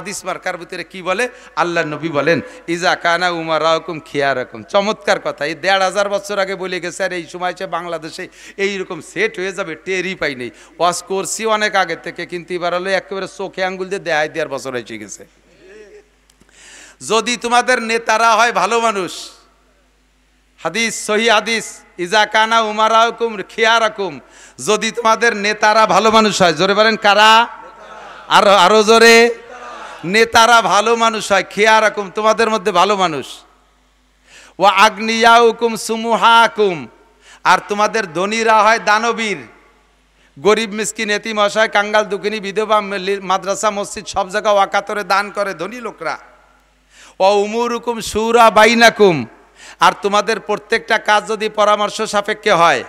হাদিস মার্কার ভিতরে কি বলে আল্লাহ নবী বলেন ইজা কানা উমারাকুম খিয়ারাকুম। চমৎকার কথা, এই ১৫০০ বছর আগে বলে গেছে। আর এই সময় সে বাংলাদেশে এইরকম সেট হয়ে যাবে টেরই পাই নেই। ওয়াজ করছি অনেক আগে থেকে, কিন্তু এবার হলো একেবারে চোখে আঙ্গুল দিয়ে দেয় দেওয়ার বছর এসে গেছে। যদি তোমাদের নেতারা হয় ভালো মানুষ, হাদিস সহি হাদিস, ইজা কানা উমারাকুম খিয়ারাকুম, যদি তোমাদের নেতারা ভালো মানুষ হয়, জোরে বলেন কারা, আরো জোরে, নেতারা ভালো মানুষ হয়, খিয়ারাকুম তোমাদের মধ্যে ভালো মানুষ, ওয়া আগ্নিয়াউকুম সুমুহাকুম, আর তোমাদের ধনীরা হয় দানবীর, গরিব মিসকিন এতিম অসহায় কাঙ্গাল দুঃখিনী বিধবা মাদ্রাসা মসজিদ সব জায়গায় ওয়াকাতরে দান করে ধনী লোকরা। ওয়া উমুরুকুম শুরা বাইনাকুম, আর তোমাদের প্রত্যেকটা কাজ যদি পরামর্শ সাপেক্ষে হয়,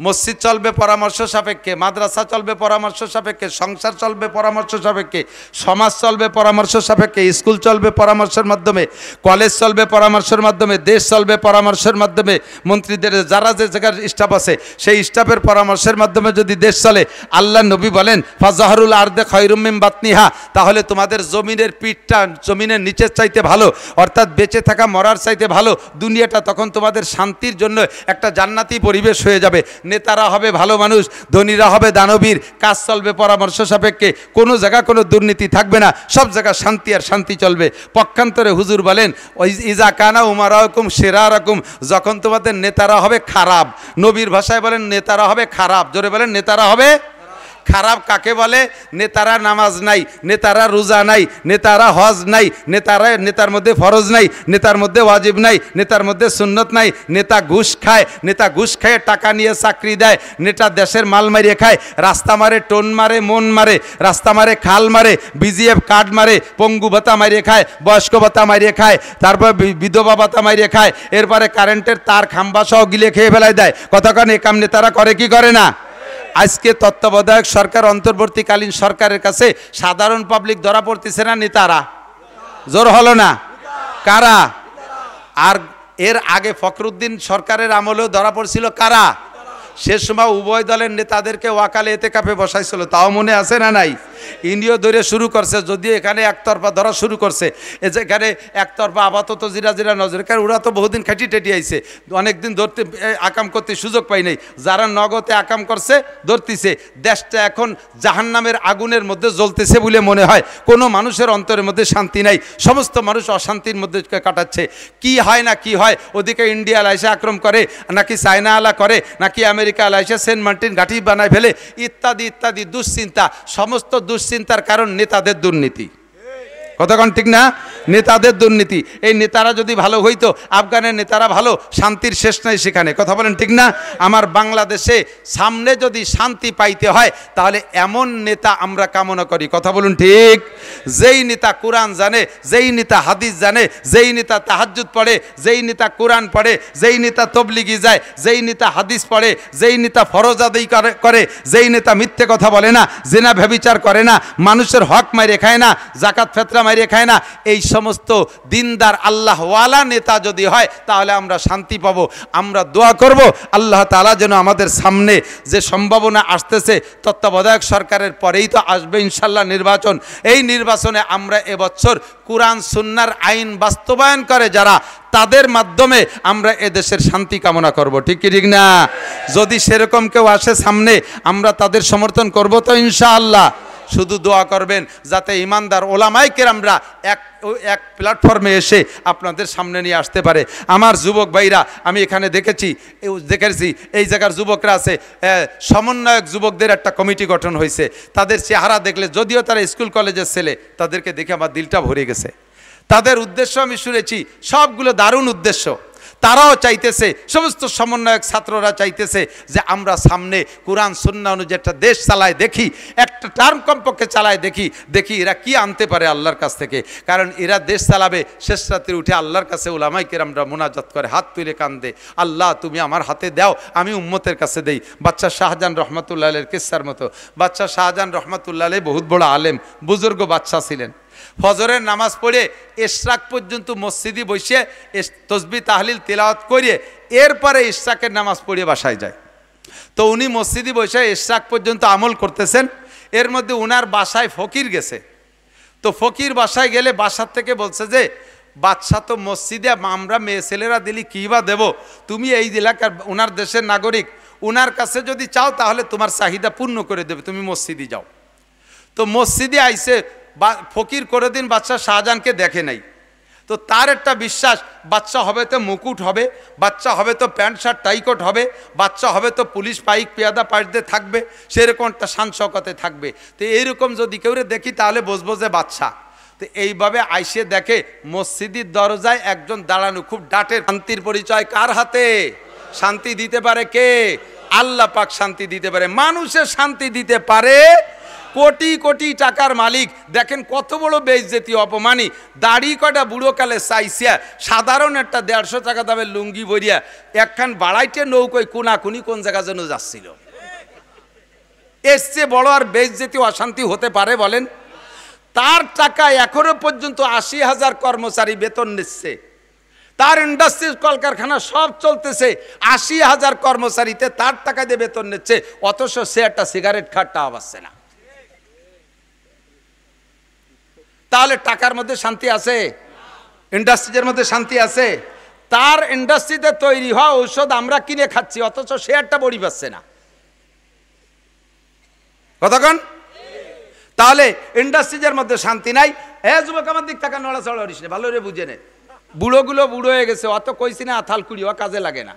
মসজিদ চলবে পরামর্শ সাপেক্ষে, মাদ্রাসা চলবে পরামর্শ সাপেক্ষে, সংসার চলবে পরামর্শ সাপেক্ষে, সমাজ চলবে পরামর্শ সাপেক্ষে, স্কুল চলবে পরামর্শের মাধ্যমে, কলেজ চলবে পরামর্শের মাধ্যমে, দেশ চলবে পরামর্শের মাধ্যমে, মন্ত্রীদের যারা যে জায়গার স্টাফ আছে সেই স্টাফের পরামর্শের মাধ্যমে যদি দেশ চলে, আল্লাহ নবী বলেন ফাজাহরুল আরদে খায়রুম মিন বাতনিহা, তাহলে তোমাদের জমিনের পিঠটা জমিনের নিচের চাইতে ভালো, অর্থাৎ বেঁচে থাকা মরার চাইতে ভালো দুনিয়াটা তখন তোমাদের শান্তির জন্য একটা জান্নাতি পরিবেশ হয়ে যাবে। নেতারা হবে ভালো মানুষ, ধনীরা হবে দানবীর, কাজ চলবে পরামর্শ সাপেক্ষে, কোনো জায়গা কোনো দুর্নীতি থাকবে না, সব জায়গা শান্তি আর শান্তি চলবে। পক্ষান্তরে হুজুর বলেন ইজা কানা উমারাকুম শিরারাকুম, যখন তোমাদের নেতারা হবে খারাপ, নবীর ভাষায় বলেন নেতারা হবে খারাপ, জোরে বলেন নেতারা হবে খারাপ। কাকে বলে? নেতারা নামাজ নাই, নেতারা রোজা নাই, নেতারা হজ নাই, নেতার মধ্যে ফরজ নাই, নেতার মধ্যে ওয়াজিব নাই, নেতার মধ্যে সুন্নত নাই, নেতা ঘুষ খায়, নেতা ঘুষ খেয়ে টাকা নিয়ে চাকরি দেয়, নেতা দেশের মাল মারিয়ে খায়, রাস্তা মারে, টোন মারে, মন মারে, রাস্তা মারে, খাল মারে, বিজিএফ কার্ড মারে, পঙ্গু ভাতা মারিয়ে খায়, বয়স্ক ভাতা মারিয়ে খায়, তারপর বিধবা ভাতা মারিয়ে খায়, এরপরে কারেন্টের তার খাম্বা সহ গিলে খেয়ে ফেলায় দেয়। কতক্ষণ এ কাম নেতারা করে কি করে না? আজকে তত্ত্বাবধায়ক সরকার অন্তর্বর্তীকালীন সরকারের কাছে সাধারণ পাবলিক ধরা পড়তেছে না নেতারা? জোর হলো না? কারা? আর এর আগে ফখরুদ্দিন সরকারের আমলেও ধরা পড়ছিল কারা? সে সময় উভয় দলের নেতাদেরকে ওয়াকালে এতেকাফে বসাইছিল, তাও মনে আছে না নাই? ইন্ডিয়া ধরে শুরু করছে, যদিও এখানে একতরফা ধরা শুরু করছে, যেখানে একতরফা আপাতত জিরা জিরা নজর, কারণ ওরা তো বহুদিন খাটি টেটি আইছে, অনেকদিন ধরতে আকাম করতে সুযোগ পাই নাই, যারা নগদে আকাম করছে ধরতেছে। দেশটা এখন জাহান্নামের আগুনের মধ্যে জ্বলতেছে বলে মনে হয়, কোনো মানুষের অন্তরের মধ্যে শান্তি নাই, সমস্ত মানুষ অশান্তির মধ্যে কাটাচ্ছে। কি হয় না কি হয়, ওদিকে ইন্ডিয়া আলাইসে আক্রমণ করে, নাকি চায়না আলা করে, নাকি আমেরিকা আলাইসে সেন্ট মার্টিন ঘাঁটি বানায় ফেলে, ইত্যাদি ইত্যাদি দুশ্চিন্তা। সমস্ত দুশ্চিন্তার কারণ নেতাদের দুর্নীতি। কতক্ষণ ঠিক না? নেতাদের দুর্নীতি। এই নেতারা যদি ভালো হইতো, আফগানের নেতারা ভালো, শান্তির শেষ নাই সেখানে। কথা বলেন ঠিক না? আমার বাংলাদেশে সামনে যদি শান্তি পাইতে হয়, তাহলে এমন নেতা আমরা কামনা করি। কথা বলুন ঠিক। যেই নেতা কোরআন জানে, যেই নেতা হাদিস জানে, যেই নেতা তাহাজ্জুদ পড়ে, যেই নেতা কোরআন পড়ে, যেই নেতা তবলিগি যায়, যেই নেতা হাদিস পড়ে, যেই নেতা ফরজ আদায় করে, যেই নেতা মিথ্যে কথা বলে না, জেনা ব্যভিচার করে না, মানুষের হক মাইরে খায় না, জাকাত ফেতরা মাইরে খায় না, এই সমস্ত দিনদার আল্লাহওয়ালা নেতা যদি হয়, তাহলে আমরা শান্তি পাব। আমরা দোয়া করব আল্লাহ তাআলা যেন আমাদের সামনে যে সম্ভাবনা আসতেছে, তত্ত্বাবধায়ক সরকারের পরেই তো আসবে ইনশাল্লাহ নির্বাচন, এই নির্বাচনে আমরা এবছর কুরআন সুন্নাহর আইন বাস্তবায়ন করে যারা, তাদের মাধ্যমে আমরা এদেশের শান্তি কামনা করব। ঠিক কি ঠিক না? যদি সেরকম কেউ আসে সামনে, আমরা তাদের সমর্থন করব তো ইনশাআল্লাহ। শুধু দোয়া করবেন যাতে ইমানদার ওলামায়ে কেরামরা এক প্ল্যাটফর্মে এসে আপনাদের সামনে নিয়ে আসতে পারে। আমার যুবক ভাইরা, আমি এখানে দেখেছি এই জায়গার যুবকরা আছে, সমন্বয়ক যুবকদের একটা কমিটি গঠন হয়েছে। তাদের চেহারা দেখলে, যদিও তারা স্কুল কলেজের ছেলে, তাদেরকে দেখে আমার দিলটা ভরে গেছে। তাদের উদ্দেশ্য আমি শুনেছি, সবগুলো দারুণ উদ্দেশ্য। তারাও চাইতেছে, সমস্ত সমন্বয়ক ছাত্ররা চাইতেছে যে আমরা সামনে কোরআন সুন্নাহ অনুযায়ী একটা দেশ চালায় দেখি, একটা টার্ম কমপক্ষে চালায় দেখি এরা কি আনতে পারে আল্লাহর কাছ থেকে। কারণ এরা দেশ চালাবে, শেষ রাত্রে উঠে আল্লাহর কাছে উলামায়ে কেরামরা মুনাজাত করে, হাত তুলে কান্দে, আল্লাহ তুমি আমার হাতে দাও, আমি উম্মতের কাছে দেই। বাদশাহ শাহজাহান রহমাতুল্লাহ আলাইহির কিসসার মতো। বাদশাহ শাহজাহান রহমাতুল্লাহ আলাইহি বহুত বড় আলেম, বুজুর্গ বাদশাহ ছিলেন। ফজরের নামাজ পড়ে ইশরাক পর্যন্ত মসজিদে বসে তসবিহ তাহলিল তিলাওয়াত করিয়ে এরপরে ইশরাকের নামাজ পড়ে বাসায় যায়। তো উনি মসজিদে বসে ইশরাক পর্যন্ত আমল করতেছেন। এর মধ্যে উনার বাসায় ফকির গেছে। তো ফকির বাসায় গেলে বাসার থেকে বলছে যে বাদশা তো মসজিদে আমরা মেয়ে ছেলেরা দিলি কী বা দেবো, তুমি এই এলাকার ওনার দেশের নাগরিক, ওনার কাছে যদি চাও তাহলে তোমার চাহিদা পূর্ণ করে দেবে, তুমি মসজিদে যাও। তো মসজিদে আইসে ফকির কোনোদিন বাদশা শাহজাহানকে দেখে নাই, তো তার একটা বিশ্বাস বাচ্চা হবে তো মুকুট হবে, বাচ্চা হবে তো প্যান্ট শার্ট টাইকোট হবে, বাচ্চা হবে তো পুলিশ পাইক পেয়াদা পাইতে থাকবে, সেরকম একটা শান শওকতে থাকবে। তো এইরকম যদি কেউ দেখি তাহলে বুঝবো যে বাচ্চা। তো এইভাবে আইসে দেখে মসজিদের দরজায় একজন দাঁড়ানো, খুব ডাটের। শান্তির পরিচয় কার হাতে? শান্তি দিতে পারে কে? আল্লাহ পাক শান্তি দিতে পারে। মানুষের শান্তি দিতে পারে কোটি কোটি টাকার মালিক। দেখেন কত বড় বেইজ্জতি অপমানী, দাড়ি কয়টা বুড়োকালে চাইছিয়া সাধারণ একটা 150 টাকা দামের লুঙ্গি বইয়া একখান বাড়াইতে নৌকোয় কোনাকুনি কোন জায়গা যেন যাচ্ছিল। এর চেয়ে বড় আর বেইজ্জতি অশান্তি হতে পারে বলেন? তার টাকা এখনো পর্যন্ত 80,000 কর্মচারী বেতন নিচ্ছে, তার ইন্ডাস্ট্রি কলকারখানা সব চলতেছে, 80,000 কর্মচারীতে তার টাকা দিয়ে বেতন নিচ্ছে, অথচ সে একটা সিগারেট খাটটা পাচ্ছে না। তাহলে টাকার মধ্যে শান্তি আছে? ইন্ডাস্ট্রিজের মধ্যে শান্তি আছে? তার ইন্ডাস্ট্রিতে তৈরি হওয়া ঔষধ আমরা কিনে খাচ্ছি, অথচ সে একটা বড়ি পাচ্ছে না। কতক্ষণ? তাহলে ইন্ডাস্ট্রিজের মধ্যে শান্তি নাই। যুবক আমার দিক টাকা নড়াচড়া করিস না, ভালো রে বুঝে নে, বুড়োগুলো বুড়ো হয়ে গেছে, অত কইছি না আথাল কুড়ি, ও কাজে লাগে না।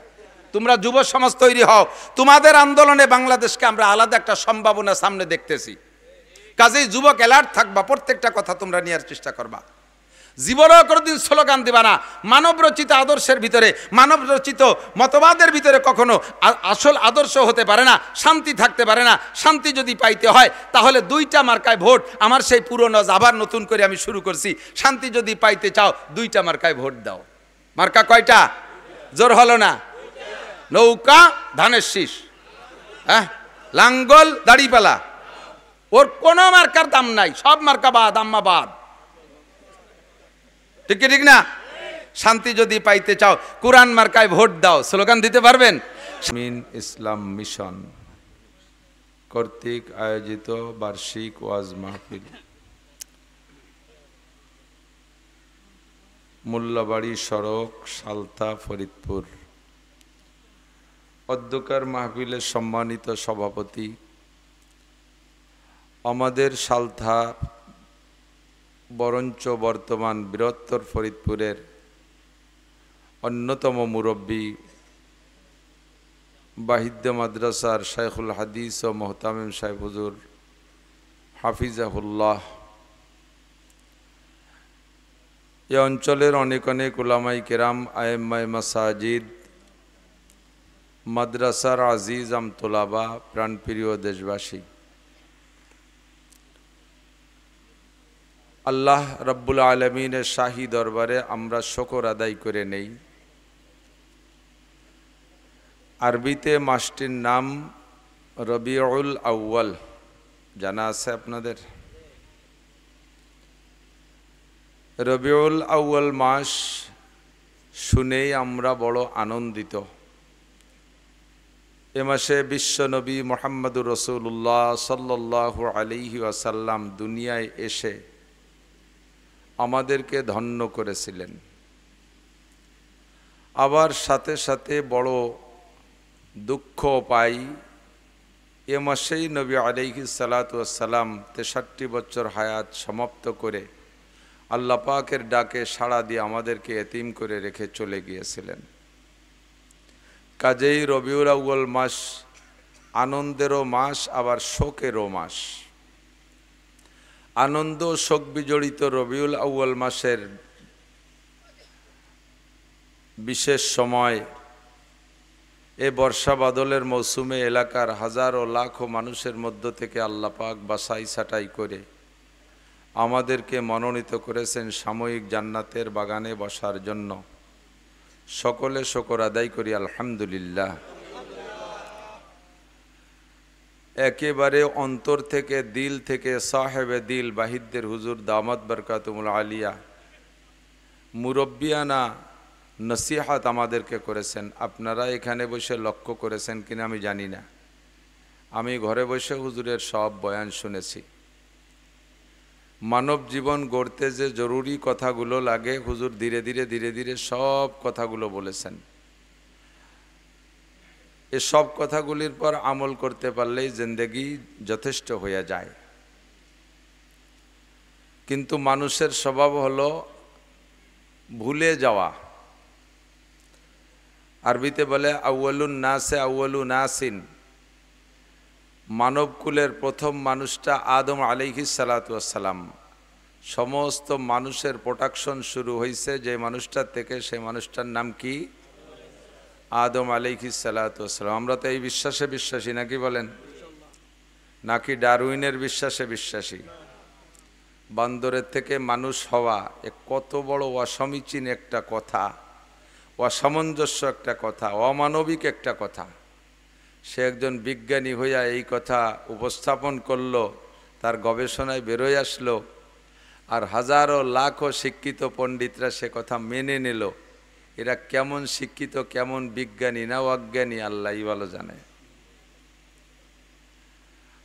তোমরা যুব সমাজ তৈরি হও, তোমাদের আন্দোলনে বাংলাদেশকে আমরা আলাদা একটা সম্ভাবনা সামনে দেখতেছি। কাজেই যুবক অ্যালার্ট থাকবা, প্রত্যেকটা কথা তোমরা নেওয়ার চেষ্টা করবা। জীবনেও কোনোদিন স্লোগান দিবা না। মানব রচিত আদর্শের ভিতরে, মানব রচিত মতবাদের ভিতরে কখনো আসল আদর্শ হতে পারে না, শান্তি থাকতে পারে না। শান্তি যদি পাইতে হয় তাহলে 2টা মার্কায় ভোট। আমার সেই পুরনো আবার নতুন করে আমি শুরু করছি, শান্তি যদি পাইতে চাও 2টা মার্কায় ভোট দাও। মার্কা কয়টা? জোর হলো না? নৌকা ধানের শীষ, হ্যাঁ, লাঙ্গল দাড়িপালা, ওর কোনো মার্কার দাম নাই, সব মার্কা বাদ, আম্মা বাদ। ঠিক ঠিক না? শান্তি যদি পাইতে চাও কোরআন মার্কায় ভোট দাও। স্লোগান দিতে পারবেন? আমিন ইসলাম মিশন কর্তৃক আয়োজিত বার্ষিক ওয়াজ মাহফিল, মোল্লাবাড়ি সড়ক, সালতা, ফরিদপুর। অধ্যকার মাহফিলের সম্মানিত সভাপতি, আমাদের সালথা বরঞ্চ বর্তমান বৃহত্তর ফরিদপুরের অন্যতম মুরব্বী, বাহিদ্য মাদ্রাসার শাইখুল হাদিস ও মোহতামিম সাহেব হুজুর হাফিজাহুল্লাহ, এ অঞ্চলের অনেক অনেক উলামায়ে কেরাম, আয়েম্মায়ে মাসাজিদ, মাদ্রাসার আজিজ আমতোলাবা, প্রাণপ্রিয় দেশবাসী, আল্লাহ রব্বুল আলমিনের শাহী দরবারে আমরা শুকর আদায় করে নেই। আরবিতে মাসটির নাম রবিউল আউয়াল, জানা আছে আপনাদের? রবিউল আউয়াল মাস শুনেই আমরা বড় আনন্দিত। এ মাসে বিশ্বনবী মুহাম্মদুর রাসূলুল্লাহ সাল্লাল্লাহু আলাইহি ওয়াসাল্লাম দুনিয়ায় এসে আমাদেরকে ধন্য করেছিলেন। আবার সাথে সাথে বড় দুঃখ পাই, এ মাসেই নবী আলাইহিস সালাতু ওয়াসসালাম 63 বছর হায়াত সমাপ্ত করে আল্লাহ পাকের ডাকে সাড়া দিয়ে আমাদেরকে এতিম করে রেখে চলে গিয়েছিলেন। কাজেই রবিউল আউয়াল মাস আনন্দেরও মাস, আবার শোকেরও মাস। আনন্দ শোক বিজড়িত রবিউল আউয়াল মাসের বিশেষ সময়, এ বর্ষা বাদলের মৌসুমে এলাকার হাজারো লাখো মানুষের মধ্য থেকে আল্লাহ পাক বাছাই ছাঁটাই করে আমাদেরকে মনোনীত করেছেন সাময়িক জান্নাতের বাগানে বসার জন্য। সকলে শুকর আদায় করি আলহামদুলিল্লাহ। একেবারে অন্তর থেকে, দিল থেকে সাহেবে দিল বাহিদ্দের হুজুর দামাত বরকাতুমুল আলিয়া মুরব্বিয়ানা নসিহাত আমাদেরকে করেছেন। আপনারা এখানে বসে লক্ষ্য করেছেন কিনা আমি জানি না, আমি ঘরে বসে হুজুরের সব বয়ান শুনেছি। মানব জীবন গড়তে যে জরুরি কথাগুলো লাগে হুজুর ধীরে ধীরে সব কথাগুলো বলেছেন। এসব কথাগুলির পর আমল করতে পারলেই জিন্দেগি যথেষ্ট হয়ে যায়। কিন্তু মানুষের স্বভাব হলো ভুলে যাওয়া। আরবিতে বলে আউয়ালুন নাসে আউয়ালু নাসিন, মানবকুলের প্রথম মানুষটা আদম আলাইহিস সালাতু ওয়াসসালাম। সমস্ত মানুষের প্রোডাকশন শুরু হয়েছে যে মানুষটার থেকে, সেই মানুষটার নাম কি? আদম আলাইহিস সালাতু ওয়াসসালাম। আমরা তো এই বিশ্বাসে বিশ্বাসী নাকি বলেন? নাকি ডারউইনের বিশ্বাসে বিশ্বাসী? বান্দরের থেকে মানুষ হওয়া এ কত বড় অসমীচীন একটা কথা, অসামঞ্জস্য একটা কথা, অমানবিক একটা কথা। সে একজন বিজ্ঞানী হইয়া এই কথা উপস্থাপন করলো, তার গবেষণায় বেরোয় আসলো, আর হাজারো লাখো শিক্ষিত পণ্ডিতরা সে কথা মেনে নিল। এরা কেমন শিক্ষিত, কেমন বিজ্ঞানী না অজ্ঞানী আল্লাহই ভালো জানে।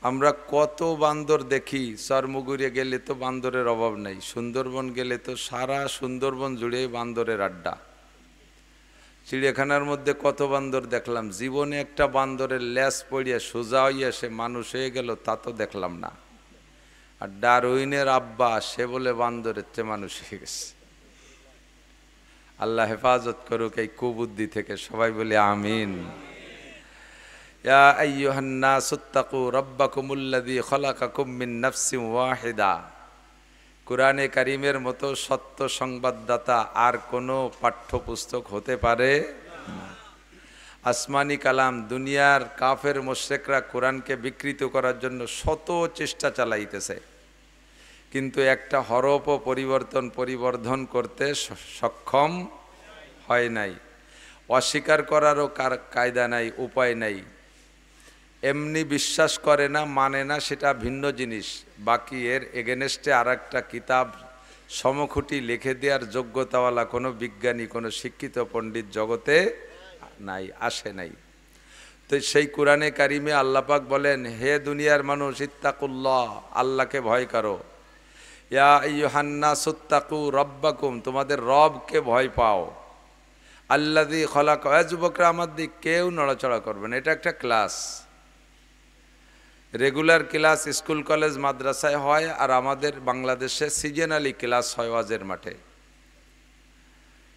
আমরা কত বান্দর দেখি, চরমুগুরে গেলে তো বান্দরের অভাব নাই, সুন্দরবন গেলে তো সারা সুন্দরবন জুড়ে বান্দরের আড্ডা। চিড়িয়াখানার মধ্যে কত বান্দর দেখলাম, জীবনে একটা বান্দরের ল্যাস পড়িয়া সোজা হইয়া সে মানুষ হয়ে গেল তা তো দেখলাম না। আর ডারউইনের আব্বা সে বলে বান্দরের চেয়ে মানুষ হয়ে গেছে। আল্লাহ হেফাজত করুক এই কুবুদ্ধি থেকে, সবাই বলে আমিন। ইয়া আইয়ুহান নাসুত্তাকু রাব্বাকুমুল্লাযী খলাকাকুম মিন নাফসিন ওয়াহিদা। কুরআনে কারীমের মতো সত্য সংবাদদাতা আর কোনো পাঠ্যপুস্তক হতে পারে না। আসমানি কালাম, দুনিয়ার কাফের মুশরিকরা কোরআনকে বিকৃত করার জন্য শত চেষ্টা চালাইতেছে, কিন্তু একটা হরফও পরিবর্ধন করতে সক্ষম হয় নাই। অস্বীকার করারও কায়দা নাই, উপায় নাই। এমনি বিশ্বাস করে না, মানে না, সেটা ভিন্ন জিনিস। বাকি এর এগেনেস্টে আর একটা কিতাব সমখুটি লিখে দেওয়ার যোগ্যতাওয়ালা কোনো বিজ্ঞানী, কোনো শিক্ষিত পণ্ডিত জগতে নাই, আসে নাই। তো সেই কোরআনে কারিমে আল্লাহ পাক বলেন, হে দুনিয়ার মানুষ, ইত্তাকুল্লাহ, আল্লাহকে ভয় করো। ইয়া আইয়ুহান নাসুত্তাকু রাব্বাকুম, তোমাদের রবকে ভয় পাও। আল্লাযী খলাক। যুবকরা আমার দিক কেউ নড়াচড়া করবে না, এটা একটা class, regular class school college মাদ্রাসায় হয়, আর আমাদের বাংলাদেশে সিজনালি ক্লাস হয় ওয়াজের মাঠে।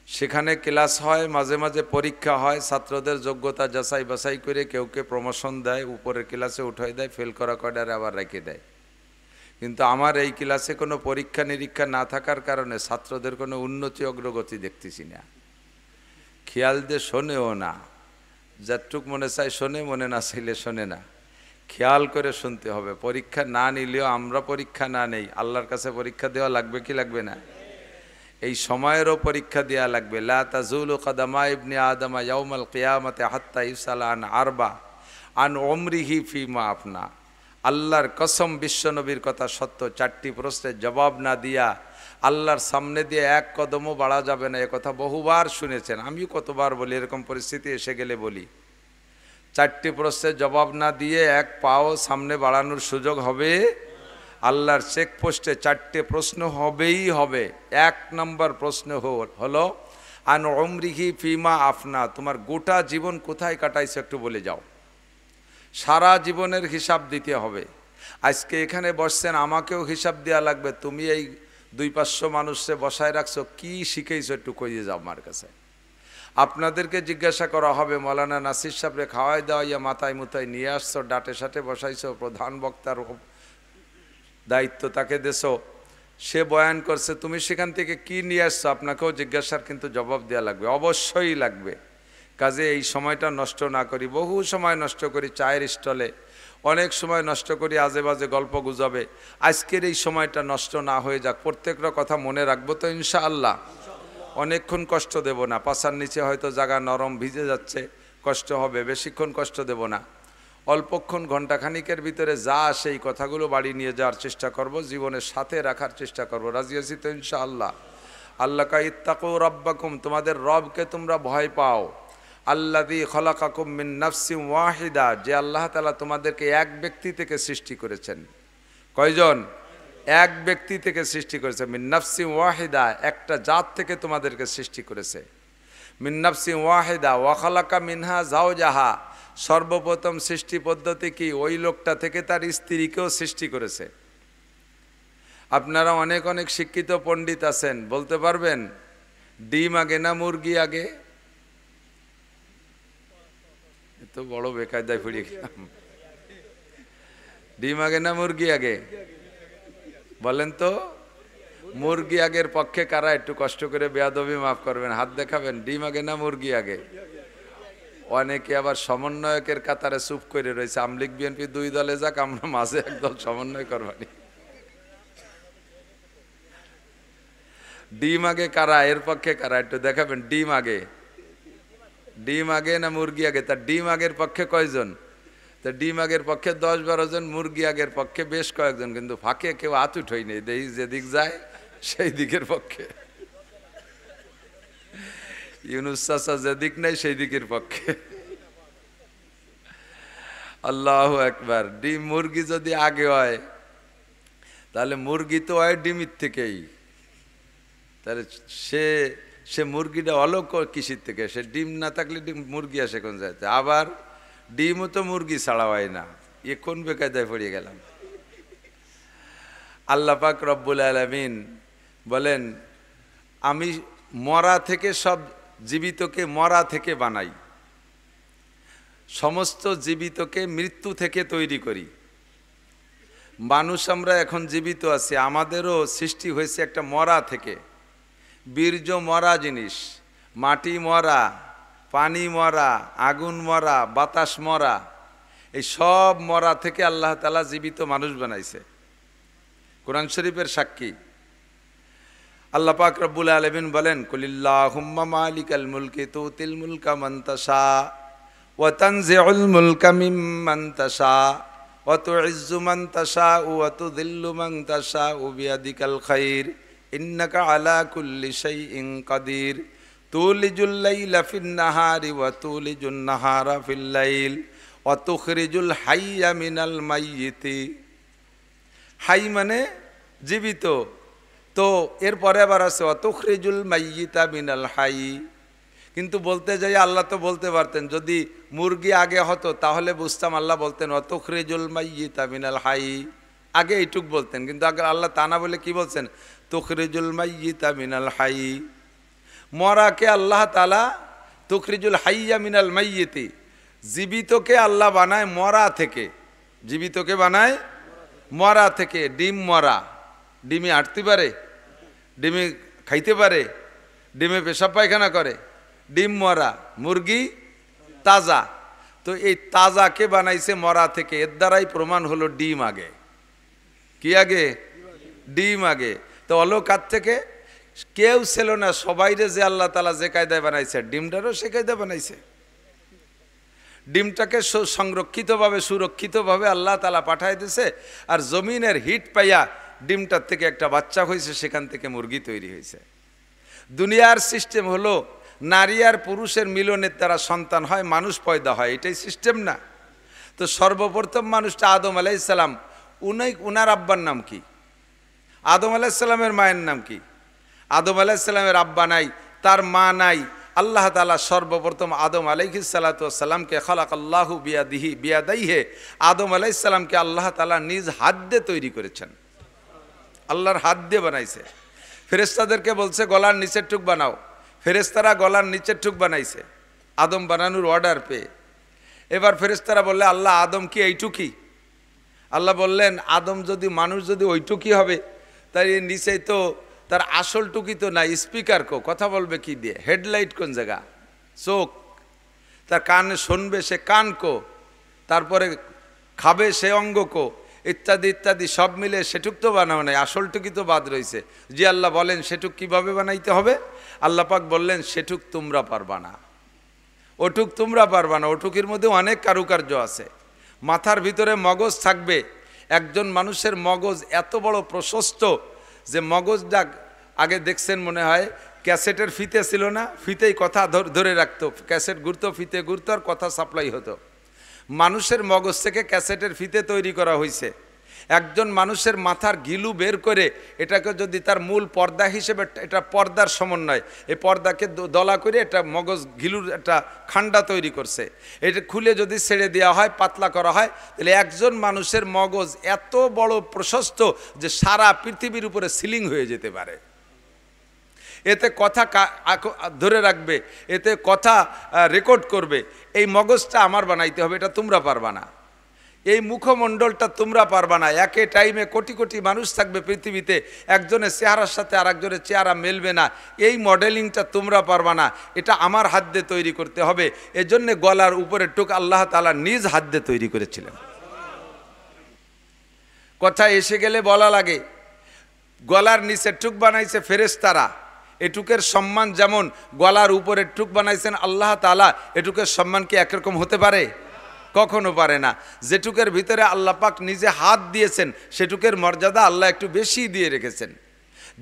সেখানে ক্লাস হয়, মাঝে মাঝে পরীক্ষা হয়, ছাত্রদের যোগ্যতা যাচাই বাছাই করে কেউকে প্রমোশন দেয়, উপরের ক্লাসে উঠাই দেয়, ফেল করা কয়ডারে আবার রেখে দেয়। কিন্তু আমার এই ক্লাসে কোনো পরীক্ষা নিরীক্ষা না থাকার কারণে ছাত্রদের কোনো উন্নতি অগ্রগতি দেখতেছি না। খেয়াল দিয়ে শোনেও না, যতটুক মনে চাই শোনে, মনে না চাইলে শোনে না। খেয়াল করে শুনতে হবে। পরীক্ষা না নিলেও আমরা পরীক্ষা না নেই, আল্লাহর কাছে পরীক্ষা দেওয়া লাগবে কি লাগবে না? এই সময়েরও পরীক্ষা দেওয়া লাগবে। লা তাজুলু কদামা ইবনি আদম ইয়াউমাল কিয়ামতি হাত্তা ইউসালা আন আরবা আন উমরিহি ফিমা আফনা। আল্লাহর কসম, বিশ্বনবীর কথা সত্য, 4টি প্রশ্নের জবাব না দিয়া আল্লাহর সামনে দিয়ে এক কদমও বাড়া যাবে না। একথা বহুবার শুনেছেন, আমিও কতবার বলি, এরকম পরিস্থিতি এসে গেলে বলি। 4টি প্রশ্নের জবাব না দিয়ে এক পাও সামনে বাড়ানোর সুযোগ হবে। আল্লাহর চেকপোস্টে 4টে প্রশ্ন হবেই হবে। 1 নম্বর প্রশ্ন হলো আন উমরিহি ফিমা আফনা, তোমার গোটা জীবন কোথায় কাটাইছো একটু বলে যাও। সারা জীবনের হিসাব দিতে হবে। আজকে এখানে বসছেন, আমাকেও হিসাব দেওয়া লাগবে। তুমি এই 200-500 মানুষকে বসায় রাখছো, কি শিখেছো একটু কইয়ে যাও আমার কাছে। আপনাদেরকে জিজ্ঞাসা করা হবে, মৌলানা নাসির সাহেবরে খাওয়াই দেওয়া ইয়া মাথায় মুথায় নিয়ে আসছো, ডাটে সাটে বসাইছো, প্রধান বক্তার দায়িত্ব তাকে দেছো, সে বয়ান করছে, তুমি সেখান থেকে কি নিয়ে আসছো, আপনাকেও জিজ্ঞাসার কিন্তু জবাব দেওয়া লাগবে, অবশ্যই লাগবে। কাজে এই সময়টা নষ্ট না করি। বহু সময় নষ্ট করি চায়ের স্টলে, অনেক সময় নষ্ট করি আজে বাজে গল্প গুজবে। আজকের এই সময়টা নষ্ট না হয়ে যাক, প্রত্যেকটা কথা মনে রাখবো তো ইনশাআল্লাহ। অনেকক্ষণ কষ্ট দেব না, পাছার নিচে হয়তো জায়গা নরম ভিজে যাচ্ছে, কষ্ট হবে, বেশিক্ষণ কষ্ট দেব না। অল্পক্ষণ, ঘণ্টাখানিকের ভিতরে যা সেই কথাগুলো বাড়ি নিয়ে যাওয়ার চেষ্টা করব, জীবনের সাথে রাখার চেষ্টা করব। রাজি আছি তো ইনশাআল্লাহ? আল্লাহ কা ইত্তাকু রাব্বাকুম, তোমাদের রবকে তোমরা ভয় পাও। আল্লাযী খলাকাকুম মিন নাফসিন ওয়াহিদা, যে আল্লাহ তাআলা তোমাদেরকে এক ব্যক্তি থেকে সৃষ্টি করেছেন। কয়জন? এক ব্যক্তি থেকে সৃষ্টি করেছে। মিন নাফসিন ওয়াহিদা, একটা জাত থেকে তোমাদেরকে সৃষ্টি করেছে। মিন নাফসিন ওয়াহিদা ওয়া খালাকা মিনহা যাওজাহা, সর্বপ্রথম সৃষ্টি পদ্ধতি কি? ওই লোকটা থেকে তার স্ত্রীকেও সৃষ্টি করেছে। আপনারা অনেক অনেক শিক্ষিত পণ্ডিত আছেন, বলতে পারবেন ডিম আগে না মুরগি আগে? তো বড় বেকায়দায় পড়ে গেলাম। ডিম আগে না মুরগি আগে বলেন তো? মুরগি আগের পক্ষে কারা? একটু কষ্ট করে বেয়াদবি মাফ করবেন, হাত দেখাবেন। ডিম আগে না মুরগি আগে? অনেকে আবার সমন্বয়কের কাতারে চুপ করে রয়েছে। আমলিগ বিএনপি দুই দলে যাক, আমরা মাঝে একদল সমন্বয় করবানি। ডিম আগে কারা, এর পক্ষে কারা একটু দেখাবেন। ডিম আগে, ডিম আগে না মুরগি আগে? তার ডিম আগের পক্ষে কয়জন? তা ডিম আগের পক্ষে 10-12 জন, মুরগি আগের পক্ষে বেশ কয়েকজন, কিন্তু ফাঁকে কেউ হাত উঠই নেই। দেখি যেদিক যায় সেই দিকের পক্ষে। ইউনুস চাচা যেদিক নেই সেই দিকের পক্ষে। আল্লাহু আকবার। ডিম মুরগি যদি আগে হয় তাহলে মুরগি তো হয় ডিমের থেকেই, তাহলে সে মুরগিটা অলক কিসির থেকে? সে ডিম না থাকলে ডিম মুরগি আসে কোন যাইতে? আবার ডিমও তো মুরগি ছাড়া হয় না। এ কোন বেকায়দায় পড়ে গেলাম। আল্লাহ পাক রব্বুল আলামিন বলেন, আমি মরা থেকে, সব জীবিতকে মরা থেকে বানাই, সমস্ত জীবিতকে মৃত্যু থেকে তৈরি করি। মানুষ আমরা এখন জীবিত আছি, আমাদেরও সৃষ্টি হয়েছে একটা মরা থেকে। বীর্য মরা জিনিস, মাটি মরা, পানি মরা, আগুন মরা, বাতাস মরা, এই সব মরা থেকে আল্লাহ তাআলা জীবিত মানুষ বানাইছে। কোরআন শরীফের সাক্ষী। আল্লাহ পাক রব্বুল আলামিন বলেন, কুলিল্লাহুম্মা মালিকাল মুলকি তুতিল মুলকা মান তাশা ওয়া তানজিউল মুলকা মিম্মান তাশা ওয়া তুইজ্জু মান তাশা ওয়া তুযিল্লু মান তাশা বিয়াদিকাল খাইর ইন্নাকা আলা কুল্লি শাইইন কাদির তুলিজুল লাইলা ফিন নাহারি ওয়া তুলিজুন নাহারা ফিল লাইল ওয়া তুখরিজুল হাইয়া মিনাল মাইয়িতি। হাই মানে জীবিত, তো এরপরে আবার আছে ওয়া তুখরিজুল মাইয়িতা মিনাল হাই। কিন্তু বলতে যাই আল্লাহ তো বলতে পারতেন, যদি মুরগি আগে হতো তাহলে বুঝতাম আল্লাহ বলতেন ওয়া তুখরিজুল মাইয়িতা মিনাল হাই, আগে এইটুক বলতেন। কিন্তু আগে আল্লাহ তা না বলে কি বলছেন? তুখরিজুল মাইয়িতা মিনাল হাই। মরাকে আল্লাহ তাআলা তুখরিজুল হাইয়া মিনাল মাইয়িতি, জীবিতকে আল্লাহ বানায় মরা থেকে। জীবিতকে বানায় মরা থেকে। ডিম মরা, ডিমে হাঁটতে পারে, ডিমে খাইতে পারে, ডিমে পেশাব পায়খানা করে, ডিম মরা। মুরগি তাজা, তো এই তাজাকে বানাইছে মরা থেকে। এর দ্বারাই প্রমাণ হলো ডিম আগে। কি আগে? ডিম আগে। তো অলকাত থেকে কেউ ছিল না, সবাইরে যে আল্লাহ তাআলা যে কায়দায় বানাইছে, ডিমটারও সে কায়দায় বানাইছে। ডিমটাকে সংরক্ষিতভাবে, সুরক্ষিতভাবে আল্লাহ তাআলা পাঠাই দিয়েছে। আর জমিনের হিট পাইয়া ডিমটার থেকে একটা বাচ্চা হয়েছে, সেখান থেকে মুরগি তৈরি হয়েছে। দুনিয়ার সিস্টেম হলো নারী আর পুরুষের মিলনের দ্বারা সন্তান হয়, মানুষ পয়দা হয়, এটাই সিস্টেম না? তো সর্বপ্রথম মানুষটা আদম আলাইহিস সালাম, উনার আব্বার নাম কি? আদম আলাইহিস সালামের মায়ের নাম কি? আদম আলাইহিস সালামের আব্বা নাই, তার মা নাই। আল্লাহ তাআলা সর্বপ্রথম আদম আলাইহিস সালাতু ওয়াস সালামকে খালাকাল্লাহু বিয়াদাইহি, আদম আলাইহিস সালামকে আল্লাহ তাআলা নিজ হাত দিয়ে তৈরি করেছেন। আল্লাহর হাত দিয়ে বানাইছে। ফেরেশতাদেরকে বলছে গলার নিচের টুক বানাও, ফেরেশতারা গলার নিচের টুক বানাইছে আদম বানানোর অর্ডার পেয়ে। এবার ফেরেশতারা বললে আল্লাহ আদম কি এইটুকি? আল্লাহ বললেন আদম যদি, মানুষ যদি ওইটুকি হবে, তার নিচেই তো তার আসল টুকি তো নাই। স্পিকার কো কথা বলবে কি দিয়ে? হেডলাইট কোন জায়গা? চোখ। তার কানে শুনবে সে কান কো? তারপরে খাবে সে অঙ্গ কো? ইত্যাদি ইত্যাদি সব মিলে সেটুক তো বানানো নাই, আসল টুকি তো বাদ রয়েছে। জি আল্লাহ বলেন সেটুক কিভাবে বানাইতে হবে? আল্লাহ পাক বললেন সেটুক তোমরা পারবা না, ওটুক তোমরা পারবা না। ওটুকির মধ্যে অনেক কারুকার্য আছে। মাথার ভিতরে মগজ থাকবে। একজন মানুষের মগজ এত বড় প্রশস্ত যে মগজটা আগে দেখছেন মনে হয় ক্যাসেটের ফিতে ছিল না, ফিতেই কথা ধরে রাখতো, ক্যাসেট ঘুরতো, ফিতে ঘুরতো আর কথা সাপ্লাই হতো। মানুষের মগজ থেকে ক্যাসেটের ফিতে তৈরি করা হয়েছে। একজন মানুষের মাথার গিলু বের করে এটাকে যদি তার মূল পর্দা হিসেবে, এটা পর্দার সমন্বয়, এই পর্দাকে দলা করে এটা মগজ গিলুর একটা খান্ডা তৈরি করছে, এটা খুলে যদি ছেড়ে দেওয়া হয়, পাতলা করা হয়, তাহলে একজন মানুষের মগজ এত বড় প্রশস্ত যে সারা পৃথিবীর উপরে সিলিং হয়ে যেতে পারে। এতে কথা ধরে রাখবে, এতে কথা রেকর্ড করবে। এই মগজটা আমার বানাইতে হবে, এটা তোমরা পারবা না। এই মুখমণ্ডলটা তোমরা পারবা না। একে টাইমে কোটি কোটি মানুষ থাকবে পৃথিবীতে, একজনের চেহারার সাথে আর একজনের চেহারা মেলবে না। এই মডেলিংটা তোমরা পারবা না, এটা আমার হাত দিয়ে তৈরি করতে হবে। এজন্য গলার উপরে টুক আল্লাহ তাআলা নিজ হাত দিয়ে তৈরি করেছিলেন। কথা এসে গেলে বলা লাগে, গলার নিচে টুক বানাইছে ফেরেশতারা, এটুকের সম্মান যেমন গলার উপরে টুক বানাইছেন আল্লাহ তাআলা, এটুকের সম্মান কি একরকম হতে পারে? কখনো পারে না। যেটুকের ভিতরে আল্লাহ পাক নিজে হাত দিয়েছেন সেটুকের মর্যাদা আল্লাহ একটু বেশি দিয়ে রেখেছেন।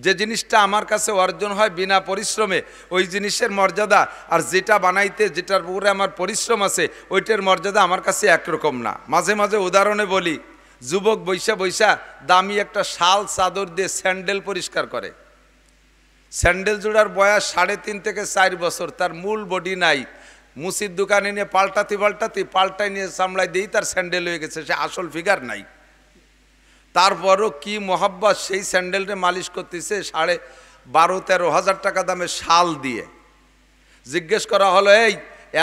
যে জিনিসটা আমার কাছে অর্জন হয় বিনা পরিশ্রমে, ওই জিনিসের মর্যাদা আর যেটা বানাইতে যেটার উপরে আমার পরিশ্রম আছে ওইটার মর্যাদা আমার কাছে একরকম না। মাঝে মাঝে উদাহরণে বলি, যুবক বৈশা বৈশা দামি একটা শাল চাদর দিয়ে স্যান্ডেল পরিষ্কার করে। স্যান্ডেল জোড়ার বয়স 3.5 থেকে 4 বছর, তার মূল বডি নাই, মুসির দোকানে নিয়ে পাল্টাই নিয়ে সামলাই দিয়েই তার স্যান্ডেল হয়ে গেছে, সে আসল ফিগার নাই। তারপরও কি মোহাব্বত, সেই স্যান্ডেলটা মালিশ করতেছে 12-13 হাজার টাকা দামের শাল দিয়ে। জিজ্ঞেস করা হলো, এই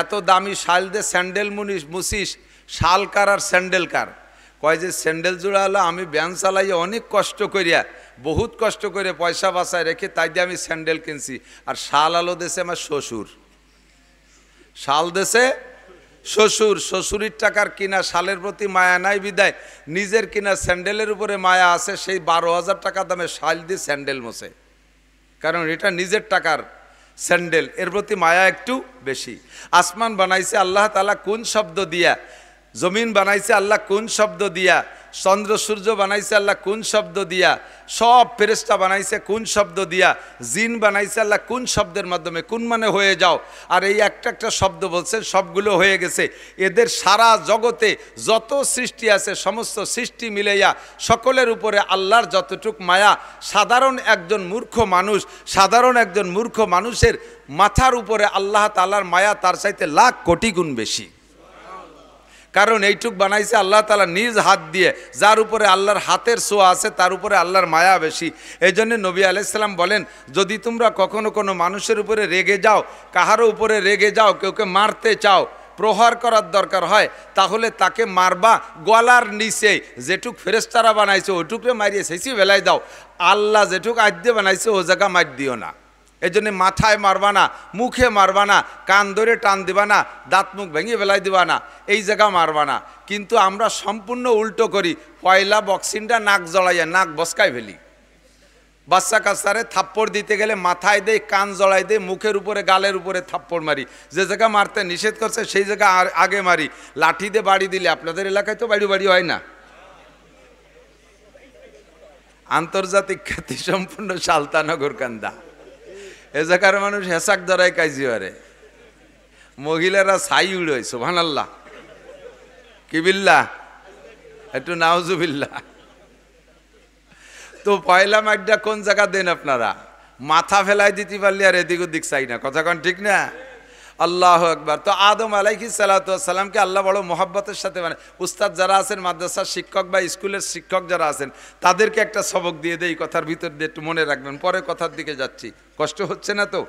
এত দামি শাল দিয়ে স্যান্ডেল মুছিস, শাল কার আর স্যান্ডেল কার? কয় যে স্যান্ডেল জোড়া হলো আমি ব্যান চালাইয়ে অনেক কষ্ট করিয়া, বহুত কষ্ট করে পয়সা বাঁচায় রেখে তাই দিয়ে আমি স্যান্ডেল কিনছি, আর শাল আলো দেশে আমার শ্বশুর। শাল দেশে শ্বশুর, শ্বশুরের টাকার কিনা শালের প্রতি মায়া নাই বিদায় নিজের কিনা স্যান্ডেলের উপরে মায়া আছে, সেই 12,000 টাকা দামে শাল দিয়ে স্যান্ডেল মোছে, কারণ এটা নিজের টাকার স্যান্ডেল, এর প্রতি মায়া একটু বেশি। আসমান বানাইছে আল্লাহ তাআলা কোন শব্দ দিয়া, জমিন বানাইছে আল্লাহ কোন শব্দ দিয়া, চন্দ্র সূর্য বানাইছে আল্লাহ কোন শব্দ দিয়া, সব ফেরেশতা বানাইছে কোন শব্দ দিয়া, জিন বানাইছে আল্লাহ কোন শব্দের মাধ্যমে, কোন মানে হয়ে যাও। আর এই একটা একটা শব্দ বলছেন, সবগুলো হয়ে গেছে। এদের সারা জগতে যত সৃষ্টি আছে সমস্ত সৃষ্টি মিলাইয়া সকলের উপরে আল্লাহর যতটুক মায়া, সাধারণ একজন মূর্খ মানুষের মাথার উপরে আল্লাহ তাআলার মায়া তার চাইতে লাখ কোটি গুণ বেশি। কারণ এইটুক বানাইছে আল্লাহ তাআলা নিজ হাত দিয়ে, যার উপরে আল্লাহর হাতের ছোঁয়া আছে তার উপরে আল্লাহর মায়া বেশি। এই জন্য নবী আলাইহিস সালাম বলেন, যদি তোমরা কখনো কোনো মানুষের উপরে রেগে যাও, কাহারও উপরে রেগে যাও, কেউকে মারতে চাও, প্রহার করার দরকার হয়, তাহলে তাকে মারবা গলার নিচে যেটুক ফেরেশতারা বানাইছে ওইটুকরে মারিয়ে শেষি বেলায় দাও। আল্লাহ যেটুক আদ্যে বানাইছে ও জায়গা মার দিও না। এই জন্য মাথায় মারবা না, মুখে মারবা না, কান ধরে টান দিবা না, দাঁত মুখ ভেঙে বেলায় দিবা না, এই জায়গা মারবা না। কিন্তু আমরা সম্পূর্ণ উল্টো করি, পয়লা বক্সিংটা নাক জড়াইয়া নাক বসকায় ফেলি। বাচ্চা কাচ্চারে থাপ্পড় দিতে গেলে মাথায় দেয়, কান জড়াই দেয়, মুখের উপরে গালের উপরে থাপ্পড় মারি। যে জায়গা মারতে নিষেধ করছে সেই জায়গা আগে মারি। লাঠি দিয়ে বাড়ি দিলে, আপনাদের এলাকায় তো বাড়ি বাড়ি হয় না, আন্তর্জাতিক খ্যাতি সম্পূর্ণ সালতানগর কান্দা, এ জায়গার মানুষ হেসাক ধরায় কাজি হারে, মহিলারা ছাই উড়োয়। সুবহানাল্লাহ, কি বিল্লাহ, একটু নাউজুবিল্লাহ। তো পয়লা মাইডটা কোন জায়গা দেন আপনারা? মাথা ফেলাই দিতে পারলে আর এদিক ওদিক চাই না, কথা কোন ঠিক না? আল্লাহু আকবার। তো আদম আলাইহিস সালাতু ওয়াস সালামকে আল্লাহ বড় মোহাব্বতের সাথে, মানে উস্তাদ যারা আছেন, মাদ্রাসার শিক্ষক বা স্কুলের শিক্ষক যারা আছেন, তাদেরকে একটা সবক দিয়ে দেই, কথার ভিতর দিয়ে একটু মনে রাখবেন, পরে কথার দিকে যাচ্ছি, কষ্ট হচ্ছে না তো?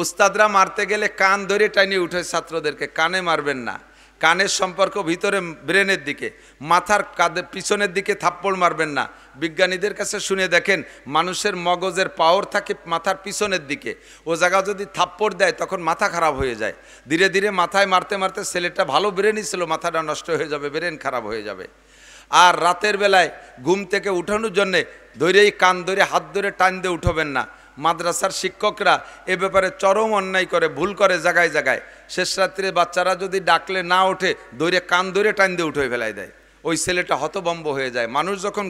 উস্তাদরা মারতে গেলে কান ধরে টানিয়ে উঠে ছাত্রদেরকে, কানে মারবেন না, কানের সম্পর্ক ভিতরে ব্রেনের দিকে, মাথার কাঁধে পিছনের দিকে থাপ্পড় মারবেন না। বিজ্ঞানীদের কাছে শুনে দেখেন, মানুষের মগজের পাওয়ার থাকে মাথার পিছনের দিকে, ও জায়গা যদি থাপ্পড় দেয় তখন মাথা খারাপ হয়ে যায়। ধীরে ধীরে মাথায় মারতে মারতে ছেলেটা ভালো ব্রেনই ছিল, মাথাটা নষ্ট হয়ে যাবে, ব্রেন খারাপ হয়ে যাবে। আর রাতের বেলায় ঘুম থেকে উঠানোর জন্যে ধরেই কান ধরে হাত ধরে টান দিয়ে উঠবেন না। মাদ্রাসার শিক্ষকরা এ ব্যাপারে চরম অন্যায় করে, ভুল করে জায়গায় জায়গায়। শেষ রাত্রে বাচ্চারা যদি ডাকলে না ওঠে, ধরে কান ধরে টান দিয়ে উঠে ফেলাই দেয়, ওই ছেলেটা হতভম্ব হয়ে যায়। মানুষ যখন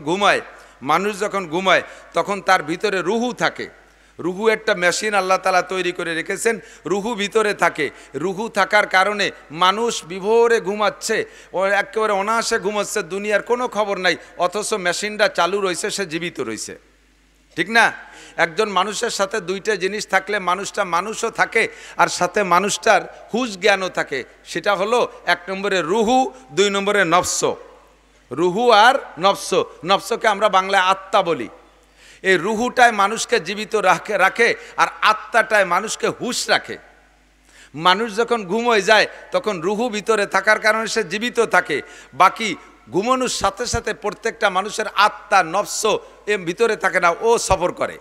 ঘুমায় তখন তার ভিতরে রুহু থাকে, রুহু একটা মেশিন আল্লাহ তাআলা তৈরি করে রেখেছেন, রুহু ভিতরে থাকে। রুহু থাকার কারণে মানুষ বিভোরে ঘুমাচ্ছে, ও একেবারে অনায়াসে ঘুমাচ্ছে, দুনিয়ার কোনো খবর নাই, অথচ মেশিনটা চালু রয়েছে, সে জীবিত রয়েছে, ঠিক না? একজন মানুষের সাথে দুইটা জিনিস থাকলে মানুষটা মানুষও থাকে আর সাথে মানুষটার হুঁশ জ্ঞানও থাকে। সেটা হলো 1 নম্বরে রুহু, 2 নম্বরে নফস। রুহু আর নফস, নফসকে আমরা বাংলায় আত্মা বলি। এই রুহুটায় মানুষকে জীবিত রাখে আর আত্মাটায় মানুষকে হুঁশ রাখে। মানুষ যখন ঘুম হয়ে যায় তখন রুহু ভিতরে থাকার কারণে সে জীবিত থাকে। বাকি ঘুমানোর সাথে সাথে প্রত্যেকটা মানুষের আত্মা নফস ভিতরে থাকে না, ও সফর করে।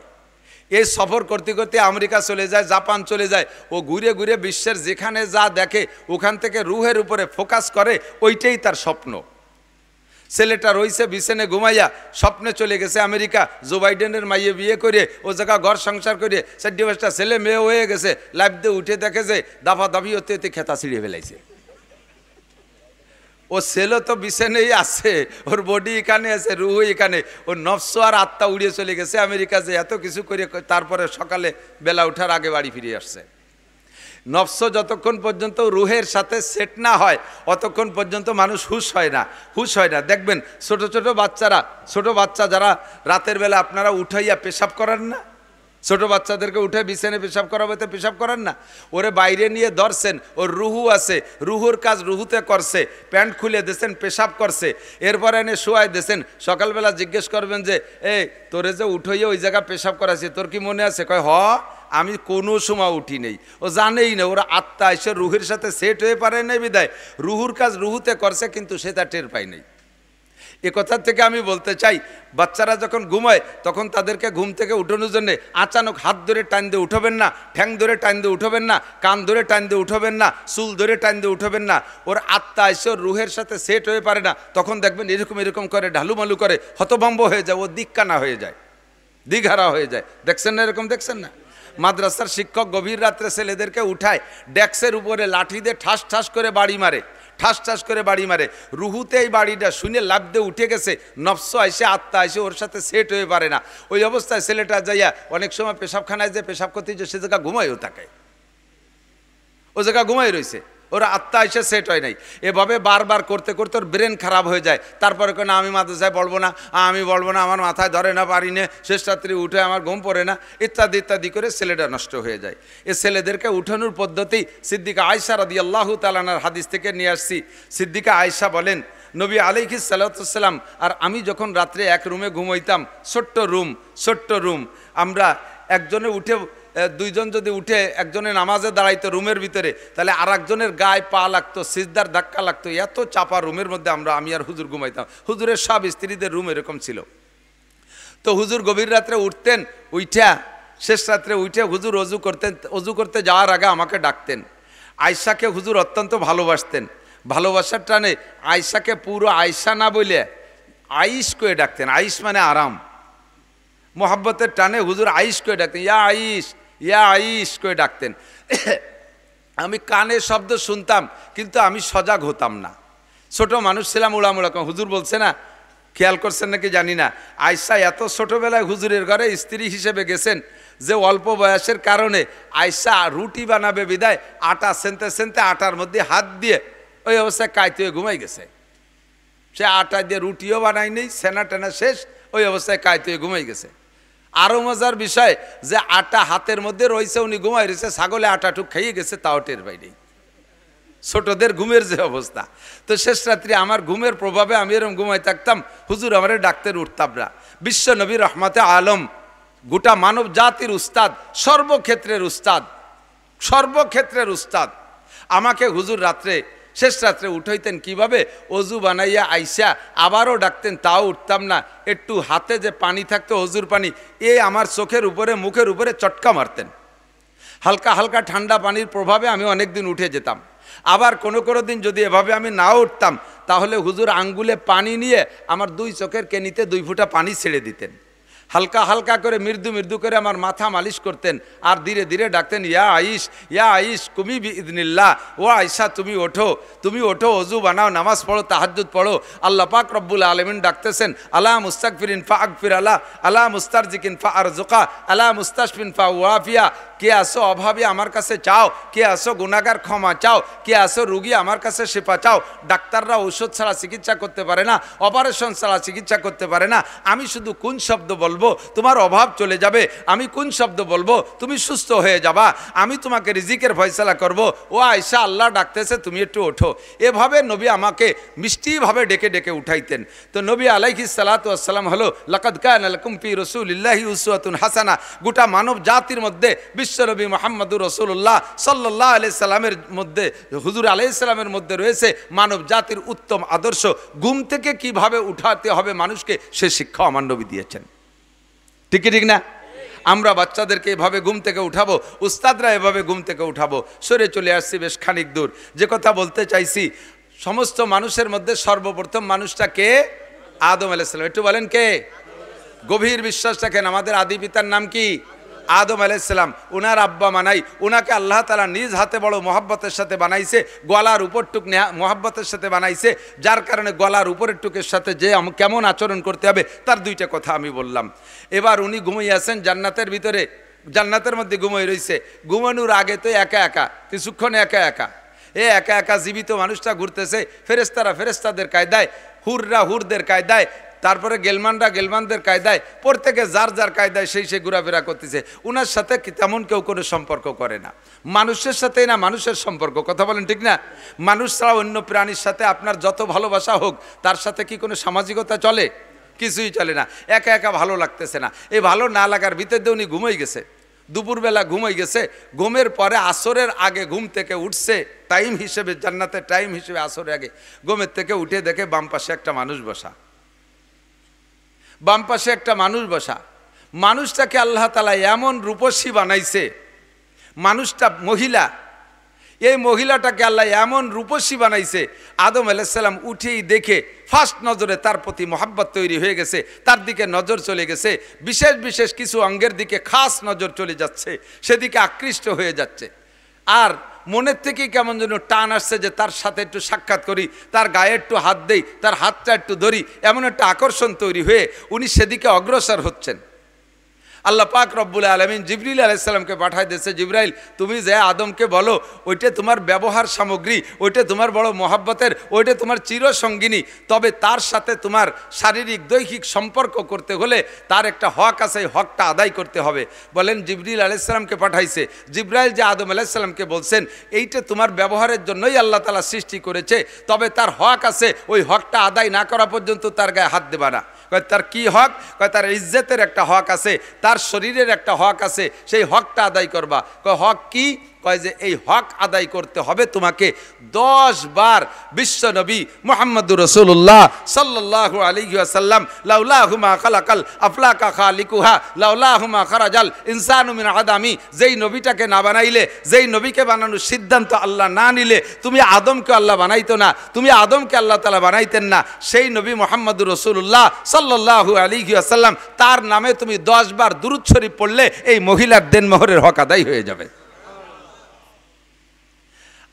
এই সফর করতে করতে আমেরিকা চলে যায়, জাপান চলে যায়, ও ঘুরে ঘুরে বিশ্বের যেখানে যা দেখে ওখান থেকে রুহের উপরে ফোকাস করে, ওইটাই তার স্বপ্ন। ছেলেটা রয়েছে বিছানে ঘুমাইয়া, স্বপ্নে চলে গেছে আমেরিকা, জো বাইডেনের মাইয়ে বিয়ে করে ও জায়গা ঘর সংসার করে 4-5টা ছেলে মেয়ে হয়ে গেছে, লাইফ দিয়ে উঠে দেখে যে দাফা দাফি হতে হতে খেতা ছিঁড়ে ফেলাইছে। ও ছেলে তো বিছানেই আছে, ওর বডি এখানে আছে, রুহ এখানে, ওর নফস আর আত্মা উড়িয়ে চলে গেছে আমেরিকা, যে এত কিছু করে তারপরে সকালে বেলা ওঠার আগে বাড়ি ফিরে আসছে। নফস যতক্ষণ পর্যন্ত রুহের সাথে সেট না হয় অতক্ষণ পর্যন্ত মানুষ হুঁশ হয় না, হুঁশ হয় না। দেখবেন ছোট ছোট বাচ্চারা, ছোট বাচ্চা যারা রাতের বেলা আপনারা উঠাইয়া পেশাব করান না, ছোট বাচ্চাদেরকে উঠে বিছানে পেশাব করাবে, পেশাব করান না, ওরে বাইরে নিয়ে ধরছেন, ওর রুহু আছে, রুহুর কাজ রুহুতে করছে, প্যান্ট খুলে দিয়েছেন, পেশাব করছে, এরপর এনে শোয়াই দিয়েছেন। সকালবেলা জিজ্ঞেস করবেন যে এই তোরে যে উঠাইয়া ওই জায়গা পেশাব করাছে, তোর কি মনে আছে? কয় হ, আমি কোনো সময় উঠি নেই। ও জানেই না, ওরা আত্মা এসে রুহের সাথে সেট হয়ে পারে নাই বিদায় রুহুর কাজ রুহুতে করছে, কিন্তু সে তা টের পায় নাই। এ কথা থেকে আমি বলতে চাই, বাচ্চারা যখন ঘুমায় তখন তাদেরকে ঘুম থেকে উঠানোর জন্যে আচানক হাত ধরে টান দিয়ে উঠবেন না, ঠ্যাং ধরে টান দিয়ে উঠবেন না, কান ধরে টান দিয়ে উঠবেন না, চুল ধরে টান দিয়ে উঠবেন না। ওর আত্মা এসে ওর রুহের সাথে সেট হয়ে পারে না, তখন দেখবেন এরকম এরকম করে ঢালুমালু করে হতভম্ব হয়ে যায়, ও দিককানা হয়ে যায়, দিঘারা হয়ে যায়। দেখছেন না এরকম? দেখছেন না? মাদ্রাসার শিক্ষক গভীর রাত্রে ছেলেদেরকে উঠায়, ডেস্কের উপরে লাঠি দিয়ে ঠাস ঠাস করে বাড়ি মারে, ঠাস ঠাস করে বাড়ি মারে। রুহুতে এই বাড়িটা শুনে লাফ দিয়ে উঠে গেছে, নফস আইসে আত্মা আইসে ওর সাথে সেট হয়ে পারে না। ওই অবস্থায় ছেলেটা যাইয়া অনেক সময় পেশাবখানায় যে পেশাব করতে যে সে জায়গা ঘুমাইও থাকে, ও জায়গা ঘুমাই রয়েছে, ওরা আত্মা এসে সেট হয় নাই। এভাবে বারবার করতে করতে ওর ব্রেন খারাপ হয়ে যায়। তারপরে কেন আমি মাদ্রাসায় পড়বো না, আমি বলবো না, আমার মাথায় ধরে না, পারি না, শেষ রাত্রি উঠে আমার ঘুম পড়ে না, ইত্যাদি ইত্যাদি করে ছেলেটা নষ্ট হয়ে যায়। এ ছেলেদেরকে উঠানোর পদ্ধতি সিদ্দিকা আয়েশা রাদিয়াল্লাহু তাআলার হাদিস থেকে নিয়ে আসছি। সিদ্দিকা আয়েশা বলেন, নবী আলাইহিস সালাতু ওয়াসসালাম আর আমি যখন রাত্রে এক রুমে ঘুমাইতাম, ছোট্ট রুম, আমরা একজনে উঠে, দুইজন যদি উঠে একজনের নামাজে দাঁড়াইতো রুমের ভিতরে, তাহলে আর একজনের গায়ে পা লাগতো, সিজদার ধাক্কা লাগতো, এত চাপা রুমের মধ্যে আমি আর হুজুর ঘুমাইতাম। হুজুরের সব স্ত্রীদের রুম এরকম ছিল। তো হুজুর গভীর রাত্রে উঠতেন, শেষ রাত্রে উঠে হুজুর অজু করতে যাওয়ার আগে আমাকে ডাকতেন। আয়েশাকে হুজুর অত্যন্ত ভালোবাসতেন, ভালোবাসার টানে আয়েশাকে পুরো আয়েশা না বলে আইস করে ডাকতেন। আইস মানে আরাম, মোহাব্বতের টানে হুজুর আইস করে ডাকতেন, ইয়া আইস করে ডাকতেন। আমি কানে শব্দ শুনতাম কিন্তু আমি সজাগ হতাম না, ছোট মানুষ ছিলাম, উড়ামুড়া। হুজুর বলছে না, খেয়াল করছেন নাকি জানি না, আয়েশা এত ছোটবেলায় হুজুরের ঘরে স্ত্রী হিসেবে গেছেন যে অল্প বয়সের কারণে আয়েশা রুটি বানাবে বিদায় আটা সেনতে আটার মধ্যে হাত দিয়ে ওই অবস্থায় কাইতে ঘুমাই গেছে। সে আটা দিয়ে রুটিও বানাই নেই, সেনা টেনা শেষ, ওই অবস্থায় কাইতে ঘুমাই গেছে। আরও মজার বিষয় যে আটা হাতের মধ্যে রয়েছে, উনি ঘুমাই রয়েছে, ছাগলে আটাটুক খাইয়ে গেছে, তাও টের পাই নেই। ছোটদের ঘুমের যে অবস্থা। তো শেষ রাত্রি আমার ঘুমের প্রভাবে আমি এরকম ঘুমাই থাকতাম, হুজুর আমারে ডাক্তার উঠতাম না। বিশ্ব নবী রহমতে আলম, গোটা মানব জাতির উস্তাদ, সর্বক্ষেত্রের উস্তাদ, আমাকে হুজুর শেষ রাত্রে উঠাইতেন কিভাবে? অজু বানাইয়া আইসা আবারও ডাকতেন, তাও উঠতাম না। একটু হাতে যে পানি থাকতো অজুর পানি, আমার চোখের উপরে মুখের উপরে চটকা মারতেন। হালকা হালকা ঠান্ডা পানির প্রভাবে আমি অনেক দিন উঠে যেতাম। আবার কোনো দিন যদি এভাবে আমি না উঠতাম, তাহলে হুজুর আঙ্গুলে পানি নিয়ে আমার 2 চোখের কেনিতে 2 ফোঁটা পানি ছেড়ে দিতেন। হালকা হালকা করে মৃদু মৃদু করে আমার মাথা মালিশ করতেন, আর ধীরে ধীরে ডাকতেন, ইয়া আইস কুমি বিইذনিল্লাহ, ও আয়েশা তুমি ওঠো, তুমি ওঠো, অজু বানাও, নামাজ পড়ো, তাহাজ্জুদ পড়ো। আল্লাহ পাক রব্বুল আলামিন ডাকতেছেন, আলা মুস্তাগফিরিন ফাগফির আলা, আলা মুস্তারজিকিন ফাআরজুকা, আলা মুস্তাশফিন ফাওয়াফিয়া। কে আসো অভাবী আমার কাছে চাও, কে আসো গুনাহগার ক্ষমা চাও, কে আসো রুগী আমার কাছে শিফা চাও। ডাক্তাররা ঔষধ ছাড়া চিকিৎসা করতে পারে না, অপারেশন ছাড়া চিকিৎসা করতে পারে না। আমি শুধু কোন শব্দ বলবো তোমার অভাব চলে যাবে, আমি কোন শব্দ বলবো তুমি সুস্থ হয়ে যাবা, আমি তোমাকে রিজিকের ফয়সালা করব। ও আয়েশা আল্লাহ ডাকতেছে তুমি একটু ওঠো। এভাবে নবী আমাকে মিষ্টিভাবে ডেকে ডেকে উঠাইতেন। তো নবী আলাইহিস সালাতু ওয়াস সালাম হলো লাকাদ কানা লাকুম ফি রাসূলিল্লাহি উসওয়াতুন হাসানা। গোটা মানব জাতির মধ্যে বিশ্বনবী মুহাম্মদুর রাসূলুল্লাহ সাল্লাল্লাহু আলাইহি সাল্লামের মধ্যে, হুজুর আলাইহিস সালামের মধ্যে রয়েছে মানব জাতির উত্তম আদর্শ। ঘুম থেকে কিভাবে উঠাতে হবে মানুষকে সে শিক্ষা আমার নবী দিয়েছেন। ঠিক ঠিক না? আমরা বাচ্চাদেরকে এভাবে ঘুম থেকে উঠাবো, উস্তাদরা এভাবে ঘুম থেকে উঠাবো। সরে চলে আসছি বেশ খানিক দূর। যে কথা বলতে চাইছি, সমস্ত মানুষের মধ্যে সর্বপ্রথম মানুষটা কে? আদম আলাইহিস সালাম। একটু বলেন কে? গভীর বিশ্বাস রাখেন আমাদের আদি পিতার নাম কি? আদম আলাইহিস সালাম। উনার আব্বা মানাই, উনাকে আল্লাহ তাআলা নিজ হাতে বড় মহব্বতের সাথে বানাইছে, গলার উপরটুক মহব্বতের সাথে বানাইছে, যার কারণে গলার উপরের টুকের সাথে যে কেমন আচরণ করতে হবে তার দুইটা কথা আমি বললাম। এবার উনি ঘুমিয়ে আছেন জান্নাতের ভিতরে, জান্নাতের মধ্যে ঘুমিয়ে রয়েছে। ঘুমানোর আগে তো একা একা, কিছুক্ষণ একা একা, একা একা জীবিত মানুষটা ঘুরতেছে। ফেরেশতারা ফেরেশতাদের কায়দায়, হুররা হুরদের কায়দায়, তারপরে গেলমানরা গেলমানদের কায়দায়, প্রত্যেকে যার যার কায়দায় সেই ঘোরাফেরা করতেছে। উনার সাথে তেমন কেউ কোনো সম্পর্ক করে না, মানুষের সাথেই না মানুষের সম্পর্ক। কথা বলেন ঠিক না? মানুষ ছাড়া অন্য প্রাণীর সাথে আপনার যত ভালোবাসা হোক, তার সাথে কি কোনো সামাজিকতা চলে? কিছুই চলে না। একা একা ভালো লাগতেছে না। এই ভালো না লাগার ভিতর দিয়ে উনি ঘুমাই গেছে, দুপুরবেলা ঘুমাই গেছে। ঘুমের পরে আসরের আগে ঘুম থেকে উঠছে, টাইম হিসেবে, জান্নাতের টাইম হিসেবে আসরের আগে ঘুমের থেকে উঠে দেখে বাম পাশে একটা মানুষ বসা, বাম পাশে একটা মানুষ বসা। মানুষটাকে আল্লাহ তাআলা এমন রূপসী বানাইছে, মানুষটা মহিলা, এই মহিলাটাকে আল্লাহ এমন রূপসী বানাইছে। আদম আলাইহিস সালাম উঠেই দেখে ফার্স্ট নজরে তার প্রতি মহব্বত তৈরি হয়ে গেছে, তার দিকে নজর চলে গেছে। বিশেষ বিশেষ কিছু অঙ্গের দিকে খাস নজর চলে যাচ্ছে, সেদিকে আকৃষ্ট হয়ে যাচ্ছে। আর মনের থেকে কেমন যেন টান আসছে যে তার সাথে একটু সাক্ষাৎ করি, তার গায়ে একটু হাত দেই, তার হাতটা একটু ধরি, এমন একটা আকর্ষণ তৈরি হয়ে উনি সেদিকে অগ্রসর হচ্ছেন। আল্লাহ পাক রব্বুল আলামিন জিবরিল আলাইহিস সালামকে পাঠায় দিয়েছে, জিবরাইল তুমি যে আদমকে বলো ওইটা তোমার ব্যবহার সামগ্রী, ওইটা তোমার বড় মহব্বতের, ওইটা তোমার চিরসঙ্গিনী, তবে তার সাথে তোমার শারীরিক দৈহিক সম্পর্ক করতে হলে তার একটা হক আছে, এই হকটা আদায় করতে হবে। বলেন জিবরিল আলাইহিস সালামকে পাঠাইছে, জিবরাইল যে আদম আলাইহিস সালামকে বলছেন এইটা তোমার ব্যবহারের জন্যই আল্লাহ তাআলা সৃষ্টি করেছে, তবে তার হক আছে, ওই হকটা আদায় না করা পর্যন্ত তার গায়ে হাত দেবা না। কয় তার কি হক? কয় তার ইজ্জতের একটা হক আছে, তার শরীরের একটা হক আছে, সেই হকটা আদায় করবা। কয় হক কি? কয় যে এই হক আদায় করতে হবে তোমাকে 10 বার বিশ্ব নবী মুহাম্মদুর রাসূলুল্লাহ সাল্লাল্লাহু আলাইহি ওয়াসাল্লাম লাউলাহুমা খালাকাল আফলাকা খালিকুহা লাউলাহুমা খারাজাল ইনসানু মিন আদামি, যেই নবীটাকে না বানাইলে, যেই নবীকে বানানোর সিদ্ধান্ত আল্লাহ না নিলে তুমি আদমকে আল্লাহ বানাইতো না, তুমি আদমকে আল্লাহ তাআলা বানাইতেন না। সেই নবী মুহাম্মদুর রাসূলুল্লাহ সাল্লাল্লাহু আলাইহি ওয়াসাল্লাম তার নামে তুমি 10 বার দুরূদ শরীফ পড়লে এই মহিলার দেনমোহরের হক আদায় হয়ে যাবে।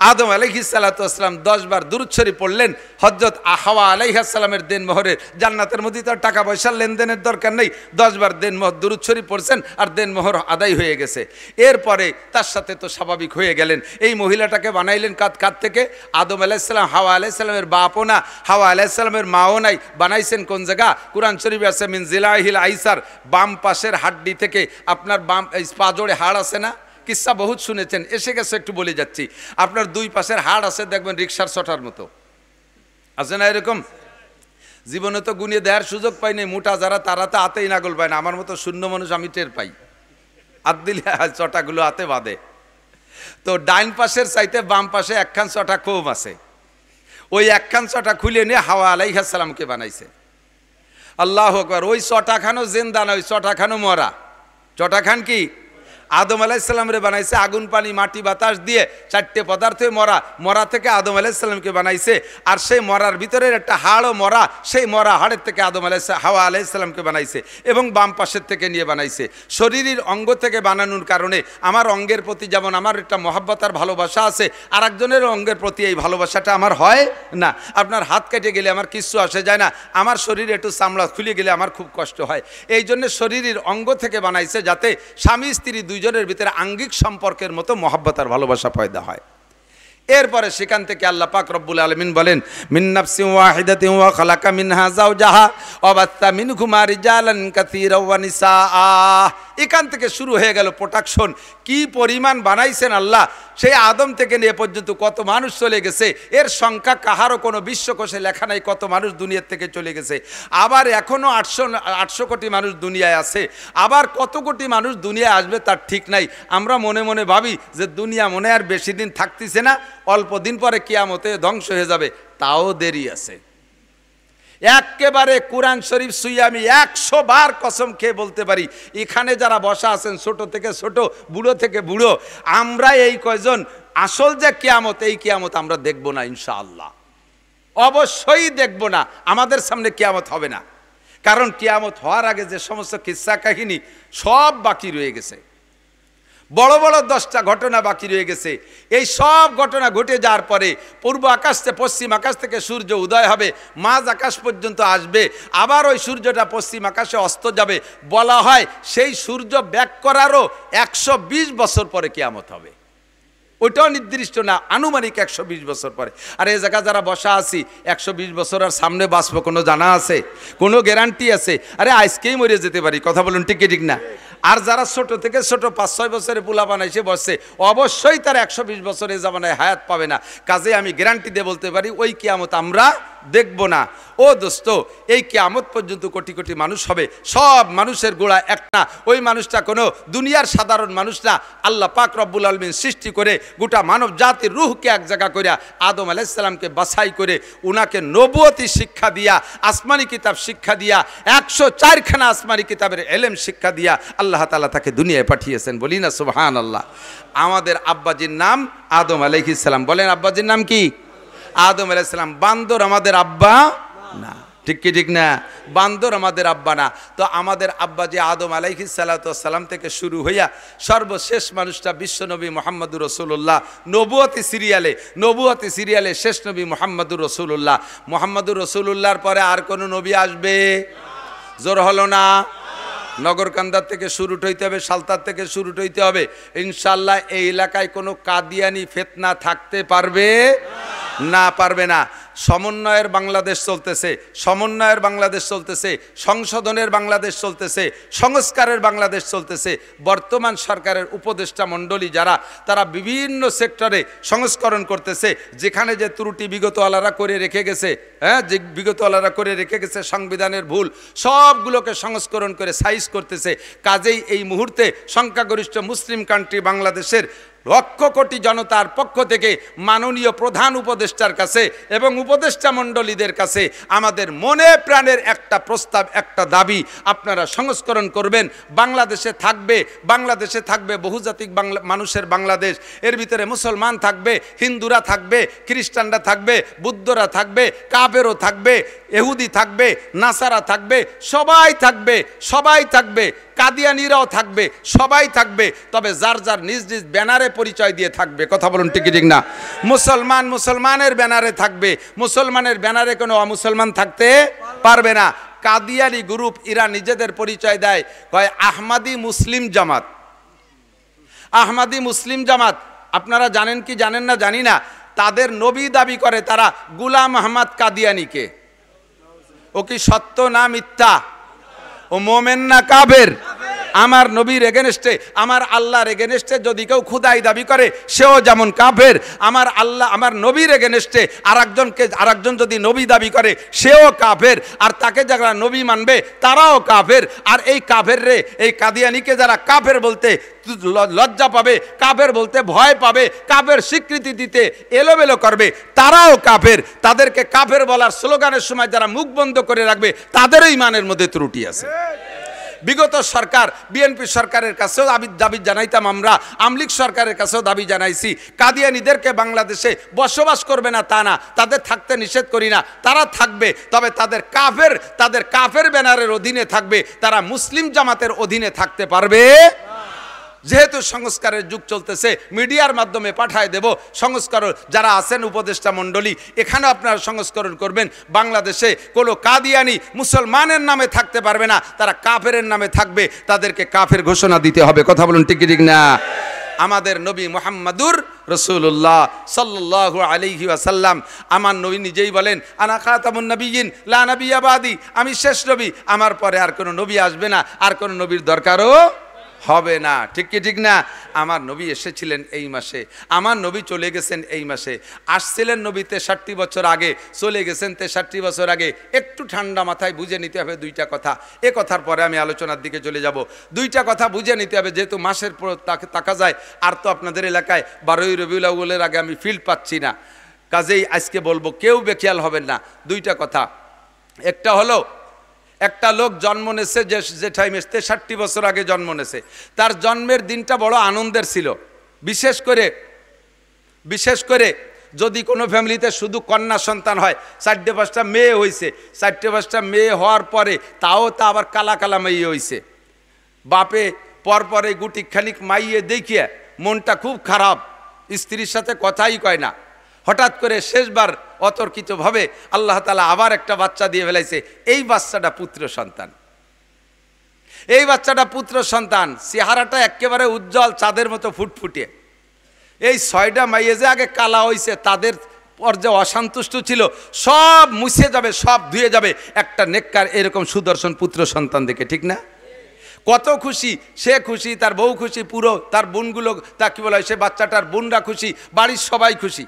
আদম আলাইহিস সালাতু ওয়াস সালাম 10 বার দুরূদ শরীফ পড়লেন, হযরত হাওয়া আলাইহিস সালামের দেনমোহরের, জান্নাতের মধ্যে তো টাকা পয়সার লেনদেনের দরকার নেই, 10 বার দেনমোহর দুরূদ শরীফ পড়ছেন আর দেনমোহর আদায় হয়ে গেছে। এরপরে তার সাথে তো স্বাভাবিক হয়ে গেলেন। এই মহিলাটাকে বানাইলেন কাদ থেকে? আদম আলাইহিস সালাম হাওয়া আলাইহিস সালামের বাপও না, হাওয়া আলাইহিস সালামের মাও নাই, বানাইছেন কোন জায়গা? কুরআন শরীফে আছে মিন জিলাহিল আইসার, বাম পাশের হাড্ডি থেকে। আপনার বাম পাজোড়ে হাড় আছে না? কিসা বহুত শুনেছেন, এসে গেছে একটু বলে যাচ্ছি। আপনার দুই পাশের হাড় আছে, দেখবেন রিক্সার ছটার মতো আছে না এরকম? জীবনে তো গুনিয়ে দেওয়ার সুযোগ পাইনি, মোটা যারা তারা তো হাতেই নাগল পায় না, আমার মতো শূন্য মানুষ আমি টের পাই, হাত দিলে চটাগুলো হাতে বাঁধে। তো ডাইন পাশের চাইতে বাম পাশে একখান চটা কম আছে, ওই একখান চটা খুলে নিয়ে হাওয়া আলাইহিস সালামকে বানাইছে। আল্লাহু আকবার। ওই চটাখানো জিন্দা না, ওই চটাখানো মরা। চটাখান কি? আদম আলাইহিস সালামরে বানাইছে আগুন পানি মাটি বাতাস দিয়ে, চারটে পদার্থে মরা, মরা থেকে আদম আলাইহিস সালামকে বানাইছে। আর সেই মরার ভিতরের একটা হাড়ও মরা, সেই মরা হাড়ের থেকে হাওয়া আলাইহিস সালামকে বানাইছে এবং বাম পাশের থেকে নিয়ে বানাইছে। শরীরের অঙ্গ থেকে বানানোর কারণে আমার অঙ্গের প্রতি যেমন আমার একটা মহব্বত আর ভালোবাসা আছে, আর একজনের অঙ্গের প্রতি এই ভালোবাসাটা আমার হয় না। আপনার হাত কেটে গেলে আমার কিচ্ছু আসে যায় না, আমার শরীরে একটু চামড়া খুলে গেলে আমার খুব কষ্ট হয়। এই জন্য শরীরের অঙ্গ থেকে বানাইছে যাতে স্বামী স্ত্রী দুইজনের ভিতরে আঙ্গিক সম্পর্কের মতো মহব্বত আর ভালোবাসা পয়দা হয়। এরপরে সেখান থেকে আল্লাহ পাক রব্বুল আলামিন বলেন, মিন নাফসিন ওয়াহিদাতিন ওয়া খালাকা মিনহা যাওজাহা ওয়া বাত্তা মিনহুমা রিজালান কাসীরাও ওয়া নিসা। এখান থেকে শুরু হয়ে গেল প্রোডাকশন। কি পরিমাণ বানাইছেন আল্লাহ, সেই আদম থেকে নিয়ে পর্যন্ত কত মানুষ চলে গেছে, এর সংখ্যা কাহারও কোনো বিশ্বকোষে লেখা নাই কত মানুষ দুনিয়ার থেকে চলে গেছে। আবার এখনও 800 কোটি মানুষ দুনিয়ায় আছে, আবার কত কোটি মানুষ দুনিয়ায় আসবে তার ঠিক নাই। আমরা মনে মনে ভাবি যে দুনিয়া মনে আর বেশি দিন থাকতেছে না, অল্প দিন পরে কিয়ামতে ধ্বংস হয়ে যাবে, তাও দেরি আছে। একেবারে কোরআন শরীফ শুয়ে আমি 100 বার কসম খেয়ে বলতে পারি, এখানে যারা বসা আছেন ছোট থেকে ছোট, বুড়ো থেকে বুড়ো, আমরা এই কয়জন আসল যে কিয়ামত, এই কিয়ামত আমরা দেখব না ইনশাআল্লাহ, অবশ্যই দেখব না। আমাদের সামনে কিয়ামত হবে না, কারণ কিয়ামত হওয়ার আগে যে সমস্ত কিস্সা কাহিনী সব বাকি রয়ে গেছে। বড় বড় 10টা ঘটনা বাকি রয়ে গেছে। এই সব ঘটনা ঘটে যাওয়ার পরে পূর্ব আকাশ থেকে পশ্চিম আকাশ থেকে সূর্য উদয় হবে, মাঝ আকাশ পর্যন্ত আসবে, আবার ওই সূর্যটা পশ্চিম আকাশে অস্ত যাবে। বলা হয় সেই সূর্য ব্যাক করারও 120 বছর পরে কিয়ামত হবে। ওইটাও নির্দিষ্ট না, আনুমানিক 120 বছর পরে। আর এই জায়গা যারা বসা আছি 120 বছর আর সামনে বাঁচবো কোনো জানা আছে? কোনো গ্যারান্টি আছে? আরে আজকেই মরে যেতে পারি, কথা বলুন ঠিক ঠিক না? আর যারা ছোট থেকে ছোট 5-6 বছরে পোলা বানাইছে বসছে, অবশ্যই তার 120 বছরে জামানায় হায়াত পাবে না। কাজে আমি গ্যারান্টি দিয়ে বলতে পারি ওই কিয়ামত আমরা দেখব না। ও দোস্ত, এই কিয়ামত পর্যন্ত কোটি কোটি মানুষ হবে, সব মানুষের গোড়া একটা, ওই মানুষটা কোনো দুনিয়ার সাধারণ মানুষ না। আল্লাহ পাক রব্বুল আলামিন সৃষ্টি করে গোটা মানব জাতির রূহকে এক জায়গা করিয়া আদম আলাইহিস সালামকে বাছাই করে উনাকে নবুয়তি শিক্ষা দিয়া, আসমানি কিতাব শিক্ষা দিয়া, 104 খানা আসমানি কিতাবের এলেম শিক্ষা দিয়া আল্লাহ তাআলা তাকে দুনিয়ায় পাঠিয়েছেন। বলি না সুবহানাল্লাহ। আমাদের আব্বাজির নাম আদম আলাইহিস সালাম। বলেন আব্বাজির নাম কি? আদম আলাইহিস সালাম। বান্দর আমাদের আব্বা না, ঠিক কি ঠিক না? বান্দর আমাদের আব্বা না। তো আমাদের আব্বা যে আদম আলাইহিস সালাম থেকে শুরু হইয়া সর্বশেষ মানুষটা বিশ্বনবী মুহাম্মদুর রাসূলুল্লাহ, নবুয়তি সিরিয়ালে শেষ নবী মুহাম্মদুর রাসূলুল্লাহ। মুহাম্মদুর রাসূলুল্লাহর পরে আর কোন নবী আসবে? জোর হলো না? নগরকান্দার থেকে শুরু হইতে হবে, সালতার থেকে শুরু হইতে হবে। ইনশাআল্লাহ এই এলাকায় কোনো কাদিয়ানি ফিতনা থাকতে পারবে না, পারবে না। সমন্বয়ের বাংলাদেশ চলতেছে, সংশোধনের বাংলাদেশ চলতেছে, সংস্কারের বাংলাদেশ চলতেছে। বর্তমান সরকারের উপদেষ্টা মণ্ডলী যারা, তারা বিভিন্ন সেক্টরে সংস্করণ করতেছে। যেখানে যে ত্রুটি বিগতওয়ালারা করে রেখে গেছে, যে বিগতওয়ালারা করে রেখে গেছে সংবিধানের ভুল, সবগুলোকে সংস্করণ করে সাইজ করতেছে। কাজেই এই মুহূর্তে সংখ্যাগরিষ্ঠ মুসলিম কান্ট্রি বাংলাদেশের লক্ষ কোটি জনতার পক্ষ থেকে মাননীয় প্রধান উপদেষ্টার কাছে এবং উপদেষ্টা মণ্ডলীদের কাছে আমাদের মনে প্রাণের একটা প্রস্তাব, একটা দাবি, আপনারা সংস্করণ করবেন। বাংলাদেশে থাকবে বহুজাতিক মানুষের বাংলাদেশ। এর ভিতরে মুসলমান থাকবে, হিন্দুরা থাকবে, খ্রিস্টানরা থাকবে, বুদ্ধরা থাকবে, কাফেরও থাকবে, ইহুদি থাকবে, নাসারা থাকবে, সবাই থাকবে, কাদিয়ানিরাও থাকবে, সবাই থাকবে। তবে যার যার নিজ নিজ ব্যানারে পরিচয় দিয়ে থাকবে। কথা বলুন ঠিক ঠিক না? মুসলমানের ব্যানারে থাকবে, মুসলমানের ব্যানারে কোনো অমুসলমান থাকতে পারবে না। কাদিয়ানি গ্রুপ এরা নিজেদের পরিচয় দেয়, কয় আহমাদি মুসলিম জামাত। আপনারা জানেন কি জানেন না জানি না, তাদের নবী দাবি করে তারা গুলাম আহমদ কাদিয়ানিকে। ও কি সত্য না মিথ্যা? ও মোমেন না কাফের? আমার নবীর এগেনস্টে, আমার আল্লাহর এগেনস্টে যদি কেউ খুদাই দাবি করে সেও যেমন কাফের। আমার নবীর এগেনস্টে আরেকজন যদি নবী দাবি করে সেও কাফের। আর তাকে যারা নবী মানবে তারাও কাফের। আর এই কাফের এই কাদিয়ানিকে যারা কাফের বলতে লজ্জা পাবে, কাফের বলতে ভয় পাবে, কাফের স্বীকৃতি দিতে এলোমেলো করবে, তারাও কাফের। তাদেরকে কাফের বলার স্লোগানের সময় যারা মুখ বন্ধ করে রাখবে তাদেরও ঈমানের মধ্যে ত্রুটি আছে। বিগত সরকার বিএনপি সরকারের কাছেও দাবি জানাইতাম, আমরা আমলিগ সরকারের কাছেও দাবি জানাইছি, কাদিয়ানীদেরকে বাংলাদেশে বসবাস করবে না তা না, তাদের থাকতে নিষেধ করি না, তারা থাকবে, তবে তাদের কাফের ব্যানারের অধীনে থাকবে, তারা মুসলিম জামাতের অধীনে থাকতে পারবে। যেহেতু সংস্কারের যুগ চলতেছে, মিডিয়ার মাধ্যমে পাঠায় দেব, সংস্কার যারা আছেন উপদেষ্টা মণ্ডলী, এখানে আপনারা সংস্করণ করবেন। বাংলাদেশে কোনো কাদিয়ানি মুসলমানের নামে থাকতে পারবে না, তারা কাফেরের নামে থাকবে, তাদেরকে কাফের ঘোষণা দিতে হবে। কথা বলুন ঠিক ঠিক না? আমাদের নবী মুহাম্মাদুর রাসূলুল্লাহ সাল্লাল্লাহু আলাইহি ওয়াসাল্লাম, আমার নবী নিজেই বলেন, আনা খাতামুন নবিয়্যিন লা নাবিয়্যা বাদি, আমি শেষ নবী, আমার পরে আর কোনো নবী আসবে না, আর কোনো নবীর দরকারও হবে না। ঠিক কি ঠিক না? আমার নবী এসেছিলেন এই মাসে, আমার নবী চলে গেছেন এই মাসে। আসছিলেন নবী 63 বছর আগে, চলে গেছেন 63 বছর আগে। একটু ঠান্ডা মাথায় বুঝে নিতে হবে দুইটা কথা। এ কথার পরে আমি আলোচনার দিকে চলে যাব। দুইটা কথা বুঝে নিতে হবে, যেহেতু মাসের পর তাকা যায়, আর তো আপনাদের এলাকায় 12ই রবিউল আউয়ালের আগে আমি ফিল্ড পাচ্ছি না, কাজেই আজকে বলবো, কেউ বেখেয়াল হবেন না। দুইটা কথা, একটা হলো একটা লোক জন্ম নেছে যে টাইমে 63 বছর আগে জন্ম নেছে, তার জন্মের দিনটা বড় আনন্দের ছিল। বিশেষ করে যদি কোনো ফ্যামিলিতে শুধু কন্যা সন্তান হয়, 4-5টা মেয়ে হয়েছে, 4-5টা মেয়ে হওয়ার পরে তাও তা আবার কালা কালা মেয়ে হয়েছে, বাপে পরপরে গুটিখানিক মাইয়ে দেখিয়ে মনটা খুব খারাপ, স্ত্রীর সাথে কথাই কয় না। হঠাৎ করে শেষবার অতর্কিতভাবে আল্লাহ তাআলা আবার একটা বাচ্চা দিয়ে ফেলাইছে। এই বাচ্চাটা পুত্র সন্তান, চেহারাটা একেবারে উজ্জ্বল, চাঁদের মতো ফুটফুটে। এই 6টা মাইয়ে যে আগে কালা হয়েছে, তাদের পর যে অসন্তুষ্ট ছিল, সব মুছে যাবে, সব ধুয়ে যাবে একটা নেককার এরকম সুদর্শন পুত্র সন্তান দেখে। ঠিক না? কত খুশি, সে খুশি, তার বউ খুশি, পুরো তার বোনগুলো, তা কি বলা হয়, সে বাচ্চাটার বোনরা খুশি, বাড়ির সবাই খুশি।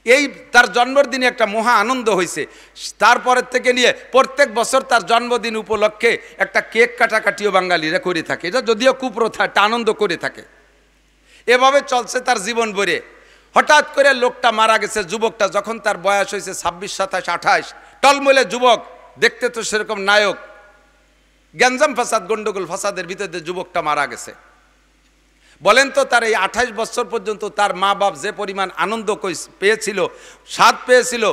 এই তার জন্মদিনে একটা মহা আনন্দ হয়েছে। তারপরের থেকে নিয়ে প্রত্যেক বছর তার জন্মদিন উপলক্ষে একটা কেক কাটাকাটিও বাঙালিরা করে থাকে, এটা যদিও কুপ্রথা, একটা আনন্দ করে থাকে। এভাবে চলছে তার জীবন ভরে। হঠাৎ করে লোকটা মারা গেছে, যুবকটা, যখন তার বয়স হয়েছে 26, 27, 28, টলমলে যুবক, দেখতে তো সেরকম নায়ক। গ্যাঞ্জাম ফাসাদ, গন্ডগোল ফাসাদের ভিতরে যুবকটা মারা গেছে। বলেন তো, তার এই 28 বছর পর্যন্ত তার মা বাপ যে পরিমাণ আনন্দ পেয়েছিল, স্বাদ পেয়েছিল,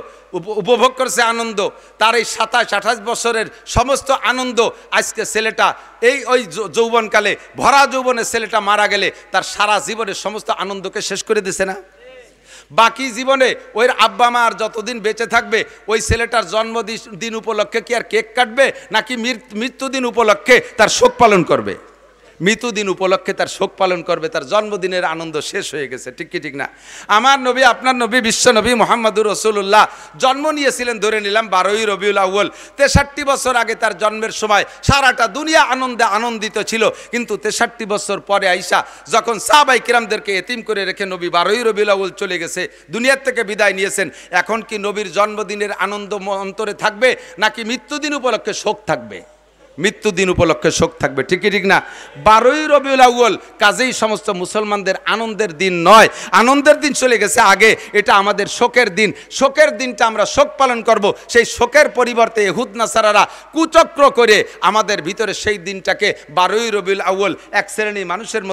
উপভোগ করছে আনন্দ, তার এই 27-28 বছরের সমস্ত আনন্দ আজকে ছেলেটা ওই যৌবনকালে, ভরা যৌবনে ছেলেটা মারা গেলে তার সারা জীবনের সমস্ত আনন্দকে শেষ করে দিছে না? বাকি জীবনে ওই আব্বা মা আর যতদিন বেঁচে থাকবে, ওই ছেলেটার জন্মদিন উপলক্ষে কি আর কেক কাটবে, নাকি মৃত্যুদিন উপলক্ষে তার শোক পালন করবে? মৃত্যুদিন উপলক্ষে তার শোক পালন করবে, তার জন্মদিনের আনন্দ শেষ হয়ে গেছে। ঠিক কি ঠিক না? আমার নবী, আপনার নবী, বিশ্ব নবী মুহাম্মাদুর রাসূলুল্লাহ জন্ম নিয়েছিলেন, ধরে নিলাম 12ই রবিউল আউয়াল। 63 বছর আগে তার জন্মের সময় সারাটা দুনিয়া আনন্দে আনন্দিত ছিল। কিন্তু 63 বছর পরে আইসা যখন সাহাবায়ে কিরামদেরকে এতিম করে রেখে নবী 12ই রবিউল আউয়াল চলে গেছে, দুনিয়ার থেকে বিদায় নিয়েছেন, এখন কি নবীর জন্মদিনের আনন্দ অন্তরে থাকবে, নাকি মৃত্যুদিন উপলক্ষে শোক থাকবে? মৃত্যুদিন উপলক্ষে শোক থাকবে। ঠিক ঠিক না? 12ই রবিউল আউয়াল কাজেই সমস্ত মুসলমানদের আনন্দের দিন নয়, আনন্দের দিন চলে গেছে আগে, এটা আমাদের শোকের দিন। শোকের দিনটা আমরা শোক পালন করব। সেই শোকের পরিবর্তে ইহুদ নাসারারা কুচক্র করে আমাদের ভিতরে সেই দিনটাকে 12ই রবিউল আউয়াল এক শ্রেণী মানুষের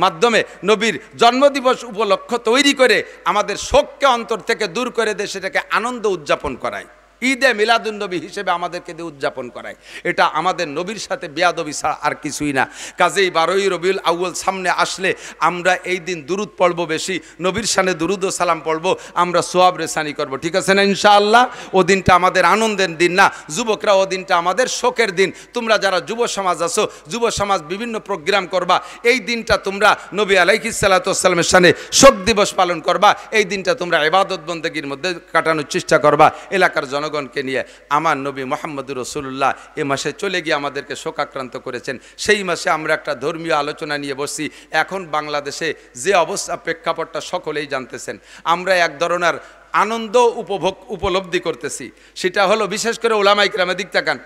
মাধ্যমে নবীর জন্মদিবস উপলক্ষ তৈরি করে আমাদের শোককে অন্তর থেকে দূর করে দিয়ে সেটাকে আনন্দ উদযাপন করায়, ঈদে মিলাদুন নবী হিসেবে আমাদেরকে দিয়ে উদযাপন করায়। এটা আমাদের নবীর সাথে বেয়াদবি ছাড়া আর কিছুই না। কাজেই 12ই রবিউল আউয়াল সামনে আসলে আমরা এই দিন দুরুদ পড়ব, বেশি নবীর শানে দুরুদ ও সালাম পড়ব, আমরা সোয়াব রেসানি করব। ঠিক আছে না? ইনশাআল্লাহ ও দিনটা আমাদের আনন্দের দিন না, যুবকরা, ও দিনটা আমাদের শোকের দিন। তোমরা যারা যুব সমাজ আছো, যুব সমাজ বিভিন্ন প্রোগ্রাম করবা, এই দিনটা তোমরা নবী আলাইহিস সালাতু ওয়াস সালামের শানে শোক দিবস পালন করবা। এই দিনটা তোমরা ইবাদত বন্দেগীর মধ্যে কাটানোর চেষ্টা করবা। এলাকার জনগণকে নিয়ে আমার নবী মুহাম্মদুর রাসূলুল্লাহ এ মাসে চলে গিয়ে আমাদেরকে শোকাক্রান্ত করেছেন। সেই মাসে আমরা একটা ধর্মীয় আলোচনা নিয়ে বসছি। এখন বাংলাদেশে যে অবস্থা, প্রেক্ষাপটটা সকলেই জানতেছেন। আমরা এক ধরনের আনন্দ উপলব্ধি করতেছি, সেটা হলো বিশেষ করে উলামায়ে কিরামের দিক তাকান।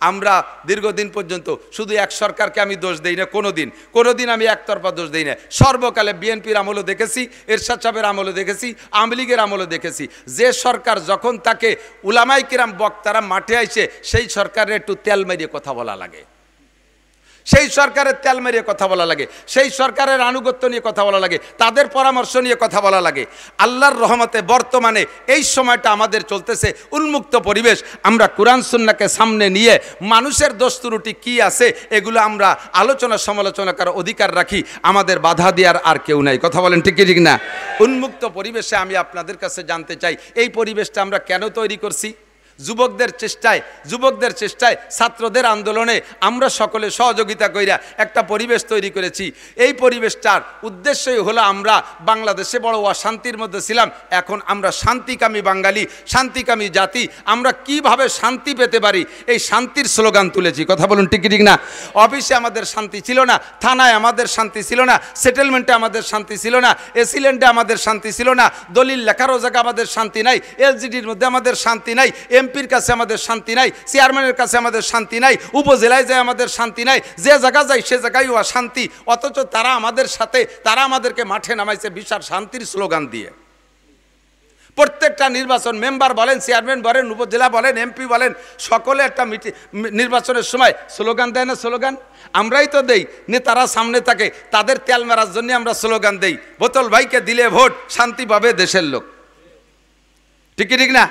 আমরা দীর্ঘদিন পর্যন্ত শুধু এক সরকারকে আমি দোষ দেই না, কোনোদিন আমি একতরফা দোষ দেই না। সর্বকালে বিএনপির আমলও দেখেছি, এরশাদ সাহেবের আমলও দেখেছি, আওয়ামী লীগের আমলও দেখেছি। যে সরকার যখন তাকে উলামায়ে কিরাম বক্তারা মাঠে আইসে, সেই সরকারের একটু তেল মেরিয়ে কথা বলা লাগে। সেই সরকারের তেল মেরিয়ে কথা বলা লাগে, সেই সরকারের আনুগত্য নিয়ে কথা বলা লাগে, তাদের পরামর্শ নিয়ে কথা বলা লাগে। আল্লাহর রহমতে বর্তমানে এই সময়টা আমাদের চলতেছে উন্মুক্ত পরিবেশ। আমরা কোরআন সুন্নাহকে সামনে নিয়ে মানুষের দোষ ত্রুটি কী আছে এগুলো আমরা আলোচনা সমালোচনা করার অধিকার রাখি। আমাদের বাধা দেওয়ার আর কেউ নাই। কথা বলেন ঠিক কি ঠিক না? উন্মুক্ত পরিবেশে আমি আপনাদের কাছে জানতে চাই, এই পরিবেশটা আমরা কেন তৈরি করছি? যুবকদের চেষ্টায় ছাত্রদের আন্দোলনে আমরা সকলে সহযোগিতা কইরা একটা পরিবেশ তৈরি করেছি। এই পরিবেশটার উদ্দেশ্যই হলো আমরা বাংলাদেশে বড় অশান্তির মধ্যে ছিলাম, এখন আমরা শান্তিকামী বাঙালি, শান্তিকামী জাতি, আমরা কিভাবে শান্তি পেতে পারি এই শান্তির স্লোগান তুলেছি। কথা বলুন ঠিক ঠিক না? অফিসে আমাদের শান্তি ছিল না, থানায় আমাদের শান্তি ছিল না, সেটেলমেন্টে আমাদের শান্তি ছিল না, এসিল্যান্ডে আমাদের শান্তি ছিল না, দলিল লেখারও জায়গা আমাদের শান্তি নাই, এলজিডির মধ্যে আমাদের শান্তি নাই, এমপির কাছে আমাদের শান্তি নাই, চেয়ারম্যানের কাছে আমাদের শান্তি নাই, উপজেলায় যায় আমাদের শান্তি নাই, যে জায়গা যাই সে জায়গায় অশান্তি। অথচ তারা আমাদের সাথে, তারা আমাদেরকে মাঠে নামাইছে বিশাল শান্তির স্লোগান দিয়ে। প্রত্যেকটা নির্বাচন, মেম্বার বলেন, চেয়ারম্যান বলেন, উপজেলা বলেন, এমপি বলেন, সকলে একটা নির্বাচনের সময় স্লোগান দেয় না? স্লোগান আমরাই তো দেই, নেতারা সামনে থাকে, তাদের তেল মারার জন্য আমরা স্লোগান দেই, বোতল ভাইকে দিলে ভোট, শান্তি পাবে দেশের লোক। ঠিক ঠিক না?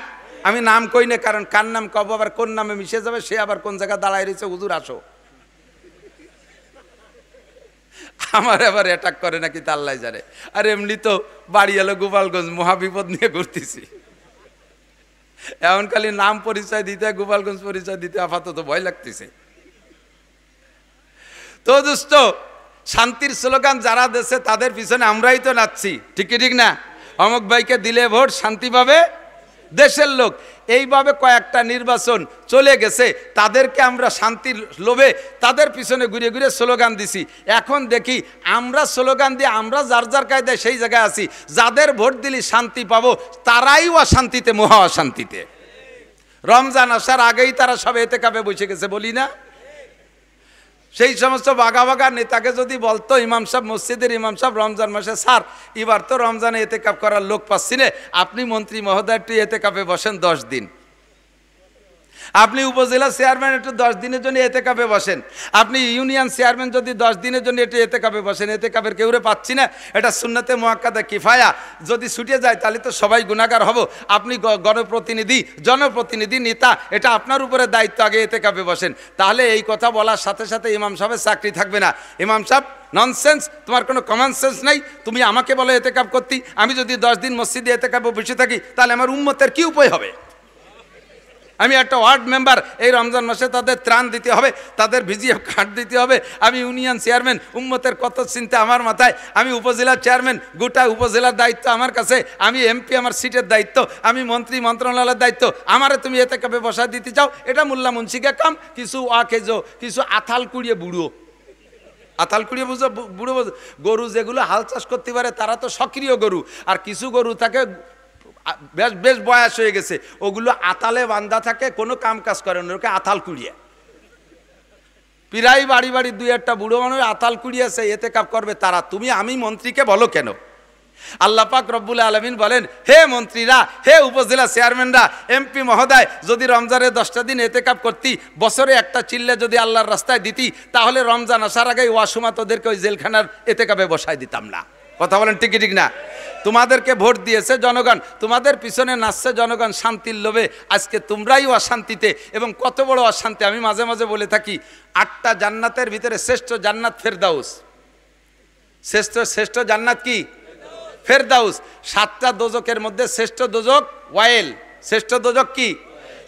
আমি নাম কই না, কারণ কার নাম কব আবার কোন নামে মিশে যাবে, সে আবার কোন জায়গায় দাঁড়ায় রয়েছে, হুজুর আসো, আমার আবার অ্যাটাক করে নাকি তা আল্লাহ জানে। আর এমনি তো বাড়ি এলো গোপালগঞ্জ, মহাবিপদ নিয়ে ঘুরতেছি, এমন খালি নাম পরিচয় দিতে, গোপালগঞ্জ পরিচয় দিতে আপাতত ভয় লাগতেছে। তো দোস্ত, শান্তির স্লোগান যারা দেশে তাদের পিছনে আমরাই তো নাচছি। ঠিক ঠিক না? অমুক ভাইকে দিলে ভোট, শান্তি পাবে দেশের লোক। এইভাবে কয়েকটা নির্বাচন চলে গেছে, তাদেরকে আমরা শান্তির লোভে তাদের পিছনে ঘুরে ঘুরে স্লোগান দিছি। এখন দেখি আমরা স্লোগান দিয়ে আমরা যার যার কায়দায় সেই জায়গায় আছি, যাদের ভোট দিলি শান্তি পাবো তারাই অশান্তিতে, মহা অশান্তিতে। রমজান আসার আগেই তারা সব এতেকাফে বসে গেছে, বলি না? সেই সমস্ত বাঘা বাঘা নেতাকে যদি বলতো ইমাম সাহেব, মসজিদের ইমাম সাহেব, রমজান মাসে স্যার এবার তো রমজানে এতেকাফ করার লোক পাচ্ছি না, আপনি মন্ত্রী মহোদয় একটু এতেকাফে বসেন 10 দিন, আপনি উপজেলা চেয়ারম্যান একটু 10 দিনের জন্য এতেকাফে বসেন, আপনি ইউনিয়ন চেয়ারম্যান যদি 10 দিনের জন্য একটু এতেকাফে বসেন, এতেকাফের কেউরে পাচ্ছি না, এটা সুন্নতে মুআক্কাদা কিফায়া, যদি ছুটে যায় তাহলে তো সবাই গুনাহগার হব। আপনি জনপ্রতিনিধি নেতা, এটা আপনার উপরে দায়িত্ব, আগে এতেকাফে বসেন। তাহলে এই কথা বলার সাথে সাথে ইমাম সাহেবের চাকরি থাকবে না। ইমাম সাহেব ননসেন্স, তোমার কোনো কমন সেন্স নাই, তুমি আমাকে বলো এতেকাফ করতে, আমি যদি 10 দিন মসজিদে এতেকাফে বসে থাকি তাহলে আমার উম্মতের কি উপায় হবে? আমি একটা ওয়ার্ড মেম্বার, এই রমজান মাসে তাদের ত্রাণ দিতে হবে, তাদের ভিজিএফ কার্ড দিতে হবে, আমি ইউনিয়ন চেয়ারম্যান, উম্মতের কত চিন্তা আমার মাথায়, আমি উপজেলার চেয়ারম্যান, গোটা উপজেলার দায়িত্ব আমার কাছে, আমি এমপি, আমার সিটের দায়িত্ব, আমি মন্ত্রী, মন্ত্রণালয়ের দায়িত্ব, আমারে তুমি এতেকাফে বসা দিতে চাও, এটা মোল্লা মুন্সিকে কাম। কিছু ওয়াকেজো, কিছু আথাল কুড়িয়ে বুড়ো, আতাল কুড়িয়ে বুঝো, বুড়ো গরু যেগুলো হাল চাষ করতে পারে তারা তো সক্রিয় গরু, আর কিছু গরু থাকে বেশ বয়স হয়ে গেছে, ওগুলো আতালে বান্ধা থাকে, কোনো কাম কাজ করে না, ওকে আতাল কুড়িয়ে। প্রায় বাড়ি বাড়ি 2-1টা বুড়ো মানুষ আতাল কুড়িয়েছে, এতেকাফ করবে তারা, তুমি আমি মন্ত্রীকে বলো কেন? আল্লাহ পাক রব্বুল আলামিন বলেন, হে মন্ত্রীরা, হে উপজেলা চেয়ারম্যানরা, এমপি মহোদয়, যদি রমজানে 10টা দিন এতেকাফ করতি, বছরে একটা চিল্লে যদি আল্লাহর রাস্তায় দিতি, তাহলে রমজান আসার আগে ওয়াসমা তোদেরকে ওই জেলখানার এতেকাফে বসাই দিতাম না। কথা বলেন ঠিক ঠিক না? তোমাদেরকে ভোট দিয়েছে জনগণ, তোমাদের পিছনে নাচছে জনগণ শান্তির লোভে, আজকে তোমরাই অশান্তিতে। এবং কত বড় অশান্তি, আমি মাঝে মাঝে বলে থাকি, 8টা জান্নাতের ভিতরে শ্রেষ্ঠ জান্নাত ফেরদাউস। শ্রেষ্ঠ জান্নাত কি? ফেরদাউস। 7টা দোজকের মধ্যে শ্রেষ্ঠ দোজক ওয়াইল। শ্রেষ্ঠ দোজক কি?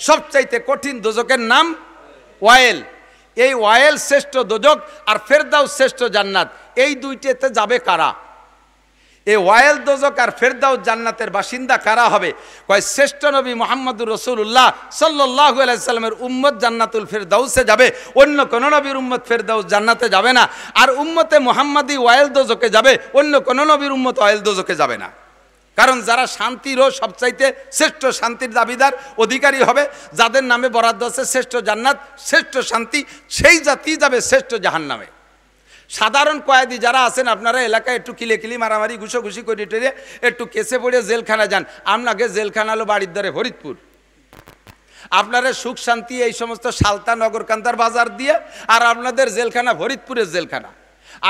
সবচাইতে কঠিন দোজকের নাম ওয়াইল। এই ওয়াইল শ্রেষ্ঠ দোজক আর ফেরদাউস শ্রেষ্ঠ জান্নাত, এই দুইটাতে যাবে কারা? এই ওয়াইল দোজক আর ফেরদাউস জান্নাতের বাসিন্দা কারা হবে? কয় শ্রেষ্ঠ নবী মুহাম্মদুর রাসূলুল্লাহ সাল্লাল্লাহু আলাইহি সাল্লামের উম্মত জান্নাতুল ফেরদাউসে যাবে, অন্য কোন নবীর উম্মত ফেরদাউস জান্নাতে যাবে না। আর উম্মতে মুহাম্মাদি ওয়াইল দোজকে যাবে, অন্য কোন নবীর উম্মত ওয়াইল দোজকে যাবে না। কারণ যারা শান্তিরও সবচাইতে শ্রেষ্ঠ শান্তির দাবিদার অধিকারী হবে, যাদের নামে বরাদ্দ আছে শ্রেষ্ঠ জান্নাত, শ্রেষ্ঠ শান্তি, সেই জাতি যাবে শ্রেষ্ঠ জাহান্নামে। সাধারণ কয়েদি যারা আছেন, আপনারা এলাকায় একটু কিলি মারামারি ঘুষোঘুষি করে টেরে একটু কেসে পড়ে জেলখানা যান, আপনাকে জেলখানা হলো বাড়ির দ্বারে ফরিদপুর, আপনারা সুখ শান্তি এই সমস্ত সালতা নগরকান্দার বাজার দিয়ে, আর আপনাদের জেলখানা ফরিদপুরের জেলখানা।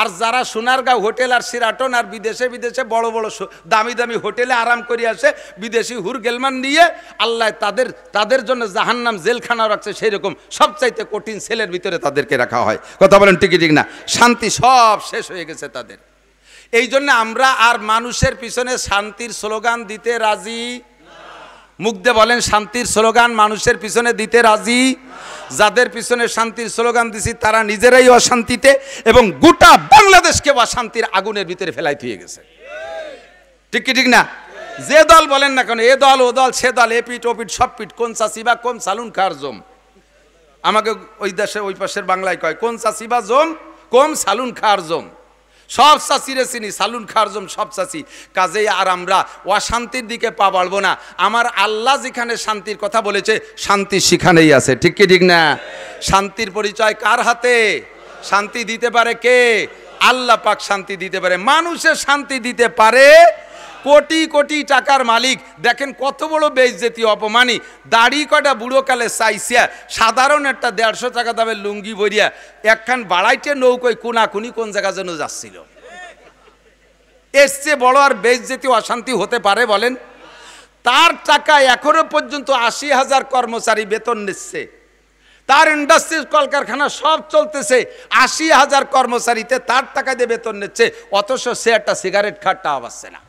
আর যারা সোনারগাঁও হোটেল আর সিরাটন আর বিদেশে বিদেশে বড় বড় দামি দামি হোটেলে আরাম করে আসে, বিদেশি হুর গেলমান নিয়ে আল্লাহ তাদের জন্য জাহান্নাম জেলখানা রাখছে, সেই রকম সবচাইতে কঠিন সেলের ভিতরে তাদেরকে রাখা হয়। কথা বলেন ঠিক ঠিক না? শান্তি সব শেষ হয়ে গেছে তাদের। এই জন্য আমরা আর মানুষের পিছনে শান্তির স্লোগান দিতে রাজি। মুখ দিয়ে বলেন, শান্তির স্লোগান মানুষের পিছনে দিতে রাজি। যাদের পিছনে শান্তির স্লোগান দিছি তারা নিজেরাই অশান্তিতে এবং গোটা বাংলাদেশকে অশান্তির আগুনের ভিতরে ফেলাই দিয়ে গেছে। ঠিক কি ঠিক না? যে দল বলেন না কেন, এ দল ও দল সে দল, এপিট ওপিট সব পিট, কোন চাষিবা কোন সালুন খার জম। আমাকে ওই দেশে ওই পাশের বাংলায় কয় কোন চাষিবা জম কোন সালুন খার জম। সব চাষিরে চিনি, সালুন খার জম সব চাষি। কাজেই আর আমরা অশান্তির দিকে পা বাড়বো না। আমার আল্লাহ যেখানে শান্তির কথা বলেছে শান্তি সেখানেই আছে। ঠিক কি ঠিক না? শান্তির পরিচয় কার হাতে? শান্তি দিতে পারে কে? আল্লাহ পাক শান্তি দিতে পারে। মানুষের শান্তি দিতে পারে কোটি কোটি টাকার মালিক। দেখেন কত বড় বেইজ্জতি অপমানি। দাড়ি কটা বুড়োকালে চাইছিয়া সাধারণ একটা 150 টাকা দামের লুঙ্গি বইয়া একখান বাড়াইতে নৌকোয় কোনাকুনি কোন জায়গা যেন যাচ্ছিল। এর চেয়ে বড় আর বেইজ্জতি অশান্তি হতে পারে বলেন? তার টাকা এখনো পর্যন্ত 80,000 কর্মচারী বেতন নিচ্ছে, তার ইন্ডাস্ট্রি কলকারখানা সব চলতেছে, 80,000 কর্মচারীতে তার টাকা দিয়ে বেতন নিচ্ছে, অথচ সে একটা সিগারেট খাটটা পাচ্ছে না।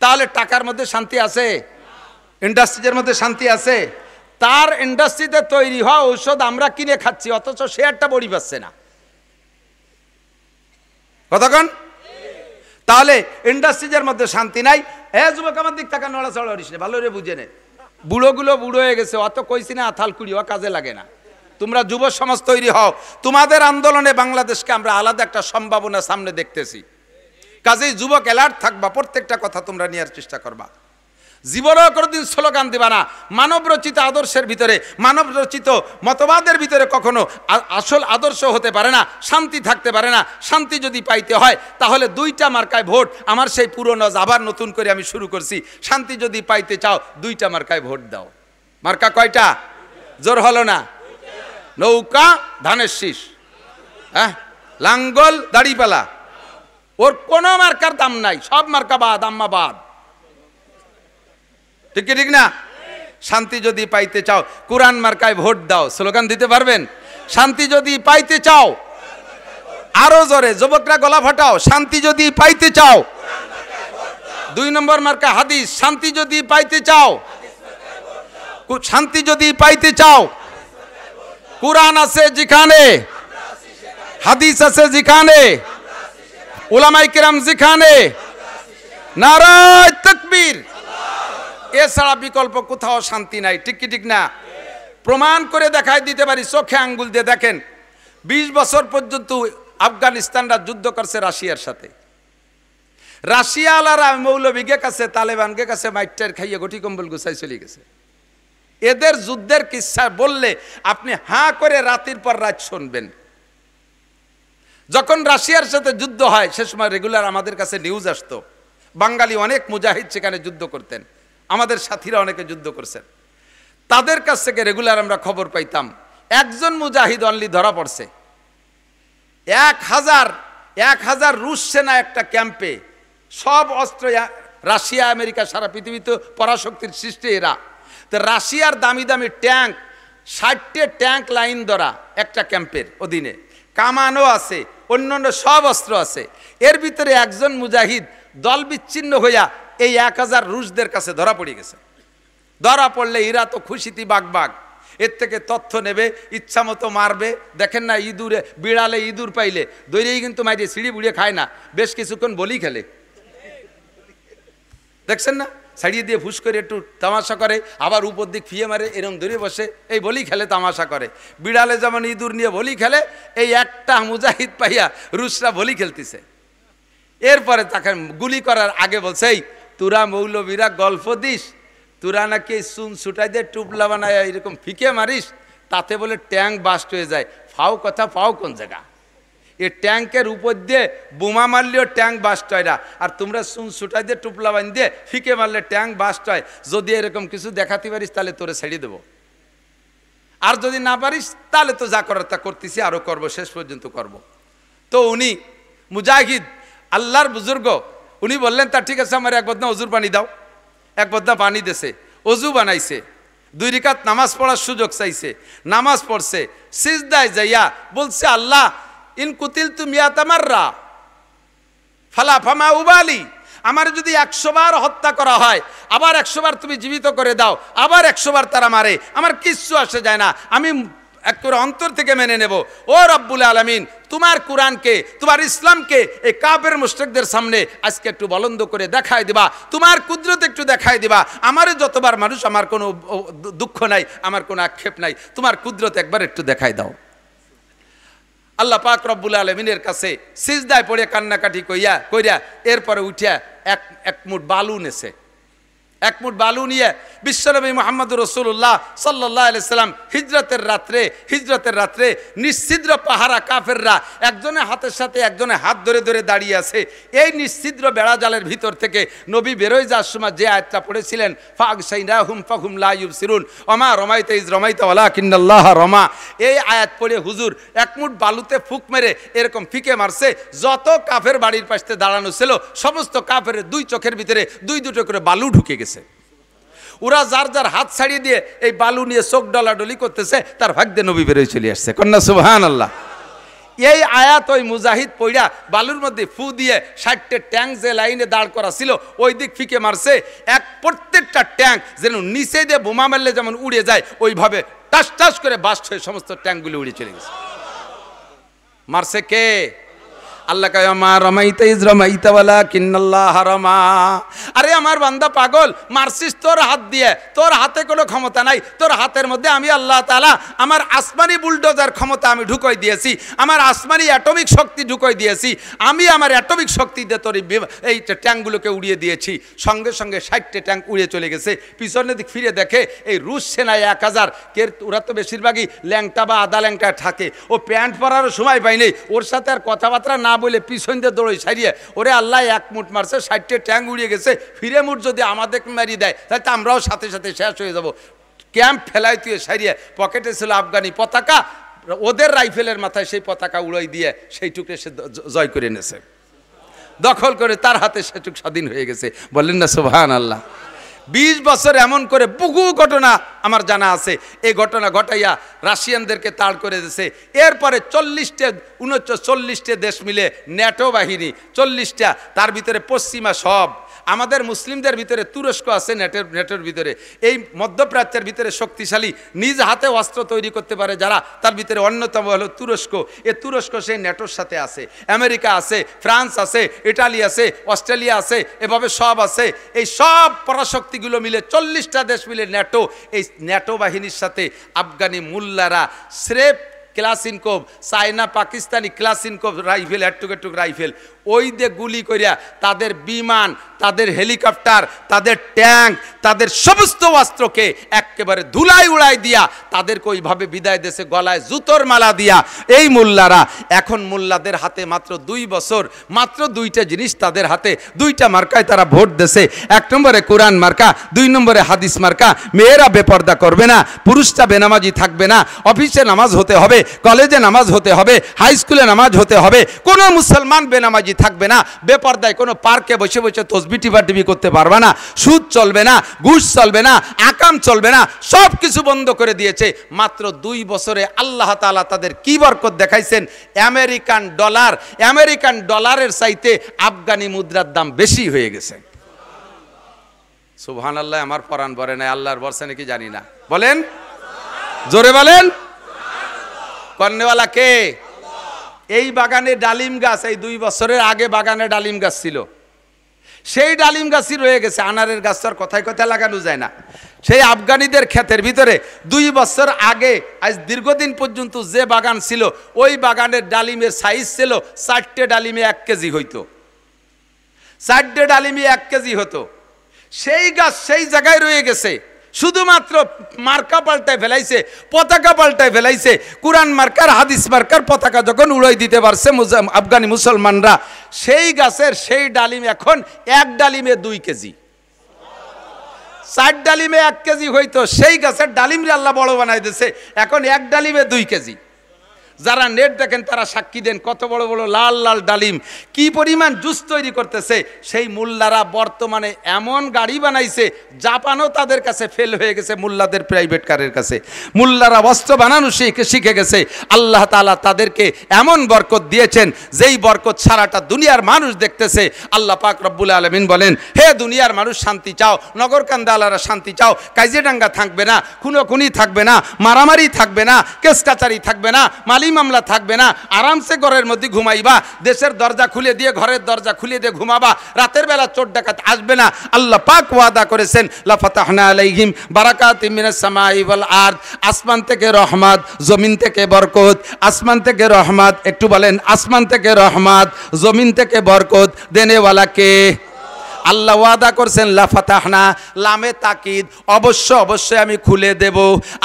তাহলে টাকার মধ্যে শান্তি আছে? ইন্ডাস্ট্রিজের মধ্যে শান্তি আছে? তার ইন্ডাস্ট্রিতে তৈরি হওয়া ঔষধ আমরা কিনে খাচ্ছি, অথচ সে একটা বড়ি পাচ্ছে না। কতক্ষণ? তাহলে ইন্ডাস্ট্রিজের মধ্যে শান্তি নাই। হ্যাঁ যুবক, আমার দিক টাকা নড়াচড়া করিস না, ভালো রে বুঝে নে। বুড়োগুলো বুড়ো হয়ে গেছে, অত কইছি না আথাল কুড়ি, ও কাজে লাগে না। তোমরা যুব সমাজ তৈরি হও, তোমাদের আন্দোলনে বাংলাদেশকে আমরা আলাদা একটা সম্ভাবনা সামনে দেখতেছি। কাজেই যুবক অ্যালার্ট থাকবা, প্রত্যেকটা কথা তোমরা নেওয়ার চেষ্টা করবা। জীবনেও কোনোদিন স্লোগান দিবা না। মানব রচিত আদর্শের ভিতরে, মানব রচিত মতবাদের ভিতরে কখনো আসল আদর্শ হতে পারে না, শান্তি থাকতে পারে না। শান্তি যদি পাইতে হয় তাহলে 2টা মার্কায় ভোট। আমার সেই পুরনো আবার নতুন করে আমি শুরু করছি, শান্তি যদি পাইতে চাও 2টা মার্কায় ভোট দাও। মার্কা কয়টা? জোর হলো না? নৌকা ধানের শীষ, হ্যাঁ, লাঙ্গল দাড়িপালা, ওর কোনো মার্কার দাম নাই, সব মার্কা বাদ, আম্মা বাদ। ঠিক ঠিক না? শান্তি যদি পাইতে চাও কোরআন মার্কায় ভোট দাও। স্লোগান দিতে পারবেন? শান্তি যদি পাইতে চাও, আরো জোরে যুবকরা গলা ফাটাও, শান্তি যদি পাইতে চাও 2 নম্বর মার্কা হাদিস। শান্তি যদি পাইতে চাও, শান্তি যদি পাইতে চাও, কোরআন আছে যেখানে, হাদিস আছে যেখানে, উলামায়ে কেরাম যেখানে, নারায়ে তাকবীর, এছাড়া বিকল্প কোথাও শান্তি নাই। ঠিক কি ঠিক না? প্রমাণ করে দেখাই দিতে পারি, চোখে আঙ্গুল দিয়ে দেখেন। 20 বছর পর্যন্ত আফগানিস্তানরা যুদ্ধ করছে রাশিয়ার সাথে। রাশিয়ালারা মৌলবীকে কাছে, তালেবানকে কাছে মাইটার খাইয়ে গটি কম্বল গুছাই চলে গেছে। এদের যুদ্ধের কিচ্ছা বললে আপনি হাঁ করে রাতের পর রাত শুনবেন। যখন রাশিয়ার সাথে যুদ্ধ হয় সে সময় রেগুলার আমাদের কাছে নিউজ আসতো, বাঙালি অনেক মুজাহিদ সেখানে যুদ্ধ করতেন, আমাদের সাথীরা অনেকে যুদ্ধ করছেন, তাদের কাছ থেকে রেগুলার আমরা খবর পাইতাম একজন মুজাহিদ অনলি ধরা পড়ছে। 1000 রুশ সেনা একটা ক্যাম্পে, সব অস্ত্র রাশিয়া আমেরিকা সারা পৃথিবীতে পরাশক্তির সৃষ্টি এরা। তো রাশিয়ার দামি দামি ট্যাঙ্ক, 60টে ট্যাঙ্ক লাইন ধরা একটা ক্যাম্পের অধীনে, কামানও আছে, অন্যান্য সব অস্ত্র আছে। এর ভিতরে একজন মুজাহিদ দল বিচ্ছিন্ন হইয়া এই 1000 রুশদের কাছে ধরা পড়ে গেছে। ধরা পড়লে এরা তো খুশিতে বাগবাগ, এর থেকে তথ্য নেবে, ইচ্ছা মতো মারবে। দেখেন না, ইঁদুরে বিড়ালে ইঁদুর পাইলে দৈরেই কিন্তু মাইরে সিঁড়ি বুড়িয়ে খায় না, বেশ কিছুক্ষণ বলি খেলে। দেখছেন না, ছাড়িয়ে দিয়ে ফুস করে একটু তামাশা করে, আবার উপর দিক ফিয়ে মারে, এরম ধরে বসে এই বলি খেলে, তামাশা করে। বিড়ালে যেমন ইঁদুর নিয়ে বলি খেলে, এই একটা মুজাহিদ পাইয়া রুশরা বলি খেলতেছে। এরপরে তাকে গুলি করার আগে বলছে, এই তোরা মৌলবীরা গল্প দিস, তোরা নাকি চুন ছুটাই দিয়ে টুপলা বানায় এরকম ফিকে মারিস, তাতে বলে ট্যাঙ্ক বাস্ট হয়ে যায়। ফাও কথা, পাও কোন জায়গা? এই ট্যাঙ্কের উপর দিয়ে বোমা মারলেও ট্যাঙ্ক বাস্ট হয় না, আর তোমরা চুন ছুটাই দিয়ে টুপলা বান দিয়ে ফিকে মারলে ট্যাঙ্ক বাস্ট হয়। যদি এরকম কিছু দেখাতে পারিস তাহলে তোরে ছেড়ে দেবো, আর যদি না পারিস তাহলে তো যা করার তা করতেছি, আরও করবো, শেষ পর্যন্ত করব। তো উনি মুজাহিদ আল্লাহর বুজুর্গ, উনি বললেন তা ঠিক আছে, আমার এক বদনা অজুর পানি দাও। এক বদনা পানি দেছে, অজু বানাইছে, 2 রাকাত নামাজ পড়ার সুযোগ চাইছে, নামাজ পড়ছে, সিজদায় যাইয়া বলছে আল্লাহ ইন কুতিল তুমি আতামাররা ফালা ফামা উবালি, আমার যদি 100 বার হত্যা করা হয়, আবার 100 বার তুমি জীবিত করে দাও, আবার 100 বার তারা মারে, আমার কিচ্ছু আসে যায় না, আমি একবারে অন্তর থেকে মেনে নেব। ও রব্বুল আলামিন, তোমার কোরআনকে, তোমার ইসলামকে এই কাফের মুশরিকদের সামনে আজকে একটু বলন্দ করে দেখায় দিবা, তোমার কুদরত একটু দেখায় দিবা। আমারও যতবার মানুষ, আমার কোনো দুঃখ নাই, আমার কোনো আক্ষেপ নাই, তোমার কুদরত একবার একটু দেখায় দাও। আল্লাহ পাক রব্বুল আলামিনের কাছে সিজদায় পড়ে কান্নাকাটি কইরা এরপরে উঠিয়া এক মুঠ বালু নেছে, 1 মুঠ বালু নিয়ে বিশ্বনবী মুহাম্মদুর রাসূলুল্লাহ সাল্লাল্লাহু আলাইহি সাল্লাম হিজরতের রাত্রে নিশ্ছিদ্র পাহারা কাফেররা একজনের হাতের সাথে একজনের হাত ধরে ধরে দাঁড়িয়ে আছে। এই নিশ্ছিদ্র বেড়াজালের ভিতর থেকে নবী বেরোয় যাওয়ার সময় যে আয়াতটা পড়েছিলেন, ফাগশাইনাহুম ফাহুম লা ইউবসিরুন ওমা রমাইতা ইজ রমাইতা ওয়ালাকিন্নাল্লাহ রমা, এই আয়াত পড়ে হুজুর 1 মুঠ বালুতে ফুক মেরে এরকম ফিকে মারছে, যত কাফের বাড়ির পাশে দাঁড়ানো ছিল সমস্ত কাফের 2 চোখের ভিতরে 2 করে বালু ঢুকে গেছে। ওরা যার যার হাত ছাড়িয়ে দিয়ে এই বালু নিয়ে চোখ ডলাডলি করতেছে, তার ভাগ্যে নবী বেরোয় চলে আসছে। কন্যা সুবহানাল্লাহ। এই আয়াত ওই মুজাহিদ পইড়া বালুর মধ্যে ফু দিয়ে 60টা ট্যাঙ্ক যে লাইনে দাঁড় করা ছিল ওই দিক ফিকে মারছে, প্রত্যেকটা ট্যাঙ্ক যেন নিচে দিয়ে বোমা মারলে যেমন উড়ে যায় ওইভাবে টাস টাস করে বাস্ট হয়ে সমস্ত ট্যাঙ্কগুলো উড়ে চলে গেছে। মারছে কে? আল্লাহ কয় মা রমাইতা ইজ রমাইতা ওয়ালাকিন্নাল্লাহ রমা। আরে আমার বান্দা পাগল, মারছিস তোর হাত দিয়ে, তোর হাতে কোনো ক্ষমতা নাই, তোর হাতের মধ্যে আমি আল্লাহ তাআলা আমার আসমানি বুলডোজার ক্ষমতা আমি ঢুকাই দিয়েছি, আমার আসমানি অ্যাটমিক শক্তি ঢুকাই দিয়েছি, আমি আমার অ্যাটমিক শক্তি দিয়ে তোর এই ট্যাঙ্কগুলোকে উড়িয়ে দিয়েছি। সঙ্গে সঙ্গে 60টা ট্যাঙ্ক উড়ে চলে গেছে। পিছনের দিক ফিরে দেখে এই রুশ সেনায় 1000, ওরা তো বেশিরভাগই ল্যাংটা বা আদা ল্যাংটা থাকে, ও প্যান্ট পরারও সময় পায়নি, ওর সাথে আর কথাবার্তা না বলে পিছন দিয়ে দৌড়ে সারিয়ে ওরে আল্লাহ 1 মুঠ মারছে, 60টা ট্যাঙ্ক উড়িয়ে গেছে। ফিরে মুঠ যদি আমাদের মারিয়ে দেয় তাহলে তো আমরাও সাথে সাথে শেষ হয়ে যাব। ক্যাম্প ফেলাই তুই সারিয়ে পকেটে ছিল আফগানি পতাকা, ওদের রাইফেলের মাথায় সেই পতাকা উড়াই দিয়ে সেইটুকু সে জয় করে নেছে, দখল করে তার হাতে সেটুক স্বাধীন হয়ে গেছে। বললেন না সুবহানাল্লাহ। 20 বছর এমন করে বহু ঘটনা আমার জানা আছে। এই ঘটনা ঘটাইয়া রাশিয়ানদেরকে তাড় করে দিয়েছে। এরপরে 39টা দেশ মিলে ন্যাটো বাহিনী, 40টা, তার ভিতরে পশ্চিমা সব, আমাদের মুসলিমদের ভিতরে তুরস্ক আছে নেটোর ভিতরে, এই মধ্যপ্রাচ্যের ভিতরে শক্তিশালী নিজ হাতে অস্ত্র তৈরি করতে পারে যারা, তার ভিতরে অন্যতম হলো তুরস্ক। এই তুরস্ক সেই নেটোর সাথে আছে, আমেরিকা আছে, ফ্রান্স আছে, ইটালি আছে, অস্ট্রেলিয়া আছে, এভাবে সব আছে। এই সব পরাশক্তিগুলো মিলে 40টা দেশ মিলে ন্যাটো, এই ন্যাটো বাহিনীর সাথে আফগানি মুল্লারা স্রেফ ক্লাসিনকোভ, চায়না পাকিস্তানি ক্লাসিনকোভ রাইফেল, এটুক রাইফেল, ওই দিয়ে গুলি করিয়া তাদের বিমান, তাদের হেলিকপ্টার, তাদের ট্যাঙ্ক, তাদের সমস্ত অস্ত্রকে একেবারে ধুলাই উড়াই দিয়া তাদেরকে ওইভাবে বিদায় দেশে গলায় জুতোর মালা দিয়া এই মোল্লারা, এখন মোল্লাদের হাতে মাত্র 2 বছর, মাত্র 2টা জিনিস তাদের হাতে, 2টা মার্কায় তারা ভোট দেশে। 1 নম্বরে কোরআন মার্কা, 2 নম্বরে হাদিস মার্কা। মেয়েরা বেপর্দা করবে না, পুরুষটা বেনামাজি থাকবে না, অফিসে নামাজ হতে হবে, কলেজে নামাজ হতে হবে, হাই স্কুলে নামাজ হতে হবে, কোনো মুসলমান বেনামাজি থাকবে না, বেপর্দায় কোনো পার্কে বসে বসে তসবিহ টিপি করতে পারবে না, সুদ চলবে না, ঘুষ চলবে না, আকাম চলবে না, সব কিছু বন্ধ করে দিয়েছে। মাত্র 2 বছরে আল্লাহ তাআলা তাদের কি বরকত দেখাইছেন। আমেরিকান ডলারের চাইতে আফগানি মুদ্রার দাম বেশি হয়ে গেছে। সুবহানাল্লাহ। আমার পরাণ বলে নাই, আল্লাহর বর্ষা নাকি জানি না, বলেন জোরে বলেন। কর্নেওয়ালা কে? এই বাগানে ডালিম গাছ, এই 2 বছরের আগে বাগানে ডালিম গাছ ছিল, সেই ডালিম গাছই রয়ে গেছে। আনারের গাছ তো আর কথায় কথায় লাগানো যায় না। সেই আফগানিদের ক্ষেতের ভিতরে 2 বছর আগে আজ দীর্ঘদিন পর্যন্ত যে বাগান ছিল, ওই বাগানের ডালিমের সাইজ ছিল 4টে ডালিমে 1 কেজি হইতো, 4টে ডালিমে 1 কেজি হতো। সেই গাছ সেই জায়গায় রয়ে গেছে, শুধুমাত্র মার্কা পাল্টায় ফেলাইছে, পতাকা পাল্টায় ফেলাইছে। কুরআন মার্কার হাদিস মার্কার পতাকা যখন উড়াই দিতে পারছে আফগানি মুসলমানরা, সেই গাছের সেই ডালিম এখন এক ডালিমে 2 কেজি, 4 ডালিমে 1 কেজি হইতো, সেই গাছের ডালিমরে আল্লাহ বড় বানাই দিয়েছে, এখন এক ডালিমে 2 কেজি। যারা নেট দেখেন তারা সাক্ষী দেন, কত বড় বড় লাল লাল ডালিম, কি পরিমাণ জুস তৈরি করতেছে। সেই মোল্লারা বর্তমানে এমন গাড়ি বানাইছে, জাপানও তাদের কাছে ফেল হয়ে গেছে, মোল্লাদের প্রাইভেট কারের কাছে। মোল্লারা বস্ত্র বানানো শিখে গেছে। আল্লাহ তাআলা তাদেরকে এমন বরকত দিয়েছেন, যেই বরকত সারাটা দুনিয়ার মানুষ দেখতেছে। আল্লাহ পাক রব্বুল আলামিন বলেন, হে দুনিয়ার মানুষ শান্তি চাও, নগরকান্দালারা শান্তি চাও, কাজিয়াডাঙ্গা থাকবে না, খুনোখুনি থাকবে না, মারামারি থাকবে না, কেস কাচারি থাকবে না, মালি মামলা থাকবে না, আরামসে ঘরের মধ্যে ঘুমাইবা, দেশের দরজা খুলে দিয়ে ঘরের দরজা খুলে দিয়ে ঘুমাবা, রাতের বেলা চোর ডাকাত আসবে না। আল্লাহ পাক ওয়াদা করেছেন, লা ফাতাহনা আলাইহিম বারাকাতিম মিনাস সামাই ওয়াল আরদ, আসমান থেকে রহমত, জমিন থেকে বরকত। আসমান থেকে রহমত, একটু বলেন আসমান থেকে রহমত, জমিন থেকে বরকত দেনেওয়ালা কে? আল্লাহ ওয়াদা করছেন, লা ফাতাহনা, লামে তাকিদ, অবশ্যই আমি খুলে দেব।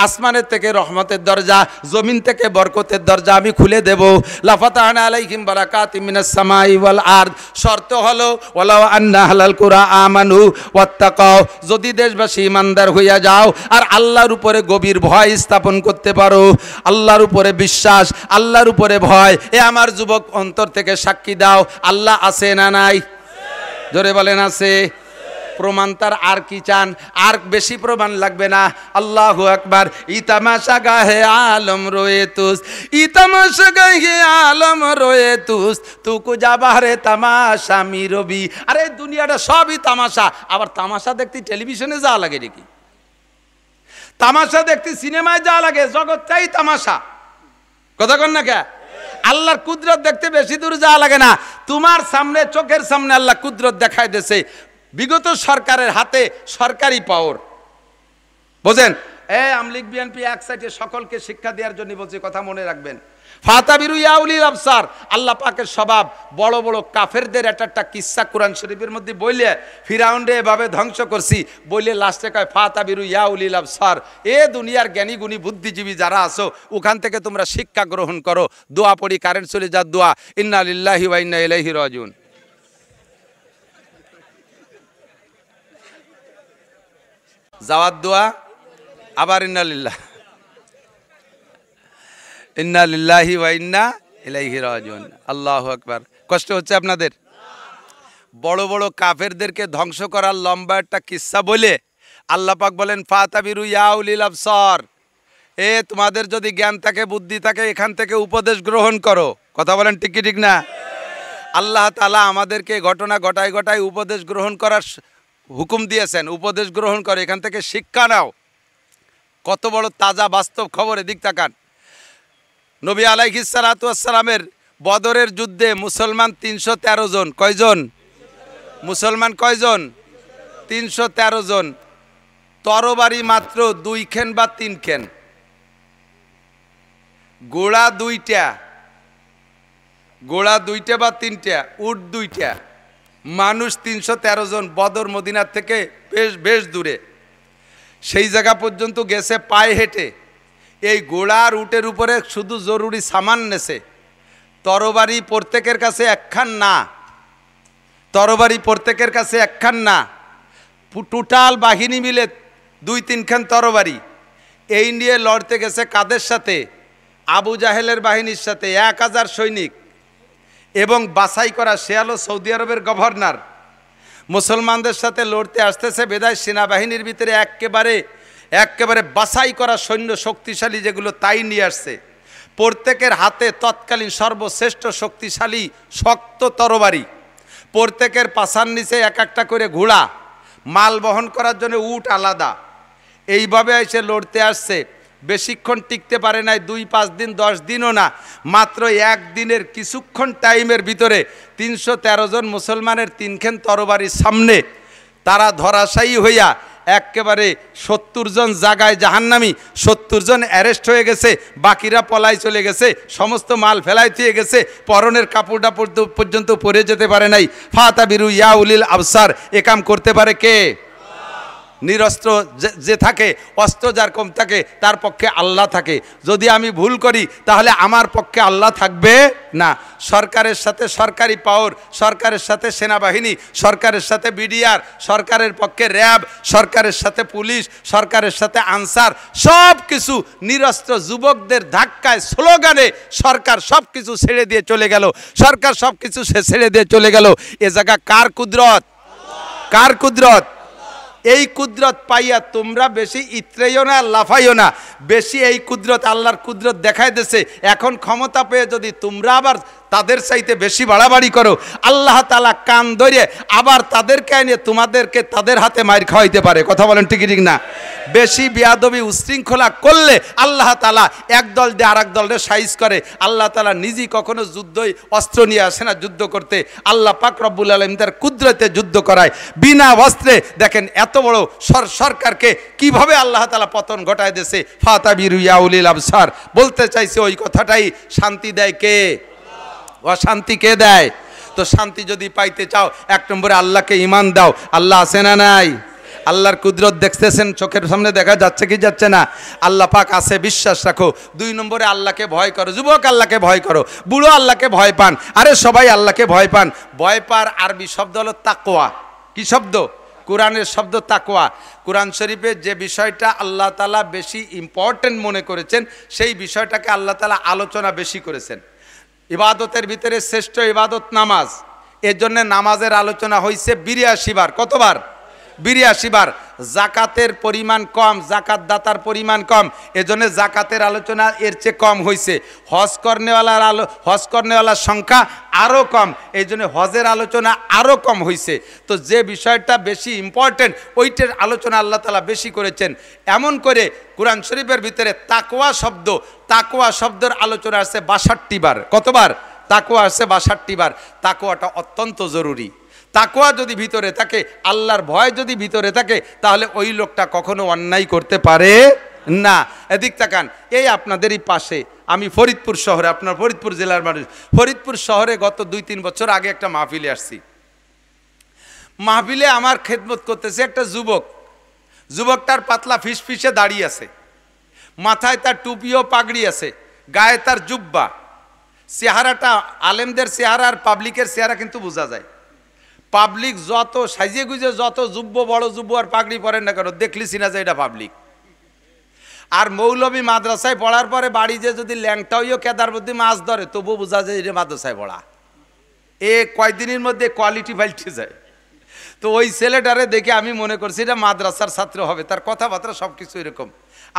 আসমানের থেকে রহমতের দরজা, জমিন থেকে বরকতের দরজা আমি খুলে দেব। লা ফাতাহনা আলাইহিম বারাকাতিম মিনাস সামাই ওয়াল আরদ। শর্ত হলো, ওয়ালাউ আন্না আহলাল কুরা আমানু ওয়াত্তাকাও, যদি দেশবাসী ইমানদার হইয়া যাও আর আল্লাহর উপরে গভীর ভয় স্থাপন করতে পারো, আল্লাহর উপরে বিশ্বাস, আল্লাহর উপরে ভয়। এ আমার যুবক অন্তর থেকে সাক্ষী দাও, আল্লাহ আছে না নাই? জোরে বলেন আছে। প্রমাণ তার আর কি চান? আর বেশি প্রমাণ লাগবে না। আল্লাহু আকবার। ই তামাশা গাহে আলম রোয়ে তুস, ই তামাশা গাহে আলম রোয়ে তুস, তুকু যাবারে তামাশা মিরবি। আরে দুনিয়াটা সবই তামাশা। আবার তামাশা দেখতে টেলিভিশনে যা লাগে নাকি? তামাশা দেখতে সিনেমায় যা লাগে, জগৎটাই তামাশা। কথা কন না কে? আল্লাহর কুদরত দেখতে বেশি দূর যাওয়া লাগে না। তোমার সামনে, চোখের সামনে আল্লাহ কুদরত দেখায় দিয়েছে। বিগত সরকারের হাতে সরকারি পাওয়ার, বোঝেন? আমলিগ বিএনপি এক সাইডে সকলকে শিক্ষা দেওয়ার জন্য বলছে, কথা মনে রাখবেন। ফাতাবিরু ইয়া উলিল আবসার, আল্লাহ পাকের স্বভাব। বড় বড় কাফেরদের একটা কিসসা কোরআন শরীফের মধ্যে বইলে, ফিরাউনরে এভাবে ধ্বংস করছি বইলে লাস্টে কয় ফাতাবিরু ইয়া উলিল আবসার, এ দুনিয়ার জ্ঞানী গুণী বুদ্ধিজীবী যারা আছো, ওখান থেকে তোমরা শিক্ষা গ্রহণ করো। দোয়া পড়ি, কারেন্ট চলে যা দোয়া, ইন্না লিল্লাহি ওয়া ইন্না ইলাইহি রাজিউন। যাওয়ার দোয়া, আবার ইন্না লিল্লাহ, ইন্না লিল্লাহি ওয়া ইন্না ইলাইহি রাজিউন। আল্লাহু আকবার। কষ্ট হচ্ছে আপনাদের? বড় বড় কাফেরদেরকে ধ্বংস করার লম্বা একটা কিস্সা বলে আল্লাহ পাক বলেন, ফাতাবিরু ইয়া উলিল আবসার, এ তোমাদের যদি জ্ঞান থাকে, বুদ্ধি থাকে, এখান থেকে উপদেশ গ্রহণ করো। কথা বলেন ঠিক কি ঠিক না? আল্লাহ তাআলা আমাদেরকে ঘটনা ঘটায় উপদেশ গ্রহণ করার হুকুম দিয়েছেন। উপদেশ গ্রহণ করে, এখান থেকে শিক্ষা নাও। কত বড় তাজা বাস্তব খবর, এদিক তাকান। নবী আলাইহিস সালাতু ওয়াস সালামের বদরের যুদ্ধে মুসলমান 313 জন। কয়জন মুসলমান? কয়জন? 313 জন। তরবারি মাত্র 2 খেন বা 3 খেন, ঘোড়া 2টা, ঘোড়া 2টা বা 3টা, উট 2টা, মানুষ 313 জন। বদর মদিনার থেকে বেশ দূরে, সেই জায়গা পর্যন্ত গেছে পায়ে হেঁটে। এই ঘোড়ার উটের উপরে শুধু জরুরি সামান নেছে। তরবারি প্রত্যেকের কাছে একখান না, তরবারি প্রত্যেকের কাছে একখান না, টোটাল বাহিনী মিলে 2-3 খান তরবারি। এই নিয়ে লড়তে গেছে কাদের সাথে? আবু জাহেলের বাহিনীর সাথে। 1000 সৈনিক এবং বাছাই করা, সে হলো সৌদি আরবের গভর্নর। মুসলমানদের সাথে লড়তে আসতেছে, বেদায় সেনাবাহিনীর ভিতরে একেবারে বাছাই করা সৈন্য শক্তিশালী যেগুলো, তাই নিয়ে আসছে। প্রত্যেকের হাতে তৎকালীন সর্বশ্রেষ্ঠ শক্তিশালী শক্ত তরবারি, প্রত্যেকের পাছার নিচে এক একটা করে ঘোড়া, মাল বহন করার জন্য উট আলাদা। এইভাবে এসে লড়তে আসছে। বেশিক্ষণ টিকতে পারে নাই, 2-5 দিন 10 দিনও না, মাত্র 1 দিনের কিছুক্ষণ টাইমের ভিতরে 313 জন মুসলমানের 3 খান তরবারির সামনে তারা ধরাশায়ী হইয়া একেবারে 70 জন জায়গায় জাহান্নামী, 70 জন অ্যারেস্ট হয়ে গেছে, বাকিরা পলাই চলে গেছে, সমস্ত মাল ফেলাই দিয়ে গেছে, পরনের কাপড়টা পর্যন্ত পরে যেতে পারে নাই। ফাতাবিরু ইয়া উলিল আবসার, এ কাম করতে পারে কে? নিরস্ত্র যে থাকে, অস্ত্র যার কম থাকে তার পক্ষে আল্লাহ থাকে। যদি আমি ভুল করি তাহলে আমার পক্ষে আল্লাহ থাকবে না। সরকারের সাথে সরকারি পাওয়ার, সরকারের সাথে সেনাবাহিনী, সরকারের সাথে বিডিআর, সরকারের পক্ষে র্যাব, সরকারের সাথে পুলিশ, সরকারের সাথে আনসার, সব কিছু নিরস্ত্র যুবকদের ধাক্কায় স্লোগানে সরকার সব কিছু ছেড়ে দিয়ে চলে গেল। সরকার সব কিছু ছেড়ে দিয়ে চলে গেল। এ জায়গা কার কুদরত? কার কুদরত? এই কুদরত পাইয়া তোমরা বেশি ইতরেইও না, লাফাইও না। বেশি এই কুদরত, আল্লাহর কুদরত দেখাই দিয়েছে। এখন ক্ষমতা পেয়ে যদি তোমরা আবার তাদের চাইতে বেশি বাড়াবাড়ি করো, আল্লাহ তাআলা কান ধরে আবার তাদেরকে এনে তোমাদেরকে তাদের হাতে মার খাওয়াইতে পারে। কথা বলেন ঠিক ঠিক না? বেশি বেয়াদবি উশৃঙ্খলা করলে আল্লাহ তাআলা এক দল দিয়ে আর এক দলকে সাইজ করে। আল্লাহ তাআলা নিজেই কখনো যুদ্ধই অস্ত্র নিয়ে আসে না যুদ্ধ করতে। আল্লাহ পাক রব্বুল আলামিন তার কুদরতে যুদ্ধ করায় বিনা অস্ত্রে। দেখেন এত বড় সরকারকে কিভাবে আল্লাহ তাআলা পতন ঘটায় দিয়েছে। ফাতাবিরু ইয়া উলিল আবসার। বলতে চাইছে ওই কথাটাই, শান্তি দেয় কে? অশান্তি কে দেয়? তো শান্তি যদি পাইতে চাও, এক নম্বরে আল্লাহকে ঈমান দাও। আল্লাহ আছে না নাই? আল্লাহর কুদরত দেখতেছেন, চোখের সামনে দেখা যাচ্ছে কি যাচ্ছে না? আল্লাহ পাক আছে, বিশ্বাস রাখো। দুই নম্বরে আল্লাহকে ভয় করো। যুবক আল্লাহকে ভয় করো, বুড়ো আল্লাহকে ভয় পান, আরে সবাই আল্লাহকে ভয় পান। ভয় পার আরবি শব্দ হলো তাকওয়া। কি শব্দ? কোরআনের শব্দ তাকওয়া। কোরআন শরীফে যে বিষয়টা আল্লাহ তাআলা বেশি ইম্পর্টেন্ট মনে করেছেন, সেই বিষয়টাকে আল্লাহ তাআলা আলোচনা বেশি করেছেন। ইবাদতের ভিতরে শ্রেষ্ঠ ইবাদত নামাজ। এর জন্য নামাজের আলোচনা হয়েছে ৮২ বার। কতবার? ৮২ বার। জাকাতের পরিমাণ কম, জাকাত দাতার পরিমাণ কম, এজন্য জাকাতের আলোচনা এর চেয়ে কম হয়েছে। হজ কর্নেওয়ালার সংখ্যা আরও কম, এই জন্য হজের আলোচনা আরও কম হয়েছে। তো যে বিষয়টা বেশি ইম্পর্টেন্ট ওইটার আলোচনা আল্লাহ তাআলা বেশি করেছেন। এমন করে কোরআন শরীফের ভিতরে তাকওয়া শব্দের আলোচনা আছে ৬২ বার। কতবার? তাকওয়া আছে ৬২ বার। তাকওয়াটা অত্যন্ত জরুরি। তাকওয়া যদি ভিতরে থাকে, আল্লাহর ভয় যদি ভিতরে থাকে, তাহলে ওই লোকটা কখনো অন্যায় করতে পারে না। এদিক তাকান, এই আপনাদেরই পাশে আমি ফরিদপুর শহরে, আপনার ফরিদপুর জেলার মানুষ, ফরিদপুর শহরে গত ২-৩ বছর আগে একটা মাহফিলে আসছি। মাহফিলে আমার খেদমত করতেছে একটা যুবকটার পাতলা ফিসফিসে দাড়ি আছে, মাথায় তার টুপি ও পাগড়ি আছে, গায়ে তার জুব্বা। চেহারাটা আলেমদের চেহারা আর পাবলিকের চেহারা কিন্তু বোঝা যায়। পাবলিক যত সাজিয়ে গুজে, যত যুব্ব, বড় যুব্ব আর পাগড়ি পরেন না কেন, দেখলি চিনা যায় এটা পাবলিক। আর মৌলবী মাদ্রাসায় পড়ার পরে বাড়ি যে যদি ল্যাংটা হইও কেদার মধ্যে মাছ ধরে, তবু বোঝা যায় এটা মাদ্রাসায় পড়া। এ কয়েকদিনের মধ্যে কোয়ালিটি পাল্টে যায়। তো ওই ছেলেটারে দেখে আমি মনে করছি এটা মাদ্রাসার ছাত্র হবে, তার কথাবার্তা সব কিছু এরকম।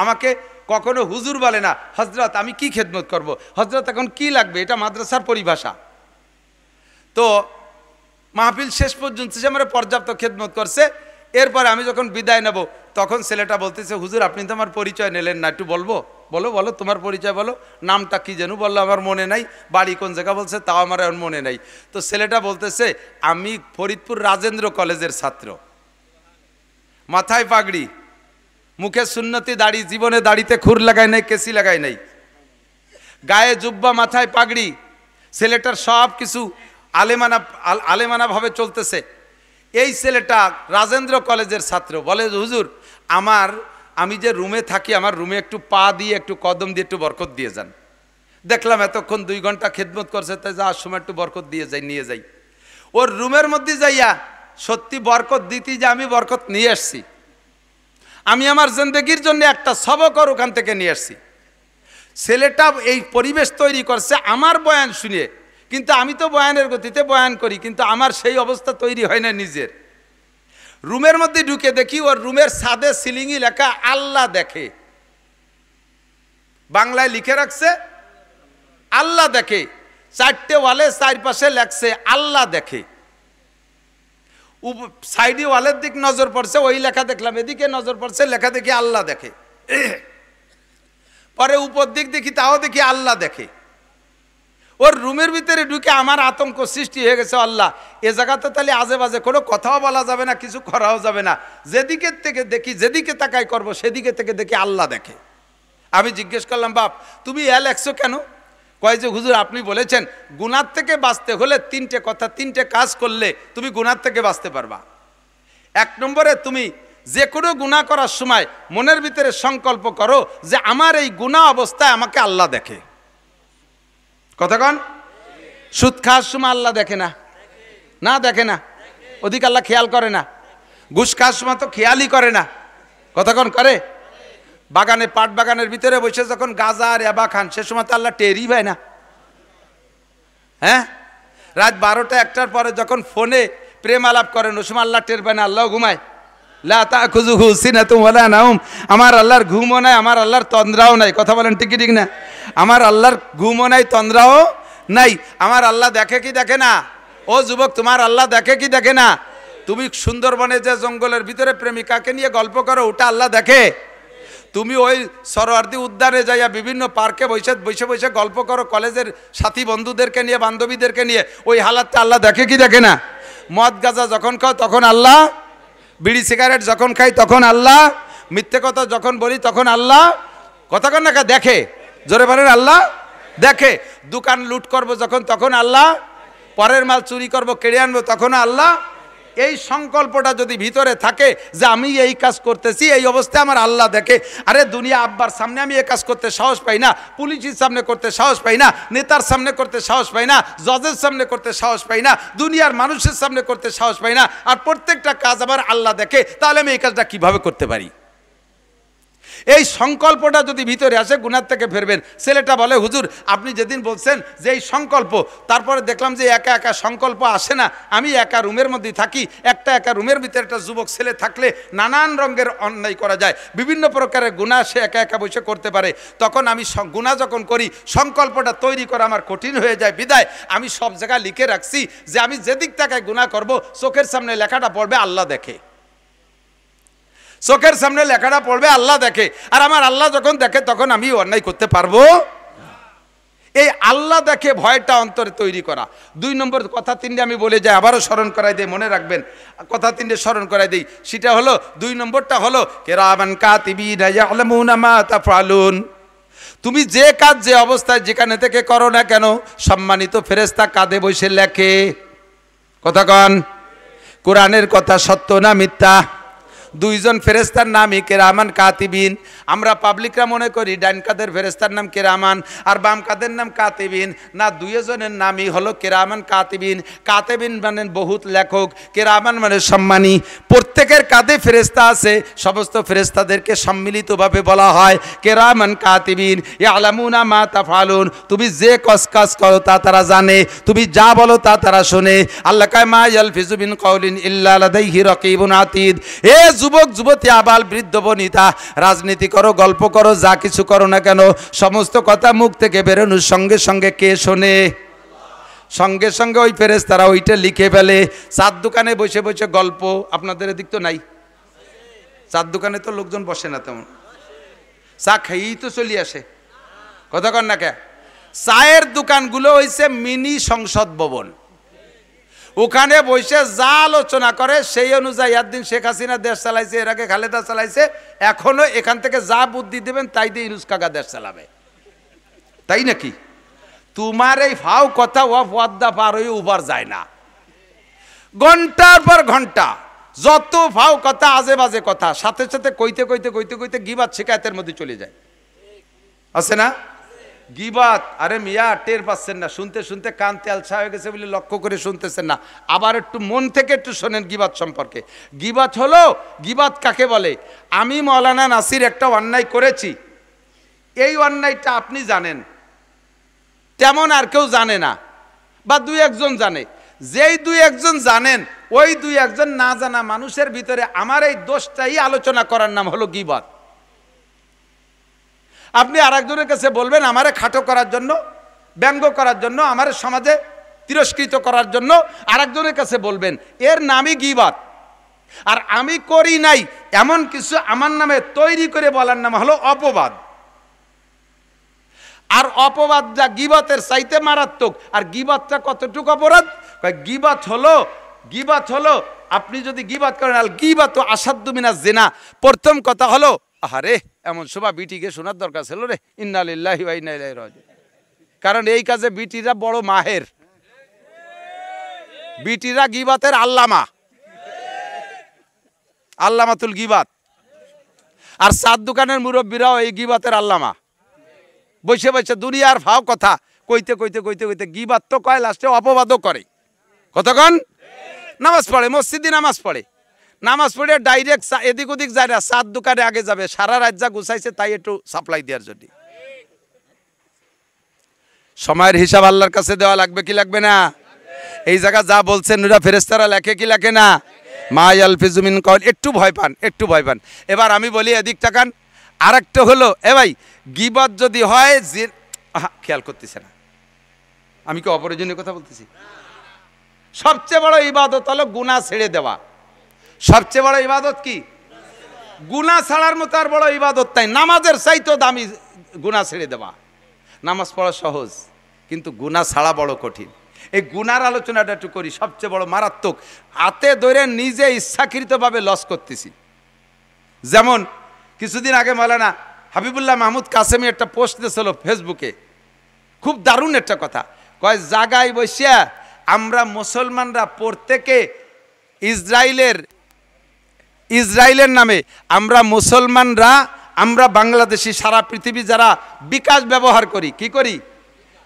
আমাকে কখনো হুজুর বলে না, হজরত আমি কি খেদমত করব, হজরত এখন কি লাগবে, এটা মাদ্রাসার পরিভাষা। তো মাহফিল শেষ পর্যন্ত সে আমার পর্যাপ্ত খেদমত করছে। এরপরে আমি যখন বিদায় নেব, তখন ছেলেটা বলতেছে, হুজুর আপনি তো আমার পরিচয় নিলেন না, একটু বলবো? বলো তোমার পরিচয় বলো। নামটা কি যেন বললো, আমার মনে নাই। বাড়ি কোন জায়গা বলছে, তাও আমার এখন মনে নাই। তো ছেলেটা বলতেছে, আমি ফরিদপুর রাজেন্দ্র কলেজের ছাত্র, মাথায় পাগড়ি, মুখে সুন্নতি দাড়ি, জীবনে দাড়িতে খুর লাগাই নাই, কেসি লাগাই নাই, গায়ে জুব্বা, মাথায় পাগড়ি। ছেলেটার সব কিছু আলেমানা ভাবে চলতেছে। এই ছেলেটা রাজেন্দ্র কলেজের ছাত্র। বলে, হুজুর আমি যে রুমে থাকি, আমার রুমে একটু পা দিয়ে, একটু কদম দিয়ে একটু বরকত দিয়ে যান। দেখলাম এতক্ষণ 2 ঘন্টা খেদমত করছে, তাই যাওয়ার সময় একটু বরকত দিয়ে যাই, নিয়ে যাই। ওর রুমের মধ্যে যাইয়া সত্যি বরকত দিতে, যে আমি বরকত নিয়ে আসছি, আমি আমার জিন্দেগির জন্য একটা সবক ওখান থেকে নিয়ে আসছি। ছেলেটা এই পরিবেশ তৈরি করছে আমার বয়ান শুনে, কিন্তু আমি তো বয়ানের গতিতে বয়ান করি, কিন্তু আমার সেই অবস্থা তৈরি হয় না নিজের। রুমের মধ্যে ঢুকে দেখি ওর রুমের ছাদে সিলিংয়ে লেখা আল্লাহ দেখে, বাংলায় লিখে রাখছে আল্লাহ দেখে। 4টে ওয়ালে 4 পাশে লেখছে আল্লাহ দেখে। সাইডে ওয়ালের দিক নজর পড়ছে, ওই লেখা দেখলাম, এদিকে নজর পড়ছে, লেখা দেখি আল্লাহ দেখে। পরে উপর দিক দেখি, তাও দেখি আল্লাহ দেখে। ওর রুমের ভিতরে ঢুকে আমার আতঙ্ক সৃষ্টি হয়ে গেছে। আল্লাহ, এ জায়গাতে তাহলে আজে বাজে কোনো কথাও বলা যাবে না, কিছু করাও যাবে না। যেদিকে থেকে দেখি, যেদিকে তাকাই করবো, সেদিকে থেকে দেখি আল্লাহ দেখে। আমি জিজ্ঞেস করলাম, বাপ তুমি লেখছো কেন? কয় যে হুজুর আপনি বলেছেন গুনার থেকে বাঁচতে হলে 3টে কথা, 3টে কাজ করলে তুমি গুনার থেকে বাঁচতে পারবা। 1 নম্বরে তুমি যে কোনো গুনাহ করার সময় মনের ভিতরে সংকল্প করো যে আমার এই গুনাহ অবস্থায় আমাকে আল্লাহ দেখে। কথা কন? সুদ খাওয়ার সময় আল্লাহ দেখে না? না দেখে না, ওদিকে আল্লাহ খেয়াল করে না। ঘুষ খাওয়ার সময় তো খেয়ালই করে না। কথা কন? করে? বাগানে, পাট বাগানের ভিতরে বসে যখন গাঁজা আর ইয়াবা খান, সে সময় তো আল্লাহ টেরই পায় না। হ্যাঁ, রাত 12টা 1টার পরে যখন ফোনে প্রেম আলাপ করেন, ওই সময় আল্লাহ টের পায় না? আল্লাহ ঘুমায়। লা তাখুযুহু সিনাতুন ওয়ালা নাওম। আমার আল্লাহর ঘুমও নাই, আমার আল্লাহর তন্দ্রাও নাই। কথা বলেন ঠিক ঠিক না? আমার আল্লাহর ঘুমও নাই, তন্দ্রাও নাই। আমার আল্লাহ দেখে কি দেখে না? ও যুবক, তোমার আল্লাহ দেখে কি দেখে না? তুমি সুন্দরবনে যে জঙ্গলের ভিতরে প্রেমিকাকে নিয়ে গল্প করো, ওটা আল্লাহ দেখে? তুমি ওই সরোয়ার্দী উদ্যানে যাইয়া বিভিন্ন পার্কে বসে বসে বসে গল্প করো কলেজের সাথী বন্ধুদেরকে নিয়ে, বান্ধবীদেরকে নিয়ে, ওই হালাতটা আল্লাহ দেখে কি দেখে না? মদ গাঁজা যখন খাও তখন আল্লাহ, বিড়ি সিগারেট যখন খাই তখন আল্লাহ, মিথ্যে কথা যখন বলি তখন আল্লাহ। কথা কন না? দেখে। জোরে বলেন আল্লাহ দেখে। দোকান লুট করবো যখন তখন আল্লাহ, পরের মাল চুরি করবো, কেড়ে আনবো তখন আল্লাহ। এই সংকল্পটা যদি ভিতরে থাকে যে আমি এই কাজ করতেছি, এই অবস্থায় আমার আল্লাহ দেখে। আরে দুনিয়া আব্বার সামনে আমি এই কাজ করতে সাহস পাই না, পুলিশের সামনে করতে সাহস পাই না, নেতার সামনে করতে সাহস পাই না, জজের সামনে করতে সাহস পাই না, দুনিয়ার মানুষের সামনে করতে সাহস পাই না, আর প্রত্যেকটা কাজ আবার আল্লাহ দেখে। তাহলে আমি এই কাজটা কিভাবে করতে পারি? এই সংকল্পটা যদি ভিতরে আসে, গুনাহ থেকে ফিরবেন। ছেলেটা বলে, হুজুর আপনি যেদিন বলছেন যে এই সংকল্প, তারপরে দেখলাম যে একা একা সংকল্প আসে না। আমি একা রুমের মধ্যে থাকি, একটা একা রুমের ভিতরে একটা যুবক ছেলে থাকলে নানান রঙের অন্যায় করা যায়, বিভিন্ন প্রকারের গুনাহ সে একা একা বসে করতে পারে। তখন আমি গুনাহ যখন করি, সংকল্পটা তৈরি করা আমার কঠিন হয়ে যায়। বিদায় আমি সব জায়গায় লিখে রাখছি যে আমি যেদিক থেকে গুনাহ করব, চোখের সামনে লেখাটা পড়বে আল্লাহ দেখে। চোখের সামনে লেখাটা পড়বে আল্লাহ দেখে। আর আমার আল্লাহ যখন দেখে তখন আমি অন্যায় করতে পারবো। এই আল্লাহ দেখে ভয়টা অন্তরে তৈরি করা। 2 নম্বর কথা 3টে আমি বলে যাই, আবারও স্মরণ করাই দিই, মনে রাখবেন। কথা 3টে স্মরণ করাই দিই। সেটা হলো, 2 নম্বরটা হলো কিরামান কাতিবিনা ইয়ালামুনা মা তাফআলুন। তুমি যে কাজ যে অবস্থায় যেখানে থেকে করো না কেন, সম্মানিত ফেরেশতা কাঁধে বসে লেখে। কথা কন? কোরআনের কথা সত্য না মিথ্যা? 2 জন ফেরেশতার নামই কিরামান কাতিবিন। আমরা পাবলিকরা মনে করি ডান কাদের ফেরেশতার নাম কিরামান আর বাম কাদের নাম কাতিবিন। না, 2 জনের নামই হলো কিরামান কাতিবিন। কাতিবিন মানে বহুত লেখক, কিরামান মানে সম্মানী। প্রত্যেকের কাঁধে ফেরেশতা আছে, সমস্ত ফেরেশতাদেরকে সম্মিলিতভাবে বলা হয় কিরামান কাতিবিন ইয়ালামুনা মা তাফআলুন। তুমি যে কাজ করো তা তারা জানে, তুমি যা বলো তা তারা শোনে। আল্লাহ কয় মা ইয়ালফিজু মিন কাউলিন ইল্লা লাদাইহি রাকিবুন আতীদ। যুবক যুবতী, আবাল বৃদ্ধ বনিতা, রাজনীতি করো, গল্প করো, যা কিছু করো না কেন, সমস্ত কথা মুখ থেকে বেরোনোর সঙ্গে সঙ্গে কে শোনে? সঙ্গে সঙ্গে ওই ফেরেশতারা ওইটা লিখে ফেলে। চার দোকানে বসে বসে গল্প, আপনাদের এদিক তো নাই? চার দোকানে তো লোকজন বসে না তেমন, চা খেয়েই তো চলে আসে। কথা কন না কে? চায়ের দোকানগুলো হইছে মিনি সংসদ ভবন। ওখানে বসে যা আলোচনা করে সেই অনুযায়ী, একদিন শেখ হাসিনা দেশ চালাইছে, এর আগে খালেদা চালাইছে, এখনো এখান থেকে যা বুদ্ধি দেবেন তাই দিয়ে ইউনুস কাকা দেশ চালাবে। তাই নাকি? তোমার এই ফাও কথা ও পদ্মা পার হয়ে উবার যায় না। ঘন্টার পর ঘন্টা যত ফাও কথা, আজে বাজে কথা, সাথে সাথে কইতে কইতে কইতে কইতে গিবাত শিকায়তের মধ্যে চলে যায়। আছে না গিবাত? আরে মিয়া টের পাচ্ছেন না, শুনতে শুনতে কান তেলছা হয়ে গেছে বলে লক্ষ্য করে শুনতেছেন না। আবার একটু মন থেকে একটু শোনেন গিবাত সম্পর্কে। গিবাত হলো, গিবাত কাকে বলে? আমি মৌলানা নাসির একটা অন্যায় করেছি, এই অন্যায়টা আপনি জানেন, তেমন আর কেউ জানে না, বা 2-1 জন জানে। যেই 2-1 জন জানেন, ওই 2-1 জন না জানা মানুষের ভিতরে আমার এই দোষটাই আলোচনা করার নাম হলো গিবাত। আপনি আরেকজনের কাছে বলবেন আমারে খাটো করার জন্য, ব্যঙ্গ করার জন্য, আমার সমাজে তিরস্কৃত করার জন্য আরেকজনের কাছে বলবেন, এর নামই গীবত। আর আমি করি নাই এমন কিছু আমার নামে তৈরি করে বলার নাম হলো অপবাদ। আর অপবাদটা গীবতের চাইতে মারাত্মক। আর গীবতটা কতটুকু অপরাধ? গীবত হলো আপনি যদি গীবত করেন, আল গীবত আসাদ্দু মিনাজ জিনা। প্রথম কথা হলো, আরে এমন শোভা বিটিকে শোনার দরকার ছিল রে, ইন্না লিল্লাহি ওয়া ইন্না ইলাইহি রাজিউন। কারণ এই কাজে বিটিরা বড় মাহের, বিটিরা গীবতের আল্লামা। আল্লামাতুল গিবাত। আর চার দোকানের মুরব্বীরাও এই গিবাতের আল্লামা। বসে বসে দুনিয়ার ভাও কথা কইতে কইতে কইতে কইতে গিবাত তো কয়, লাস্টে অপবাদও করে। কতক্ষণ নামাজ পড়ে, মসজিদে নামাজ পড়ে, নামাজ পড়ে ডাইরেক্ট এদিক ওদিক যায় না, চার দোকানে আগে যাবে, সারা রাত যা গুছাইছে তাই একটু সাপ্লাই দেওয়ার জন্য। সময়ের হিসাব আল্লাহর কাছে দেওয়া লাগবে কি লাগবে না? এই জায়গা যা বলছেন নুরা ফেরেশতারা লেখে কি লেখে না? মা ইয়ালফিজু মিন কওল। একটু ভয় পান, একটু ভয় পান। এবার আমি বলি এদিক তাকান। আরেকটা হলো, এ ভাই গীবত যদি হয় যে, খেয়াল করতেছে না, আমি কি অপ্রয়োজনীয় কথা বলতেছি? সবচেয়ে বড় ইবাদত হলো গুনাহ ছেড়ে দেওয়া। সবচেয়ে বড় ইবাদত কি? গুনাহ ছাড়ার মতো আর বড় ইবাদত নাই। নামাজের চাইতেও দামি গুনাহ ছেড়ে দেওয়া। নামাজ পড়া সহজ, কিন্তু গুনাহ ছাড়া বড় কঠিন। এই গুনার আলোচনাটা একটু করি। সবচেয়ে বড় মারাত্মক, হাতে ধরে নিজে ইচ্ছাকৃতভাবে লস করতেছি। যেমন কিছুদিন আগে মাওলানা হাবিবুল্লাহ মাহমুদ কাসেমি একটা পোস্ট দিয়েছিল ফেসবুকে, খুব দারুণ একটা কথা। কয় জাগায় বসিয়া আমরা মুসলমানরা প্রত্যেকে ইসরায়েলের নামে আমরা মুসলমানরা, আমরা বাংলাদেশি, সারা পৃথিবী যারা বিকাশ ব্যবহার করি, কি করি?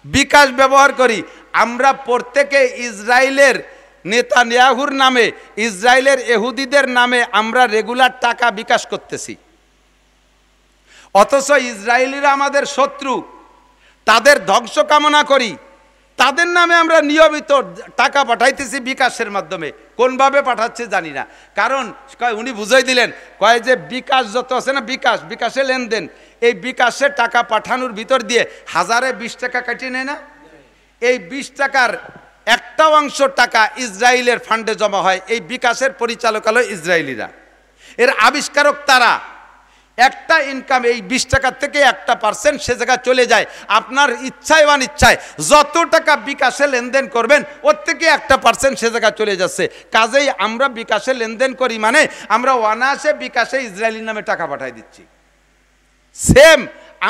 বিকাশ ব্যবহার করি। আমরা প্রত্যেকে ইসরায়েলের নেতানিয়াহুর নামে, ইসরায়েলের ইহুদিদের নামে আমরা রেগুলার টাকা বিকাশ করতেছি। অথচ ইসরায়েলিরা আমাদের শত্রু, তাদের ধ্বংস কামনা করি, তাদের নামে আমরা নিয়মিত টাকা পাঠাইতেছি বিকাশের মাধ্যমে। কোনভাবে পাঠাচ্ছে জানি না, কারণ উনি বুঝাই দিলেন, কয় যে বিকাশ যত আছে না, বিকাশে লেনদেন, এই বিকাশে টাকা পাঠানোর ভিতর দিয়ে 1020 টাকা কাটিয়ে নেয় না? এই 20 টাকার একটা অংশ টাকা ইসরায়েলের ফান্ডে জমা হয়। এই বিকাশের পরিচালক হলো ইসরায়েলিরা, এর আবিষ্কারক তারা। একটা ইনকাম এই 20 টাকার থেকে 1% সে জায়গায় চলে যায়। আপনার ইচ্ছায় বা অনিচ্ছায় যত টাকা বিকাশে লেনদেন করবেন ওর থেকে 1% সে জায়গায় চলে যাচ্ছে। কাজেই আমরা বিকাশে লেনদেন করি মানে আমরা অনায়াসে বিকাশে ইসরায়েলির নামে টাকা পাঠাই দিচ্ছি। সেম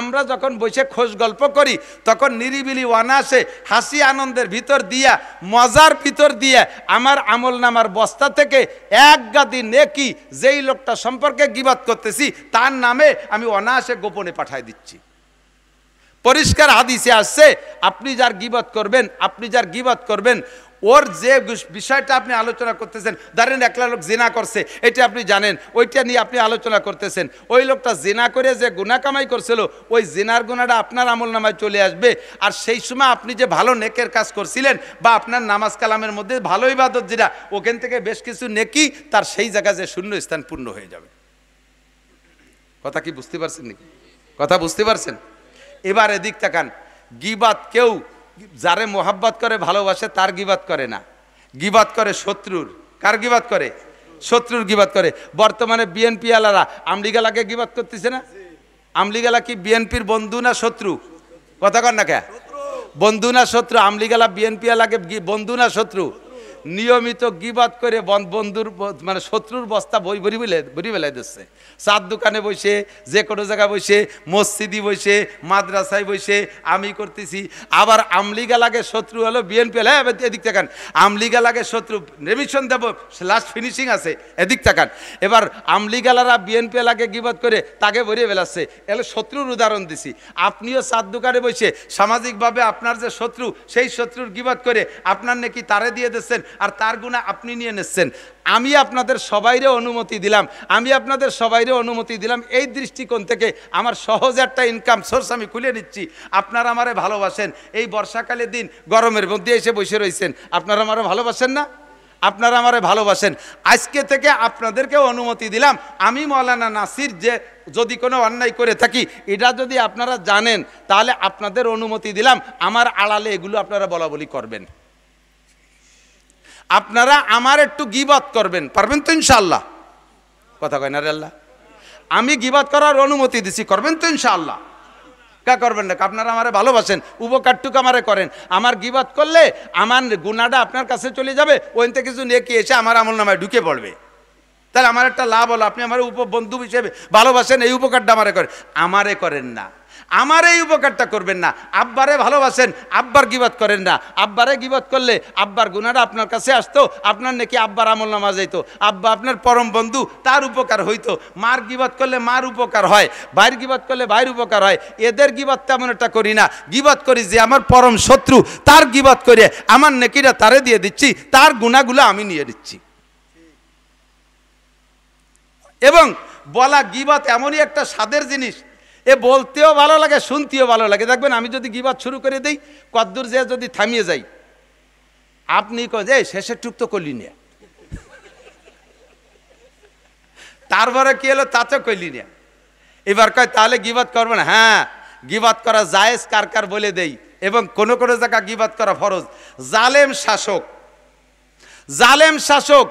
আমরা যখন বসে খোঁজ গল্প করি তখন নিরিবিলি অনায়াসে হাসি আনন্দের ভিতর দিয়া, মজার ভিতর দিয়ে আমার আমল নামার বস্তা থেকে এক গাদি নেকি যেই লোকটা সম্পর্কে গীবত করতেছি তার নামে আমি অনায়াসে গোপনে পাঠাই দিচ্ছি। পরিষ্কার হাদিসে আসছে, আপনি যার গীবত করবেন ওর যে বিষয়টা আপনি আলোচনা করতেছেন, ধরেন একলা লোক জিনা করছে, এটা আপনি জানেন, ওইটা নিয়ে আপনি আলোচনা করতেছেন। ওই লোকটা জিনা করে যে গুনাহ কামাই করছিল, ওই জিনার গুনাহটা আপনার আমল নামায় চলে আসবে। আর সেই সময় আপনি যে ভালো নেকের কাজ করছিলেন বা আপনার নামাজ কালামের মধ্যে ভালো ইবাদত যেটা, ওখান থেকে বেশ কিছু নেকি তার সেই জায়গায় যে শূন্য স্থান পূর্ণ হয়ে যাবে। কথা কি বুঝতে পারছেন নাকি? কথা বুঝতে পারছেন? এবার এদিক তাকান। গীবত কেউ যারে মোহাব্বত করে, ভালোবাসে, তার গীবত করে না, গীবত করে শত্রুর। কার গীবত করে? শত্রুর গীবত করে। বর্তমানে বিএনপি আলারা আমলিগালাকে গীবত করতেছে না? আমলিগালা কি বিএনপির বন্ধু না শত্রু? কথা কর না কে? বন্ধু না শত্রু? আমলিগালা বিএনপি আলাকে বন্ধু না শত্রু? নিয়মিত গীবত করে বন্ধুর মানে শত্রুর বস্তা ভরি বেলাই দিচ্ছে। চার দোকানে বসে, যে কোনো জায়গায় বসে, মসজিদি বসে, মাদ্রাসায় বসে আমি করতেছি। আবার আমলিগা লাগে শত্রু হলো বিএনপি। হ্যাঁ, এদিক তাকান। আমলিগা লাগে শত্রু, রেমিশন দেব, লাস্ট ফিনিশিং আছে, এদিক তাকান। এবার আমলিগালারা বিএনপি লাগে গীবত করে তাকে ভরিয়ে বেলাচ্ছে। এগুলো শত্রুর উদাহরণ দিছি। আপনিও চার দোকানে বসে সামাজিকভাবে আপনার যে শত্রু, সেই শত্রুর গীবত করে আপনার নাকি তারে দিয়ে দিচ্ছেন, আর তার গুনাহ আপনি নিয়ে নিচ্ছেন। আমি আপনাদের সবাইরে অনুমতি দিলাম এই দৃষ্টিকোণ থেকে আমার সহজ একটা ইনকাম সোর্স আমি খুলে নিচ্ছি। আপনারা আমারে ভালোবাসেন। এই বর্ষাকালের দিন গরমের মধ্যে এসে বসে রয়েছেন, আপনারা আমারে ভালোবাসেন না? আপনারা আমারে ভালোবাসেন। আজকে থেকে আপনাদেরকেও অনুমতি দিলাম, আমি মাওলানা নাসির যে যদি কোনো অন্যায় করে থাকি এটা যদি আপনারা জানেন, তাহলে আপনাদের অনুমতি দিলাম আমার আড়ালে এগুলো আপনারা বলাবলি করবেন। আপনারা আমার একটু গীবত করবেন, পারবেন তো ইনশাআল্লাহ? কথা কয় না রে আল্লাহ? আমি গীবত করার অনুমতি দিছি, করবেন তো ইনশাআল্লাহ? কা করবেন না? আপনারা আমারে ভালোবাসেন, উপকারটুকু আমারে করেন। আমার গীবত করলে আমার গুনাহটা আপনার কাছে চলে যাবে, ওইন থেকে কিছু নেকি এসে আমার আমল নামায় ঢুকে পড়বে। তাহলে আমার একটা লাভ হলো, আপনি আমার বন্ধু হিসেবে ভালোবাসেন, এই উপকারটা আমারে করেন। আমারে করেন না, আমার এই উপকারটা করবেন না। আব্বারে ভালোবাসেন, আব্বার গীবত করেন না। আব্বারে গীবত করলে আব্বার গুনাহটা আপনার কাছে আসতো, আপনার নাকি আব্বার আমলনামা যাইতো, আব্বা আপনার পরম বন্ধু, তার উপকার হইতো। মার গীবত করলে মার উপকার হয়, ভাইয়ের গীবত করলে ভাইয়ের উপকার হয়। এদের গীবত তেমন একটা করি না, গীবত করি যে আমার পরম শত্রু, তার গীবত করে আমার নেকিটা তারে দিয়ে দিচ্ছি, তার গুনাহগুলো আমি নিয়ে দিচ্ছি। এবং বলা গীবত এমনই একটা স্বাদের জিনিস, এ বলতেও ভালো লাগে, শুনতেও ভালো লাগে। দেখবেন আমি যদি গীবত শুরু করে দিই, কদ্দূর যে যদি থামিয়ে যাই, আপনি যে শেষের টুক তো করলি না, তারপরে কি হলো তাতে করলি না, এবার কয় তাহলে গীবত করবো না। হ্যাঁ, গীবত করা জায়েজ কার কার বলে দেই, এবং কোন কোন জায়গা গীবত করা ফরজ। জালেম শাসক, জালেম শাসক,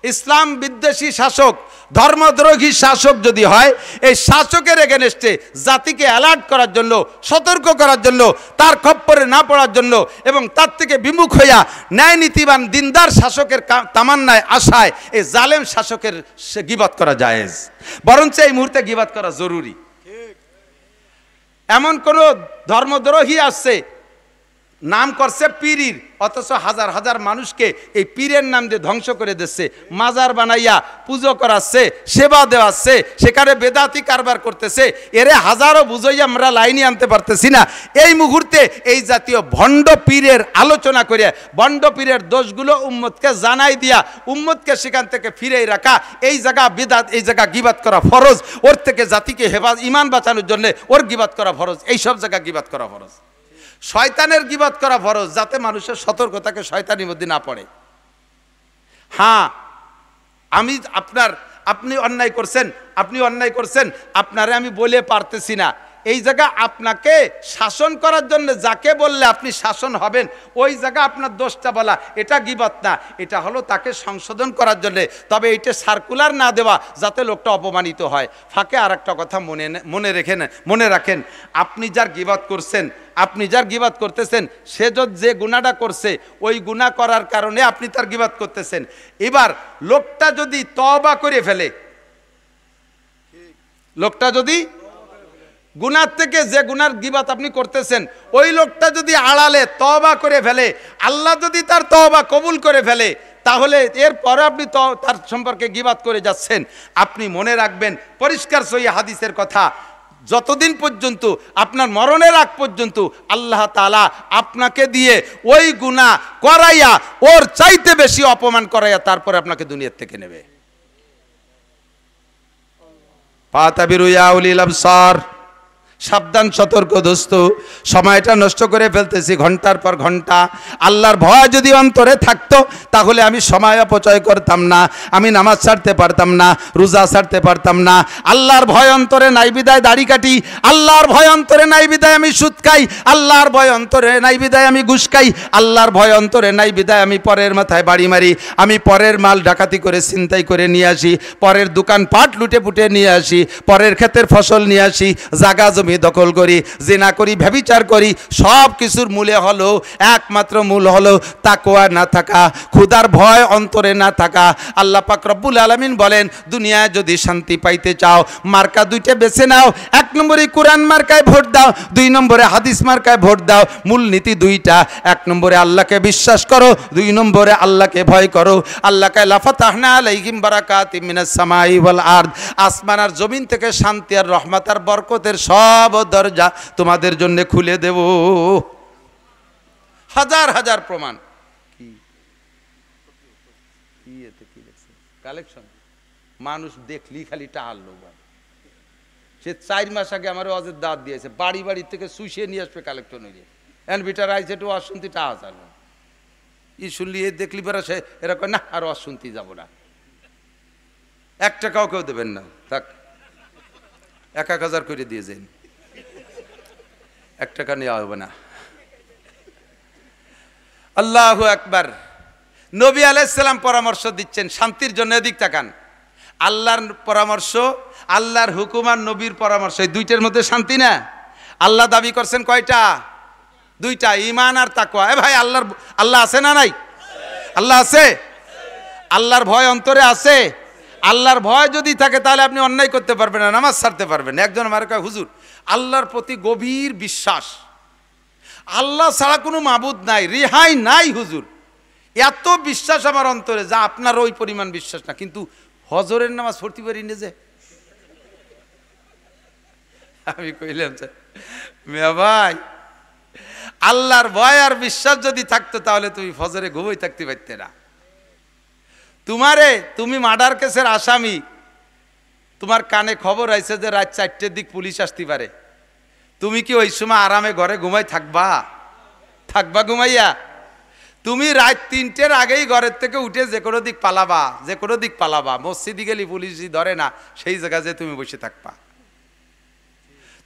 ইসলাম বিদ্বেষী শাসক, ধর্মদ্রোহী শাসক যদি হয়, এই শাসকের এগেনস্টে জাতিকে অ্যালার্ট করার জন্য, সতর্ক করার জন্য, তার খপ্পরে না পড়ার জন্য এবং তার থেকে বিমুখ হইয়া ন্যায় নীতিবান দিনদার শাসকের তামান্নায় আশায় এই জালেম শাসকের গীবত করা জায়েজ, বরঞ্চ এই মুহূর্তে গীবত করা জরুরি। এমন কোন ধর্মদ্রোহী আসছে, নাম করছে পীরির, অথচ হাজার হাজার মানুষকে এই পীরের নাম দিয়ে ধ্বংস করে দিচ্ছে, মাজার বানাইয়া পুজো করাচ্ছে, সেবা দেওয়াচ্ছে, সেখানে বেদাতি কারবার করতেছে। এরে হাজারো বুঝাইয়া আমরা লাইনে আনতে পারতেছি না। এই মুহূর্তে এই জাতীয় ভণ্ড পীরের আলোচনা করে ভণ্ড পীরের দোষগুলো উম্মতকে জানাই দিয়া উম্মতকে সেখান থেকে ফিরেই রাখা, এই জায়গা বেদাত, এই জায়গা গীবত করা ফরজ, ওর থেকে জাতিকে ইমান বাঁচানোর জন্য ওর গীবত করা ফরজ, এই সব জায়গা গীবত করা ফরজ। শয়তানের গীবত করা ফরজ, যাতে মানুষের সতর্কতাকে শয়তানির মধ্যে না পড়ে। হ্যাঁ, আপনি অন্যায় করছেন, আপনি অন্যায় করছেন, আপনারে আমি বলে পারতেছি না। এই জায়গা আপনাকে শাসন করার জন্য যাকে বললে আপনি শাসন হবেন, ওই জায়গা আপনার দোষটা বলা, এটা গীবত না, এটা হলো তাকে সংশোধন করার জন্য। তবে এইটা সার্কুলার না দেওয়া যাতে লোকটা অপমানিত হয়। ফাঁকে আর একটা কথা মনে রাখেন, আপনি যার গীবত করছেন, আপনি যার গীবত করতেছেন, সে যে গুনাহটা করছে, ওই গুনাহ করার কারণে আপনি তার গীবত করতেছেন। এবার লোকটা যদি তওবা করে ফেলে, লোকটা যদি গুনার থেকে, যে গুনার গীবত আপনি করতেছেন, ওই লোকটা যদি আড়ালে তওবা করে ফেলে, আল্লাহ যদি তার তওবা কবুল করে ফেলে, তাহলে এরপরে আপনি তার সম্পর্কে গীবত করে যাচ্ছেন। আপনি মনে রাখবেন পরিষ্কার সহিহ হাদিসের কথা, যতদিন পর্যন্ত আপনার মরণের আগ পর্যন্ত আল্লাহ তাআলা আপনাকে দিয়ে ওই গুনাহ করাইয়া, ওর চাইতে বেশি অপমান করাইয়া তারপরে আপনাকে দুনিয়ার থেকে নেবে। ফাতাবিরু ইয়া উলিল আবসার, সাবধান, সতর্ক দোস্ত, সময়টা নষ্ট করে ফেলতেছি ঘন্টার পর ঘন্টা। আল্লাহর ভয় যদি অন্তরে থাকতো তাহলে আমি সময় অপচয় করতাম না, আমি নামাজ ছাড়তে পারতাম না, রোজা ছাড়তে পারতাম না। আল্লাহর ভয় অন্তরে নাই বিদায় দাড়ি কাটি, আল্লাহর ভয় অন্তরে নাই বিদায় আমি সুদ খাই, আল্লাহর ভয় অন্তরে নাই বিদায় আমি ঘুষ খাই, আল্লাহর ভয় অন্তরে নাই বিদায় আমি পরের মাথায় বাড়ি মারি, আমি পরের মাল ডাকাতি করে ছিনতাই করে নিয়ে আসি, পরের দোকান পাট লুটে পুটে নিয়ে আসি, পরের ক্ষেতের ফসল নিয়ে আসি, জাগা জমি দখল করি, জিনা করি, ব্যভিচার করি। সব কিছুর মূলে হলো, একমাত্র মূল হলো তাকওয়া না থাকা, খোদার ভয় অন্তরে না থাকা। আল্লাহ পাক রব্বুল আলামিন বলেন, দুনিয়ায় যদি শান্তি পাইতে চাও, মার্কা দুইটা বেছে নাও। 1 নম্বরে কোরআন মার্কায় ভোট দাও, 2 নম্বরে হাদিস মার্কায় ভোট দাও। মূল নীতি দুইটা, 1 নম্বরে আল্লাহকে বিশ্বাস করো, 2 নম্বরে আল্লাহকে ভয় করো। আল্লাহকে লাফাতাহনা আলাইহিম বারাকাতিম মিনাস সামাই ওয়াল আরদ, আসমান আর জমিন থেকে শান্তি আর রহমত আর বরকতের সব দরজা তোমাদের জন্য খুলে দেব। হাজার হাজার প্রমাণ। কালেকশন মানুষ দেখলি খালি টাল লোক। সে 4 মাস আগে আমার ওয়াজের দাঁত দিয়েছে, বাড়ি বাড়ি থেকে শুষিয়ে নিয়ে আসবে কালেকশন হয়ে। এনভিটার আইছে একটু অশুনতি টা আসাল ই শুনলি এ দেখলি বেড়া, সে এরকম না আর অশুনতি যাব না, 1 টাকাও কেউ দেবেন না, থাক 1000 করে দিয়ে যান, 1 টাকা নেওয়া হবে না। আল্লাহু আকবার। নবী আলাইহিস সালাম পরামর্শ দিচ্ছেন শান্তির জন্য। এদিক তাকান, আল্লাহর পরামর্শ, আল্লাহর হুকুম আর নবীর পরামর্শ, এই দুইটার মধ্যে শান্তি না। আল্লাহ দাবি করছেন কয়টা? 2টা, ঈমান আর তাকওয়া। এ ভাই, আল্লাহ আছে না নাই? আল্লাহ আছে। আল্লাহর ভয় অন্তরে আছে। আল্লাহর ভয় যদি থাকে তাহলে আপনি অন্যায় করতে পারবেন না, নামাজ ছাড়তে পারবেন। একজন আমার কয়, হুজুর আল্লাহর প্রতি গভীর বিশ্বাস, আল্লাহ ছাড়া কোনো মাবুদ নাই, রেহাই নাই হুজুর, এত বিশ্বাস আমার অন্তরে যা আপনার ওই পরিমাণ বিশ্বাস না। কিন্তু হজরের নামাজ পড়তে পারি না যে। আমি কইলাম মিয়া ভাই, আল্লাহর ভয় আর বিশ্বাস যদি থাকতো তাহলে তুমি ফজরে ঘুমোই থাকতে পারতে না। তুমি মার্ডার কেসের আসামি, তোমার কানে খবর আইছে যে রাত 4টের দিক পুলিশ আসতে পারে, তুমি কি ওই সময় আরামে ঘরে ঘুমাই থাকবা ঘুমাইয়া? তুমি রাত 3টের আগেই ঘরের থেকে উঠে যে কোনো দিক পালাবা, মসজিদে গেলে পুলিশই ধরে না, সেই জায়গায় যে তুমি বসে থাকবা।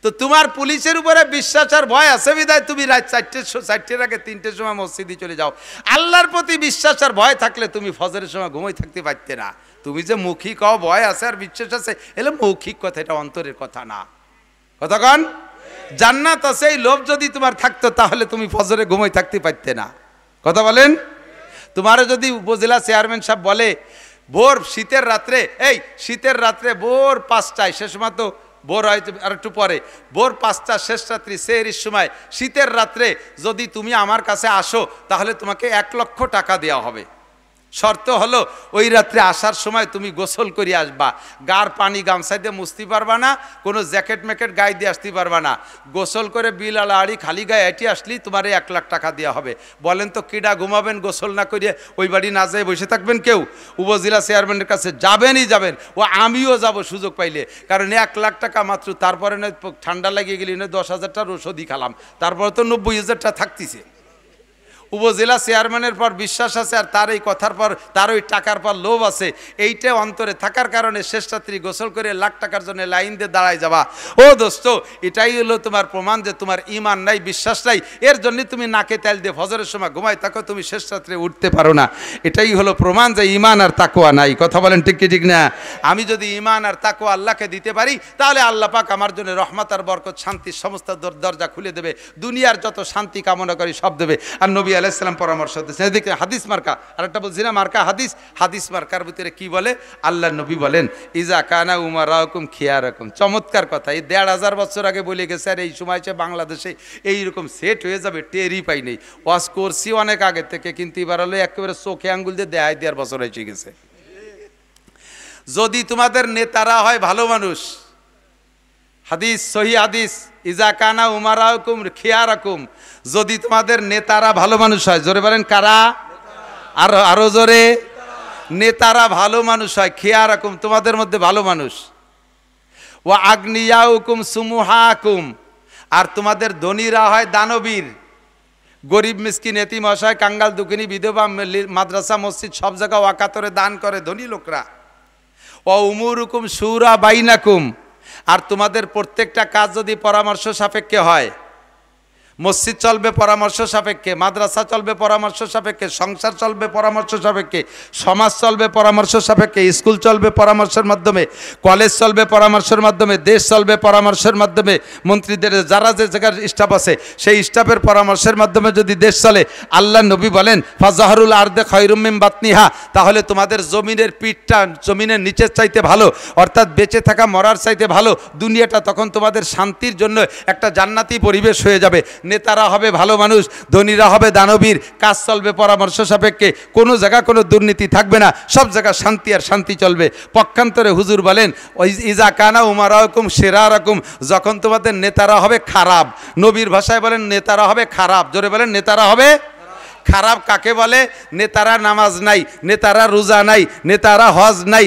তো তোমার পুলিশের উপরে বিশ্বাস আর ভয় আছে বিধায় তুমি রাত 4টের আগে 3টের সময় মসজিদে চলে যাও। আল্লাহর প্রতি বিশ্বাস আর ভয় থাকলে তুমি ফজরের সময় ঘুমাই থাকতে পারতে না। তুমি যে মুখী কও ভয় আছে আর বিশ্বাস আছে, এলে মৌখিক কথা, এটা অন্তরের কথা না। কতক্ষণ জান্নাত আছে এই লোভ যদি তোমার থাকতো তাহলে তুমি ফজরে ঘুমাই থাকতে পারতে না। কথা বলেন? তোমার যদি উপজেলা চেয়ারম্যান সাহেব বলে ভোর শীতের রাত্রে ভোর 5টায়, সে সময় তো ভোর হয়তো আর একটু পরে, ভোর 5টা শেষ রাত্রি সেহরির সময় শীতের রাত্রে যদি তুমি আমার কাছে আসো তাহলে তোমাকে 1 লক্ষ টাকা দেওয়া হবে। শর্ত হলো ওই রাত্রে আসার সময় তুমি গোসল করে আসবা, গার পানি গামছাই দিয়ে মুছতে পারবা না, কোনো জ্যাকেট ম্যাকেট গায়ে দিয়ে আসতে পারবা না, গোসল করে বিল আড়ি খালি গায়ে এটি আসলেই তোমার 1 লাখ টাকা দেওয়া হবে। বলেন তো কিডা ঘুমাবেন গোসল না করিয়ে? ওই বাড়ি না যেয়ে বসে থাকবেন কেউ? উপজেলা চেয়ারম্যানের কাছে যাবেন, ও আমিও যাব সুযোগ পাইলে, কারণ 1 লাখ টাকা মাত্র। তারপরে নয় ঠান্ডা লাগিয়ে গেলি নয় 10,000 টাকার ওষুধই খালাম, তারপরে তো 90,000 টাকা থাকতেছে। উপজেলা চেয়ারম্যানের পর বিশ্বাস আছে আর তার এই কথার পর, তার ওই টাকার পর লোভ আছে, এইটা অন্তরে থাকার কারণে শেষ রাত্রি গোসল করে 1 লাখ টাকার জন্য লাইন দিয়ে দাঁড়ায় যাবা। ও দোস্ত, এটাই হলো তোমার প্রমাণ যে তোমার ঈমান নাই, বিশ্বাস নাই, এর জন্য তুমি নাকে তেল দিয়ে ফজরের সময় ঘুমাই থাকো, তুমি শেষ রাত্রে উঠতে পারো না। এটাই হলো প্রমাণ যে ঈমান আর তাকওয়া নাই। কথা বলেন ঠিক কি ঠিক না? আমি যদি ঈমান আর তাকওয়া আল্লাহকে দিতে পারি তাহলে আল্লাহ পাক আমার জন্য রহমত আর বরকত, শান্তির সমস্ত দরজা খুলে দেবে, দুনিয়ার যত শান্তি কামনা করি সব দেবে। আর নবী আলাইহিস সালাম পরামর্শ দিয়েছেন, এদিকে হাদিস মার্কা, আরেকটা বলছি না মার্কা হাদিস মার্কার ভিতরে কি বলে? আল্লাহ নবী বলেন ইজা কানা উমারাকুম খিয়ারাকুম। চমৎকার কথা, এই 1,500 বছর আগে বলে গেছে, আর এই সময় বাংলাদেশে এইরকম সেট হয়ে যাবে টেরই পাই নেই। ওয়াজ করছি অনেক আগে থেকে, কিন্তু এবার হলো একেবারে চোখে আঙ্গুল দিয়ে দেওয়ার বছর হয়ে গেছে। যদি তোমাদের নেতারা হয় ভালো মানুষ, হাদিস সহি হাদিস, ইজা কানা উমারাকুম খিয়ারাকুম, যদি তোমাদের নেতারা ভালো মানুষ হয়, জোরে বলেন কারা? আরো জোরে। নেতারা ভালো মানুষ হয়, খিয়ারাকুম তোমাদের মধ্যে ভালো মানুষ, ওয়া আগনিয়াউকুম সুমুহাকুম, আর তোমাদের ধনীরা হয় দানবীর, গরিব মিসকিন এতিম অসহায় কাঙ্গাল দুঃখিনী বিধবা মাদ্রাসা মসজিদ সব জায়গায় ওয়াকাতরে দান করে ধনী লোকরা। ওয়া উমুরুকুম শুরা বাইনাকুম, আর তোমাদের প্রত্যেকটা কাজ যদি পরামর্শ সাপেক্ষে হয়, মসজিদ চলবে পরামর্শ সাপেক্ষে, মাদ্রাসা চলবে পরামর্শ সাপেক্ষে, সংসার চলবে পরামর্শ সাপেক্ষে, সমাজ চলবে পরামর্শ সাপেক্ষে, স্কুল চলবে পরামর্শের মাধ্যমে, কলেজ চলবে পরামর্শের মাধ্যমে, দেশ চলবে পরামর্শের মাধ্যমে, মন্ত্রীদের যারা যে জায়গার স্টাফ আছে সেই স্টাফের পরামর্শের মাধ্যমে যদি দেশ চলে, আল্লাহ নবী বলেন ফাজাহরুল আরদে খায়রুম মিন বাতনিহা, তাহলে তোমাদের জমিনের পিঠটা জমিনের নিচের চাইতে ভালো, অর্থাৎ বেঁচে থাকা মরার চাইতে ভালো দুনিয়াটা তখন তোমাদের শান্তির জন্য একটা জান্নাতি পরিবেশ হয়ে যাবে। নেতারা হবে ভালো মানুষ, ধনীরা হবে দানবীর, কাজ চলবে পরামর্শ সাপেক্ষে, কোনো জায়গা কোনো দুর্নীতি থাকবে না, সব জায়গা শান্তি আর শান্তি চলবে। পক্ষান্তরে হুজুর বলেন ওই ইজা কানা উমারাকুম শিরারাকুম, যখন তোমাদের নেতারা হবে খারাপ, নবীর ভাষায় বলেন নেতারা হবে খারাপ, জোরে বলেন নেতারা হবে খারাপ। কাকে বলে? নেতারা নামাজ নাই, নেতারা রোজা নাই, নেতারা হজ নাই,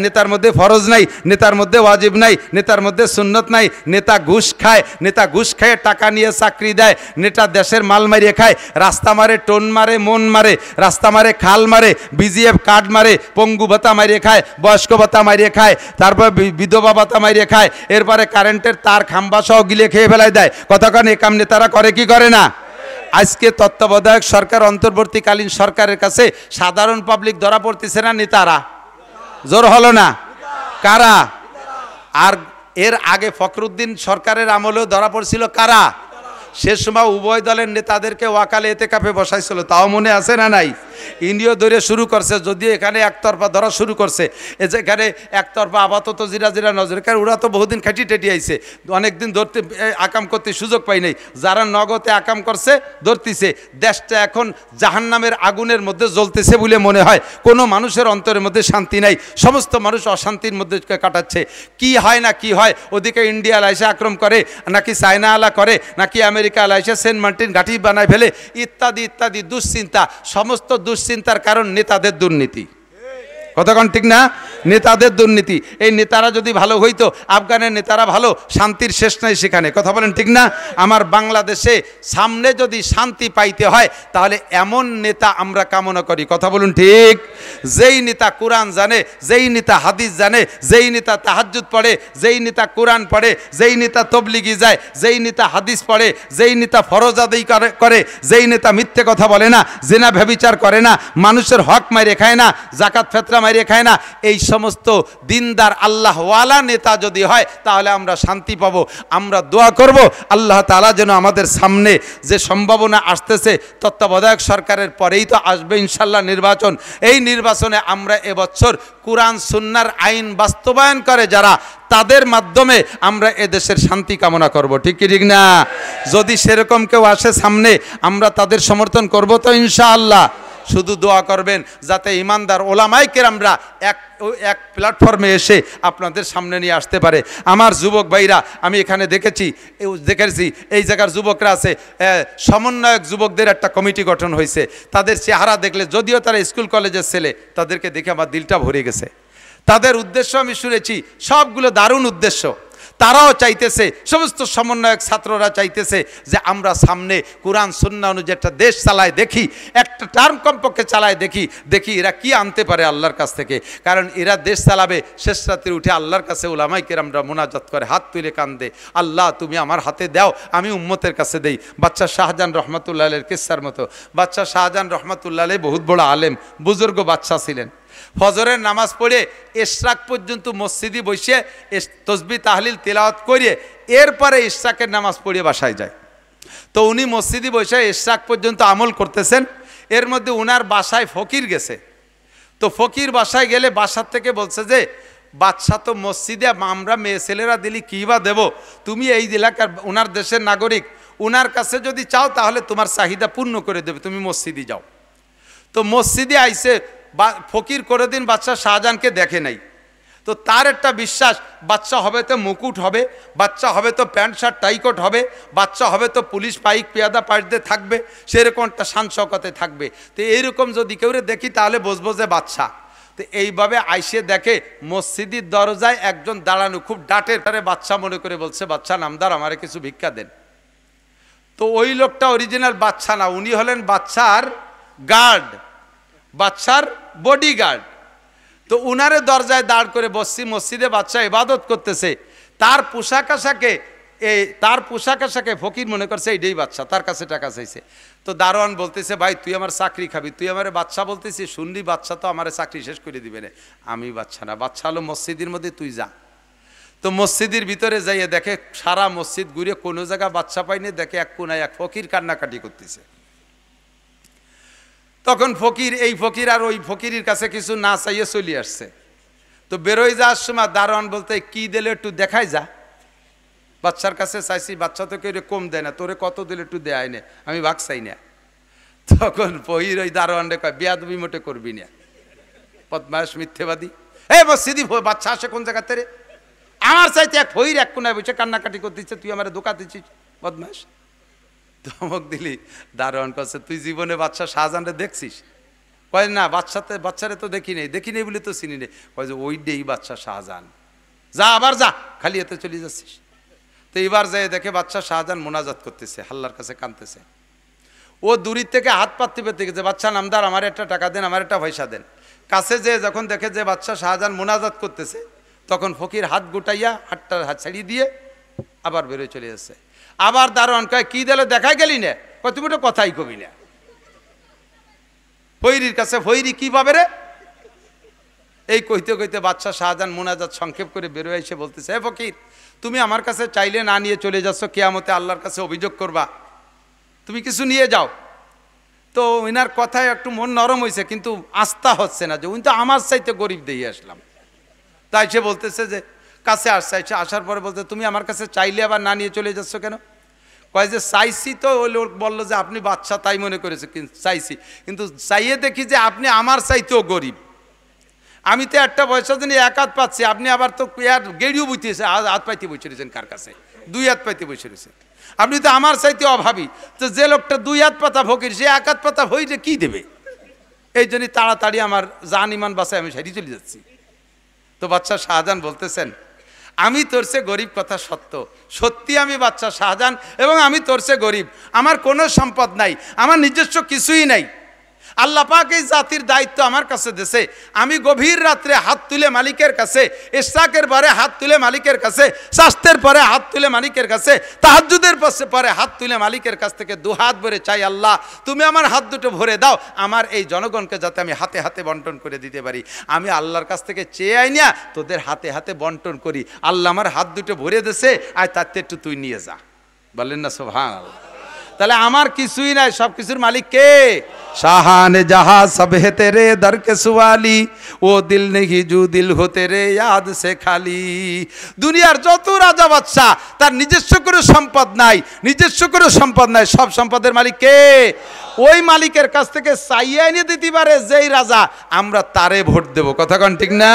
নেতার মধ্যে ফরজ নাই, নেতার মধ্যে ওয়াজিব নাই, নেতার মধ্যে সুন্নত নাই, নেতা ঘুষ খায়, নেতা ঘুষ খেয়ে টাকা নিয়ে চাকরি দেয়, নেতা দেশের মাল মারিয়ে খায়, রাস্তা মারে, টোন মারে, মন মারে, রাস্তা মারে, খাল মারে, বিজিএফ কার্ড মারে, পঙ্গু ভাতা মারিয়ে খায়, বয়স্ক ভাতা মারিয়ে খায়, তারপর বিধবা ভাতা মারিয়ে খায়, এরপরে কারেন্টের তার খাম্বা সহ গিলে খেয়ে ফেলায় দেয়। কতক্ষণ এ কাম নেতারা করে কি করে না? আজকে তত্ত্বাবধায়ক সরকার, অন্তর্বর্তীকালীন সরকারের কাছে সাধারণ পাবলিক ধরা পড়তেছে না নেতারা? জোর হলো না? কারা? আর এর আগে ফখরুদ্দিন সরকারের আমলেও ধরা পড়ছিল কারা? সে সময় উভয় দলের নেতাদেরকে ওয়াকালে এতেকাফে বসাইছিল, তাও মনে আছে না নাই? ইন্ডিয়া ধরে শুরু করছে, যদিও এখানে একতরফা ধরা শুরু করছে, যেখানে একতরফা আপাতত জিরা জিরা নজর, কারণ ওরা তো বহুদিন খাটি টেটি আইছে, অনেকদিন ধরতে আকাম করতে সুযোগ পাই নাই, যারা নগদে আকাম করছে ধরতেছে। দেশটা এখন জাহান্নামের আগুনের মধ্যে জ্বলতেছে বলে মনে হয়, কোনো মানুষের অন্তরের মধ্যে শান্তি নাই, সমস্ত মানুষ অশান্তির মধ্যে কাটাচ্ছে। কি হয় না কি হয়, ওদিকে ইন্ডিয়া আলাইসে আক্রমণ করে, নাকি চায়না আলা করে, নাকি আমেরিকা আলাইসে সেন্ট মার্টিন ঘাঁটি বানায় ফেলে, ইত্যাদি ইত্যাদি দুশ্চিন্তা। সমস্ত দুশ্চিন্তার কারণ নেতাদের দুর্নীতি। কতক্ষণ ঠিক না? নেতাদের দুর্নীতি। এই নেতারা যদি ভালো হইতো, আফগানের নেতারা ভালো, শান্তির শেষ নাই সেখানে। কথা বলেন ঠিক না? আমার বাংলাদেশে সামনে যদি শান্তি পাইতে হয়, তাহলে এমন নেতা আমরা কামনা করি। কথা বলুন ঠিক। যেই নেতা কোরআন জানে, যেই নেতা হাদিস জানে, যেই নেতা তাহাজ্জুদ পড়ে, যেই নেতা কোরআন পড়ে, যেই নেতা তবলিগি যায়, যেই নেতা হাদিস পড়ে, যেই নেতা ফরজ আদায় করে, যেই নেতা মিথ্যে কথা বলে না, জিনা ব্যভিচার করে না, মানুষের হক মাইরে খায় না, জাকাত ফেতরা মাইরে খায় না, এই সমস্ত দিনদার আল্লাহওয়ালা নেতা যদি হয়, তাহলে আমরা শান্তি পাবো। আমরা দোয়া করব আল্লাহ তাআলা যেন আমাদের সামনে যে সম্ভাবনা আসতেছে, তত্ত্বাবধায়ক সরকারের পরেই তো আসবে ইনশাল্লাহ নির্বাচন, এই নির্বাচনে আমরা এবছর কুরআন সুন্নাহর আইন বাস্তবায়ন করে যারা, তাদের মাধ্যমে আমরা এদেশের শান্তি কামনা করব। ঠিক কি ঠিক না? যদি সেরকম কেউ আসে সামনে, আমরা তাদের সমর্থন করব তো ইনশাআল্লাহ। শুধু দোয়া করবেন যাতে ইমানদার ওলামায়ে কেরামরা এক প্ল্যাটফর্মে এসে আপনাদের সামনে নিয়ে আসতে পারে। আমার যুবক ভাইরা, আমি এখানে দেখেছি এই জায়গার যুবকরা আছে, সমন্বয়ক যুবকদের একটা কমিটি গঠন হয়েছে। তাদের চেহারা দেখলে, যদিও তারা স্কুল কলেজের ছেলে, তাদেরকে দেখে আমার দিলটা ভরে গেছে। তাদের উদ্দেশ্য আমি শুনেছি, সবগুলো দারুণ উদ্দেশ্য। তারাও চাইতেছে, সমস্ত সমন্বয়ক ছাত্ররা চাইতেছে যে আমরা সামনে কোরআন সুন্নাহ অনুযায়ী একটা দেশ চালায় দেখি, একটা টার্ম কমপক্ষে চালায় দেখি এরা কি আনতে পারে আল্লাহর কাছ থেকে। কারণ এরা দেশ চালাবে, শেষ রাতে উঠে আল্লাহর কাছে উলামায়ে কেরামরা মুনাজাত করে, হাত তুলে কান্দে, আল্লাহ তুমি আমার হাতে দাও, আমি উম্মতের কাছে দেই। বাদশাহ শাহজাহান রহমাতুল্লাহ আলাইহির কিসসার মতো। বাদশাহ শাহজাহান রহমাতুল্লাহ আলাইহি বহুত বড় আলেম, বুজুর্গ বাদশাহ ছিলেন। ফজরের নামাজ পড়ে ইশরাক পর্যন্ত মসজিদে বসে তসবিহ তাহলিল তিলাওয়াত করে এরপরে ইশরাকের নামাজ পড়ে বাসায় যায়। তো উনি মসজিদে বসে ইশরাক পর্যন্ত আমল করতেছেন। এর মধ্যে উনার বাসায় ফকির গেছে। তো ফকির বাসায় গেলে বাসার থেকে বলছে যে, বাদশাহ তো মসজিদে আমরা মেয়ে ছেলেরা দিলি কী বা দেবো, তুমি এই এলাকার উনার দেশের নাগরিক, উনার কাছে যদি চাও তাহলে তোমার চাহিদা পূর্ণ করে দেবে, তুমি মসজিদে যাও। তো মসজিদে আইসে ফকির কোনোদিন বাদশাহ শাহজাহানকে দেখে নাই। তো তার একটা বিশ্বাস, বাচ্চা হবে তো মুকুট হবে, বাচ্চা হবে তো প্যান্ট শার্ট টাইকোট হবে, বাচ্চা হবে তো পুলিশ পাইক পেয়াদা পাইতে থাকবে, সেরকম একটা শান শওকতে থাকবে। তো এইরকম যদি কেউ দেখি তাহলে বুঝবো যে বাচ্চা। তো এইভাবে আইসে দেখে মসজিদের দরজায় একজন দাঁড়ানো, খুব ডাটের তারে বাচ্চা মনে করে বলছে, বাচ্চা নামদার আমারে কিছু ভিক্ষা দেন। তো ওই লোকটা অরিজিনাল বাচ্চা না, উনি হলেন বাচ্চার গার্ড, বাচ্চার বডিগার্ড। তো উনারে দরজায় দাঁড় করে বসছি, মসজিদে বাচ্চা ইবাদত করতেছে, তার পোশাক আশাকে ফকির মনে করছে এইটাই বাচ্চা, তার কাছে টাকা চাইছে। তো দারোয়ান বলতেছে, ভাই তুই আমার চাকরি খাবি, তুই আমার বাচ্চা বলতেছিস, শুনলি বাচ্চা তো আমার চাকরি শেষ করে দিবে না। আমি বাচ্চা না, বাচ্চা হলো মসজিদের মধ্যে, তুই যা। তো মসজিদের ভিতরে যাইয়ে দেখে সারা মসজিদ ঘুরে কোনো জায়গা বাচ্চা পাইনি, দেখে এক কোনায় এক ফকির কান্নাকাটি করতেছে। তখন এই ফকির আর ওই ফকিরের কাছে কিছু না চাইয়ে চলে আসছে। তো বেরোয় যাওয়ার সময় দারোয়ান বলতে, কি দিলে একটু দেখাই যা। বাচ্চার কাছে চাইছি, বাচ্চা তো কেউ কম দেয় না, তোরে কত দিলে একটু দেয় না, আমি ভাগ চাই না। তখন ফকির ওই দারোয়ান রে কয়, বেয়াদবি মোটে করবি না, বদমাশ মিথ্যেবাদী, এই মসজিদি বাচ্চা আসে কোন জায়গাতে রে, আমার চাইতে এক ফকির এক কোনায় বসে কান্নাকাটি করতেছে, তুই আমার ধোঁকা দিচ্ছিস, বদমাশ। ধমক দিলি। দারোয়ান কাছে, তুই জীবনে বাদশা শাহজাহানরে দেখছিস? কয় না, বাচ্চারে তো দেখি নেই বলে তো চিনি নেই। কয় যে ওইটাই বাদশা শাহজাহান, যা আবার যা, খালি এতে চলে যাচ্ছিস। তো এবার যাই দেখে বাদশা শাহজাহান মোনাজাত করতেছে, আল্লাহর কাছে কাঁদতেছে। ও দূরের থেকে হাত পাততে পেতে গেছে, বাচ্চা নামদার আমার একটা টাকা দেন, আমার একটা পয়সা দেন। কাছে যে যখন দেখে যে বাদশা শাহজাহান মোনাজাত করতেছে, তখন ফকির হাত গুটাইয়া হাতটা ছাড়িয়ে দিয়ে আবার বেরোয় চলে যাচ্ছে। আবার দারোয়ান কয়, কি দিলে দেখাই গেলি না? কয় তুমি তো কথাই কবি না। ফকিরের কাছে, ফকিরি কি পাবে রে? এই কইতে কইতে বাদশা শাহজাহান মোনাজাত সংক্ষেপ করে বেরোয় এসে বলতেছে, হে ফকির, তুমি আমার কাছে চাইলে না নিয়ে চলে যাচ্ছ, কিয়ামতে আল্লাহর কাছে অভিযোগ করবা, তুমি কিছু নিয়ে যাও। তো ওনার কথায় একটু মন নরম হয়েছে, কিন্তু আস্থা হচ্ছে না যে উনি তো আমার চাইতে গরিব দিয়ে আসলাম। তাই সে বলতেছে যে কাছে আসছে, আসার পরে বলতে তুমি আমার কাছে চাইলে আবার না নিয়ে চলে যাচ্ছ কেন? কয় যে চাইছি, তো ওই লোক বললো যে আপনি বাচ্চা তাই মনে করেছে, কিন্তু চাইছি, কিন্তু চাইয়ে দেখি যে আপনি আমার চাইতেও গরিব। আমি তো একটা পয়সা দিন এক হাত পাচ্ছি, আপনি আবার তো গেড়িও বুঝতেছে হাত পাইতে বসে রয়েছেন, কার কাছে? দুই হাত পাইতে বসে রয়েছেন। আপনি তো আমার চাইতে অভাবী, তো যে লোকটা দুই হাত পাতা ফকির সে এক হাত পাতা হইলে কি দেবে? এই জন্যই তাড়াতাড়ি আমার জান ইমান বাসায় আমি সারি চলে যাচ্ছি। তো বাদশাহ শাহজাহান বলতেছেন আমি তোর সে গরিব, কথা সত্য, সত্যি আমি বাদশাহ শাহজাহান এবং আমি তোর সে গরিব। আমার কোনো সম্পদ নাই, আমার নিজস্ব কিছুই নাই। আল্লাহ পাক এই জাতির দায়িত্ব আমার কাছে দেশে। আমি গভীর রাত্রে হাত তুলে মালিকের কাছে, ইশরাকের পরে হাত তুলে মালিকের কাছে, শাস্তের পরে হাত তুলে মালিকের কাছে, তাহাজ্জুদের পরে হাত তুলে মালিকের কাছ থেকে দুহাত ভরে চাই, আল্লাহ তুমি আমার হাত দুটো ভরে দাও, আমার এই জনগণকে যাতে আমি হাতে হাতে বন্টন করে দিতে পারি। আমি আল্লাহর কাছ থেকে চেয়ে আই না, তোদের হাতে হাতে বন্টন করি। আল্লাহ আমার হাত দুটো ভরে দেশে, আর তার একটু তুই নিয়ে যা। বলেন না সুবহানাল্লাহ। তাহলে আমার কিছুই নাই, সব কিছুর মালিক কে? শাহান জাহা সব হে তেরে দর কে সুয়ালি, ও দিল নেহি জু দিল হো তেরে ইয়াদ সে খালি। দুনিয়ার যত রাজা বাদশা তার নিজস্ব কোনো সম্পদ নাই, নিজস্ব কোনো সম্পদ নাই, সব সম্পদের মালিক কে? ওই মালিকের কাছ থেকে চাইয়ে এনে দিতে পারে যেই রাজা, আমরা তারে ভোট দেব। কথা কন ঠিক না?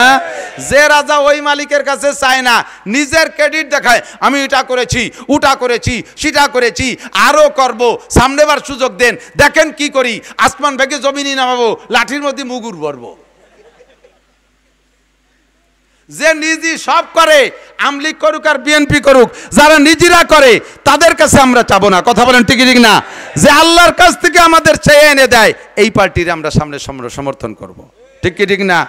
যে রাজা ওই মালিকের কাছে চায় না, নিজের ক্রেডিট দেখায়, আমি এটা করেছি, ওটা করেছি, সেটা করেছি, আরও করব, সামনেবার সুযোগ দেন, দেখেন কি করি, আসমান ভেঙে জমিনে নামাবো, লাঠির মধ্যে মুগুর ভরবো। যে নিজে সব করে, আমলিগ করুক আর বিএনপি করুক, যারা নিজেরা করে তাদের কাছে আমরা চাবো না। কথা বলেন ঠিক ঠিক না? যে আল্লাহর কাছ থেকে আমাদের চেয়ে এনে দেয়, এই পার্টির আমরা সামনে সমর্থন করব। ঠিক কি ঠিক না?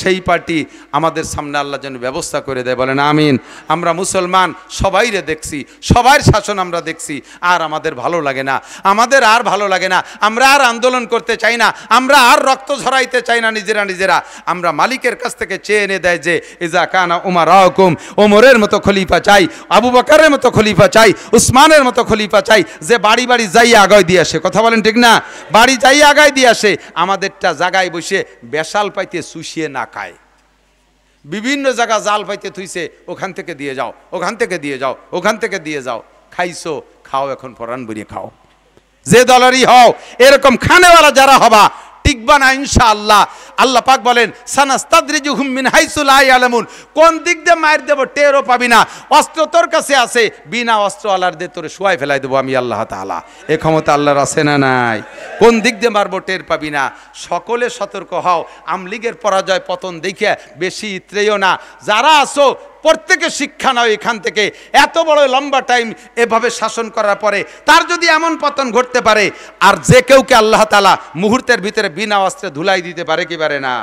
সেই পার্টি আমাদের সামনে আল্লাহ যেন ব্যবস্থা করে দেয়। বলেন আমিন। আমরা মুসলমান সবাইরে দেখছি, সবার শাসন আমরা দেখছি, আর আমাদের ভালো লাগে না, আমাদের আর ভালো লাগে না, আমরা আর আন্দোলন করতে চাই না, আমরা আর রক্ত ঝরাইতে চাই না নিজেরা। আমরা মালিকের কাছ থেকে চেয়ে এনে দেয় যে ইজা কানা উমারাকুম, ওমরের মতো খলিফা চাই, আবু বকরের মতো খলিফা চাই, উসমানের মতো খলিফা চাই, যে বাড়ি বাড়ি যাইয়ে আগায় দিয়ে আসে। কথা বলেন ঠিক না? বাড়ি যাইয়ে আগায় দিয়ে আসে, আমাদেরটা জায়গায় বসে বেশাল পাইতে শুষিয়ে না খায়। বিভিন্ন জায়গা জাল পাইতে থুইছে, ওখান থেকে দিয়ে যাও, ওখান থেকে দিয়ে যাও, ওখান থেকে দিয়ে যাও। খাইছো, খাও, এখন পরাণ বনিয়ে খাও, যে দলেরই হও। এরকম খানেওয়ালা যারা হবা, টিকবা না ইনশাআল্লাহ। আল্লাহ পাক বলেন সানাস্তাদরিজুহুম মিন হাইসু লা ইয়ালামুন, কোন দিক দিয়ে মার দেব টেরও পাবি না। অস্ত্র তোর কাছে আছে, বিনা অস্ত্র আল্লাহর দিয়ে তোরে শুয়াই ফেলাই দেবো আমি আল্লাহ তাআলা। এ ক্ষমতা আল্লাহর আছে না নাই? কোন দিক দিয়ে মারবো টের পাবি না। সকলে সতর্ক হও, আমলিগের পরাজয় পতন দেখে বেশি ইত্রেও না। যারা আসো প্রত্যেকে শিক্ষা নাও এখান থেকে। এত বড় লম্বা টাইম এভাবে শাসন করার পরে তার যদি এমন পতন ঘটতে পারে, আর যে কেউকে আল্লাহ তাআলা মুহূর্তের ভিতরে বিনা অস্ত্রে ধুলাই দিতে পারে কি পারে না?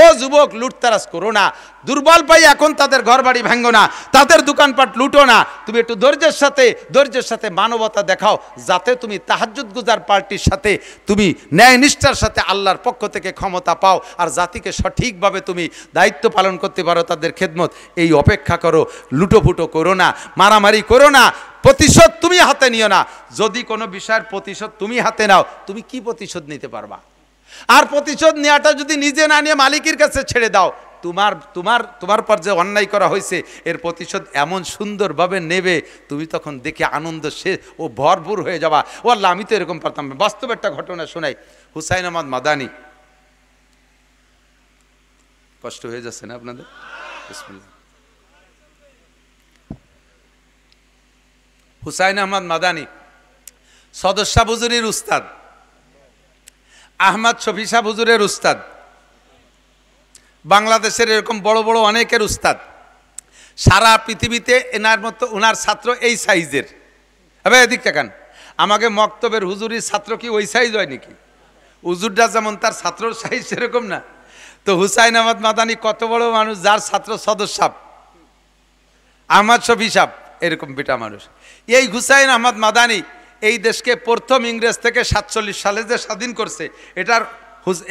ও যুবক, লুটতারাজ করো না, দুর্বল পাই এখন তাদের ঘর বাড়ি ভাঙো না, তাদের দোকানপাট লুটো না। তুমি একটু ধৈর্যের সাথে মানবতা দেখাও, যাতে তুমি তাহাজ্জুদ গুজার পার্টির সাথে তুমি ন্যায় নিষ্ঠার সাথে আল্লাহর পক্ষ থেকে ক্ষমতা পাও, আর জাতিকে সঠিকভাবে তুমি দায়িত্ব পালন করতে পারো, তাদের খেদমত। এই অপেক্ষা করো, লুটোপুটো করো না, মারামারি করো না, প্রতিশোধ তুমি হাতে নিও না। যদি কোনো বিষয়ের প্রতিশোধ তুমি হাতে নাও, তুমি কি প্রতিশোধ নিতে পারবা? আর প্রতিশোধ নেওয়াটা যদি নিজে না নিয়ে মালিকের কাছে ছেড়ে দাও, তোমার পর যে অন্যায় করা হয়েছে এর প্রতিশোধ এমন সুন্দরভাবে নেবে, তুমি তখন দেখে আনন্দ সে ও ভরপুর হয়ে যাবা। ও আল্লাহ, আমি তো এরকম পারতাম না। বাস্তব একটা ঘটনা শোনাই। হুসাইন আহমদ মাদানী, কষ্ট হয়ে যাচ্ছে না আপনাদের? বিসমিল্লাহ। হুসাইন আহমদ মাদানী সদর শাহ হুজুরের উস্তাদ, আহমদ শফি শাহ হুজুরের উস্তাদ, বাংলাদেশের এরকম বড় বড় অনেকের উস্তাদ। সারা পৃথিবীতে ওনার ছাত্র এই সাইজের। এবার এদিক তাকান, আমাকে মক্তবের হুজুরির ছাত্র কি ওই সাইজ হয় নাকি? হুজুরটা যেমন তার ছাত্রর সাইজ সেরকম না। তো হুসাইন আহমদ মাদানী কত বড় মানুষ, যার ছাত্র সদর সাহেব, আহমদ শফি সাহেব, এরকম বেটা মানুষ। এই হুসাইন আহমদ মাদানী এই দেশকে প্রথম ইংরেজ থেকে 47 সালে যে স্বাধীন করছে, এটার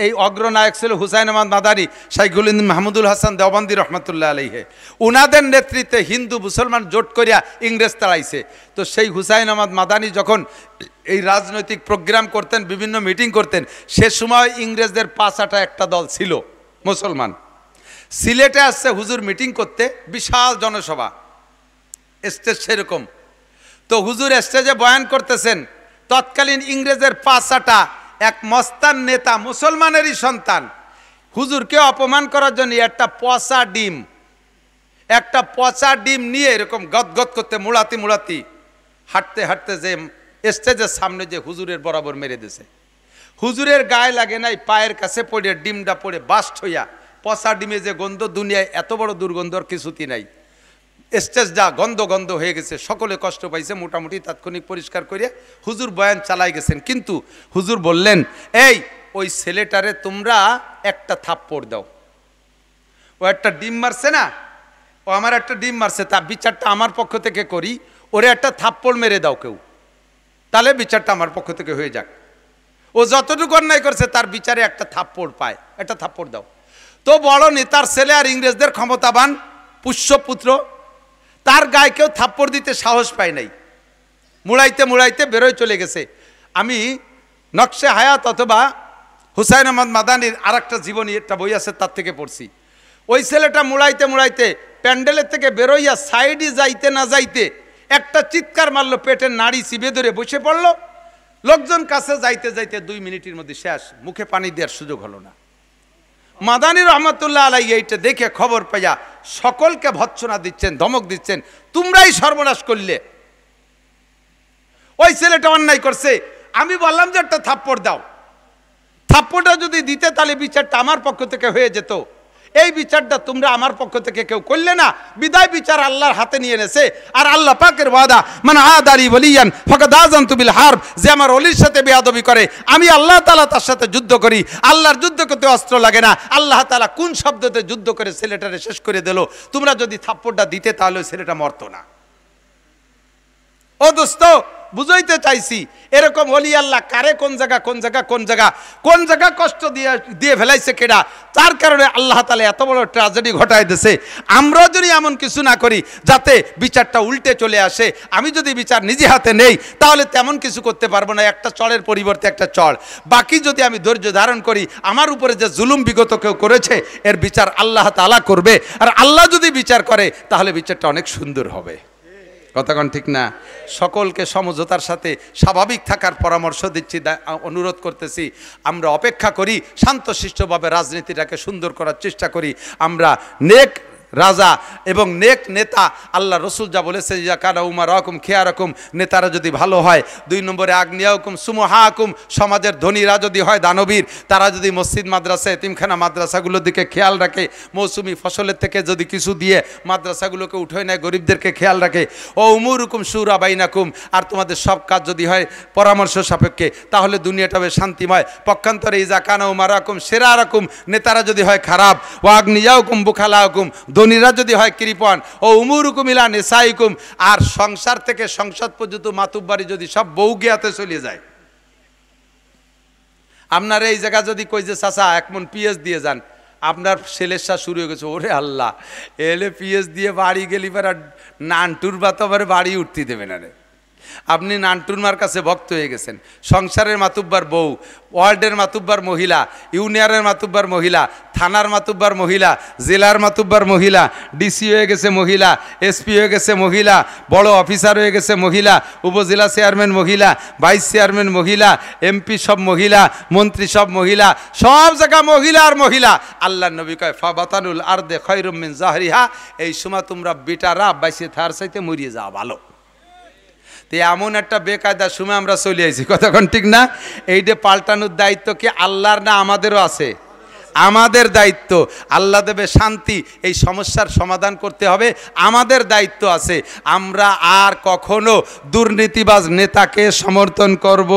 এই অগ্রনায়ক ছিল হুসাইন আহমদ মাদানী, শাইখুল হিন্দ মাহমুদুল হাসান দেওবন্দি রহমতুল্লাহ আলাইহে। উনাদের নেতৃত্বে হিন্দু মুসলমান জোট করিয়া ইংরেজ তাড়াইছে। তো সেই হুসাইন আহমদ মাদানী যখন এই রাজনৈতিক প্রোগ্রাম করতেন, বিভিন্ন মিটিং করতেন, সে সময় ইংরেজদের 5-8 একটা দল ছিল মুসলমান। সিলেটে আসছে হুজুর মিটিং করতে, বিশাল জনসভা, স্টেজ সেরকম। তো হুজুর স্টেজে বয়ান করতেছেন, তৎকালীন ইংরেজের 5-8 এক মস্তান নেতা, মুসলমানেরই সন্তান, হুজুরকে অপমান করার জন্য একটা পচা ডিম নিয়ে এরকম গদগদ করতে মুড়াতি হাঁটতে হাঁটতে যে স্টেজের সামনে যে হুজুরের বরাবর মেরে দিয়েছে। হুজুরের গায়ে লাগে নাই, পায়ের কাছে পড়ে ডিমটা পড়ে বাস্ট হইয়া, পচা ডিমে যে গন্ধ, দুনিয়ায় এত বড় দুর্গন্ধর কিছুই নাই। স্টেজটা গন্ধ হয়ে গেছে, সকলে কষ্ট পাইছে, মোটামুটি তাৎক্ষণিক পরিষ্কার করে হুজুর বয়ান চালাই গেছেন। কিন্তু হুজুর বললেন, ওই ছেলেটারে তোমরা একটা থাপ্পড় দাও। ও একটা ডিম মারছে না, ও আমার একটা ডিম মারছে, তার বিচারটা আমার পক্ষ থেকে করি, ওরে একটা থাপ্পড় মেরে দাও কেউ, তাহলে বিচারটা আমার পক্ষ থেকে হয়ে যাক। ও যতটুকু অন্যায় করছে তার বিচারে একটা থাপ্পড় পায়, একটা থাপ্পড় দাও। তো বড় নেতার ছেলে আর ইংরেজদের ক্ষমতাবান পুষ্যপুত্র, তার গায়ে কেউ থাপ্পড় দিতে সাহস পায় নাই, মুড়াইতে বেরোয় চলে গেছে। আমি নকশে হায়াত অথবা হুসাইন আহমদ মাদানীর আর একটা জীবনী, একটা বই আছে, তার থেকে পড়ছি। ওই ছেলেটা মুড়াইতে প্যান্ডেলের থেকে বেরোইয়া সাইডে যাইতে না যাইতে একটা চিৎকার মারলো, পেটের নাড়ি চিবে ধরে বসে পড়লো। লোকজন কাছে যাইতে 2 মিনিটের মধ্যে শেষ, মুখে পানি দেওয়ার সুযোগ হলো না। মাদানী রহমতুল্লাহ আলাইহি এইটা দেখে খবর পাইয়া সকলকে ভৎসনা দিচ্ছেন, ধমক দিচ্ছেন, তোমরাই সর্বনাশ করলে। ওই ছেলেটা অন্যায় করছে, আমি বললাম যে একটা থাপ্পড় দাও, থাপ্পড়টা যদি দিতে তাহলে বিচারটা আমার পক্ষ থেকে হয়ে যেত। এই বিচারটা তোমরা আমার পক্ষ থেকে কেউ করলে না, বিদায় বিচার আল্লাহর হাতে নিয়ে এনেছে। আর আল্লাহ পাকের ওয়াদা, মান আদারি ওয়ালিয়ান ফাকাদ আযানতু বিল হারব, যে আমার ওলির সাথে বেয়াদবি করে আমি আল্লাহ তাআলা তার সাথে যুদ্ধ করি। আল্লাহর যুদ্ধ করতে অস্ত্র লাগে না। আল্লাহ তাআলা কোন শব্দতে যুদ্ধ করে ছেলেটারে শেষ করে দিল। তোমরা যদি থাপ্পড়টা দিতে তাহলে ছেলেটা মরতো না। ও দোস্ত, বুঝাইতে চাইছি, এরকম ওলি আল্লাহ কারে কোন জায়গা কষ্ট দিয়ে ফেলাইছে কেডা, তার কারণে আল্লাহ তাআলা এত বড় ট্র্যাজেডি ঘটায় দিয়েছে। আমরা যদি এমন কিছু না করি যাতে বিচারটা উল্টে চলে আসে, আমি যদি বিচার নিজে হাতে নেই তাহলে তেমন কিছু করতে পারবো না, একটা চড়ের পরিবর্তে একটা চড়। বাকি যদি আমি ধৈর্য ধারণ করি, আমার উপরে যে জুলুম বিগত কেউ করেছে এর বিচার আল্লাহ তাআলা করবে। আর আল্লাহ যদি বিচার করে তাহলে বিচারটা অনেক সুন্দর হবে। কথাক্ষণ ঠিক না? সকলকে সমঝোতার সাথে স্বাভাবিক থাকার পরামর্শ দিচ্ছি, অনুরোধ করতেছি। আমরা অপেক্ষা করি, শান্তশিষ্টভাবে রাজনীতিটাকে সুন্দর করার চেষ্টা করি। আমরা নেক রাজা এবং নেক নেতা, আল্লাহ রসুল যা বলেছে, ইয়া কানা উমারাকুম খিয়ারাকুম, নেতারা যদি ভালো হয়। 2 নম্বরে আগ্নিয়াকুম সুমহাকুম, সমাজের ধনীরা যদি হয় দানবীর, তারা যদি মসজিদ মাদ্রাসা এতিমখানা মাদ্রাসাগুলোর দিকে খেয়াল রাখে, মৌসুমি ফসলের থেকে যদি কিছু দিয়ে মাদ্রাসাগুলোকে উঠে নেয়, গরিবদেরকে খেয়াল রাখে। ও উমুরুকুম শুরা বাইনাকুম, আর তোমাদের সব কাজ যদি হয় পরামর্শ সাপেক্ষে, তাহলে দুনিয়াটা হবে শান্তিময়। পক্ষান্তরে ইজা কানা উমারাকুম শিরারাকুম, নেতারা যদি হয় খারাপ, ও আগ্নিয়াকুম বুখালাকুম, ধনীরা যদি হয় কৃপণ, ও উমুরুকুম ইলা নিসাইকুম, আর সংসার থেকে সংসদ পর্যন্ত মাতুব্বাড়ি যদি সব বউ গিয়াতে চলে যায়। আপনার এই জায়গা যদি কই যে চাচা 1 মণ পিএস দিয়ে যান, আপনার সেলেসা শুরু হয়ে গেছে, ওরে আল্লাহ, এলে পিএস দিয়ে বাড়ি গেলি পর নানটুর বাতাবার বাড়ি উঠতে দেবে না রে। আপনি নানটুরমার কাছে ভক্ত হয়ে গেছেন। সংসারের মাতুব্বার বউ, ওয়ার্ডের মাতুব্বার মহিলা, ইউনিয়নের মাতুব্বার মহিলা, থানার মাতুব্বার মহিলা, জেলার মাতুব্বার মহিলা, ডিসি হয়ে গেছে মহিলা, এসপি হয়ে গেছে মহিলা, বড় অফিসার হয়ে গেছে মহিলা, উপজেলা চেয়ারম্যান মহিলা, ভাইস চেয়ারম্যান মহিলা, এমপি সব মহিলা, মন্ত্রী সব মহিলা, সব জায়গা মহিলা আর মহিলা। আল্লাহর নবী কয় ফাবাতানুল আরদে খায়রুম মিন জাহরিহা, এই সময় তোমরা বেটারা বাইসে থার চাইতে মরিয়ে যাওয়া ভালো। তো এমন একটা বেকায়দার সময় আমরা চলে আইছি, কতক্ষণ ঠিক না? এইটা পাল্টানোর দায়িত্ব কি আল্লাহর না আমাদেরও আছে? আমাদের দায়িত্ব। আল্লাহ দেবে শান্তি, এই সমস্যার সমাধান করতে হবে, আমাদের দায়িত্ব আছে। আমরা আর কখনো দুর্নীতিবাজ নেতাকে সমর্থন করব?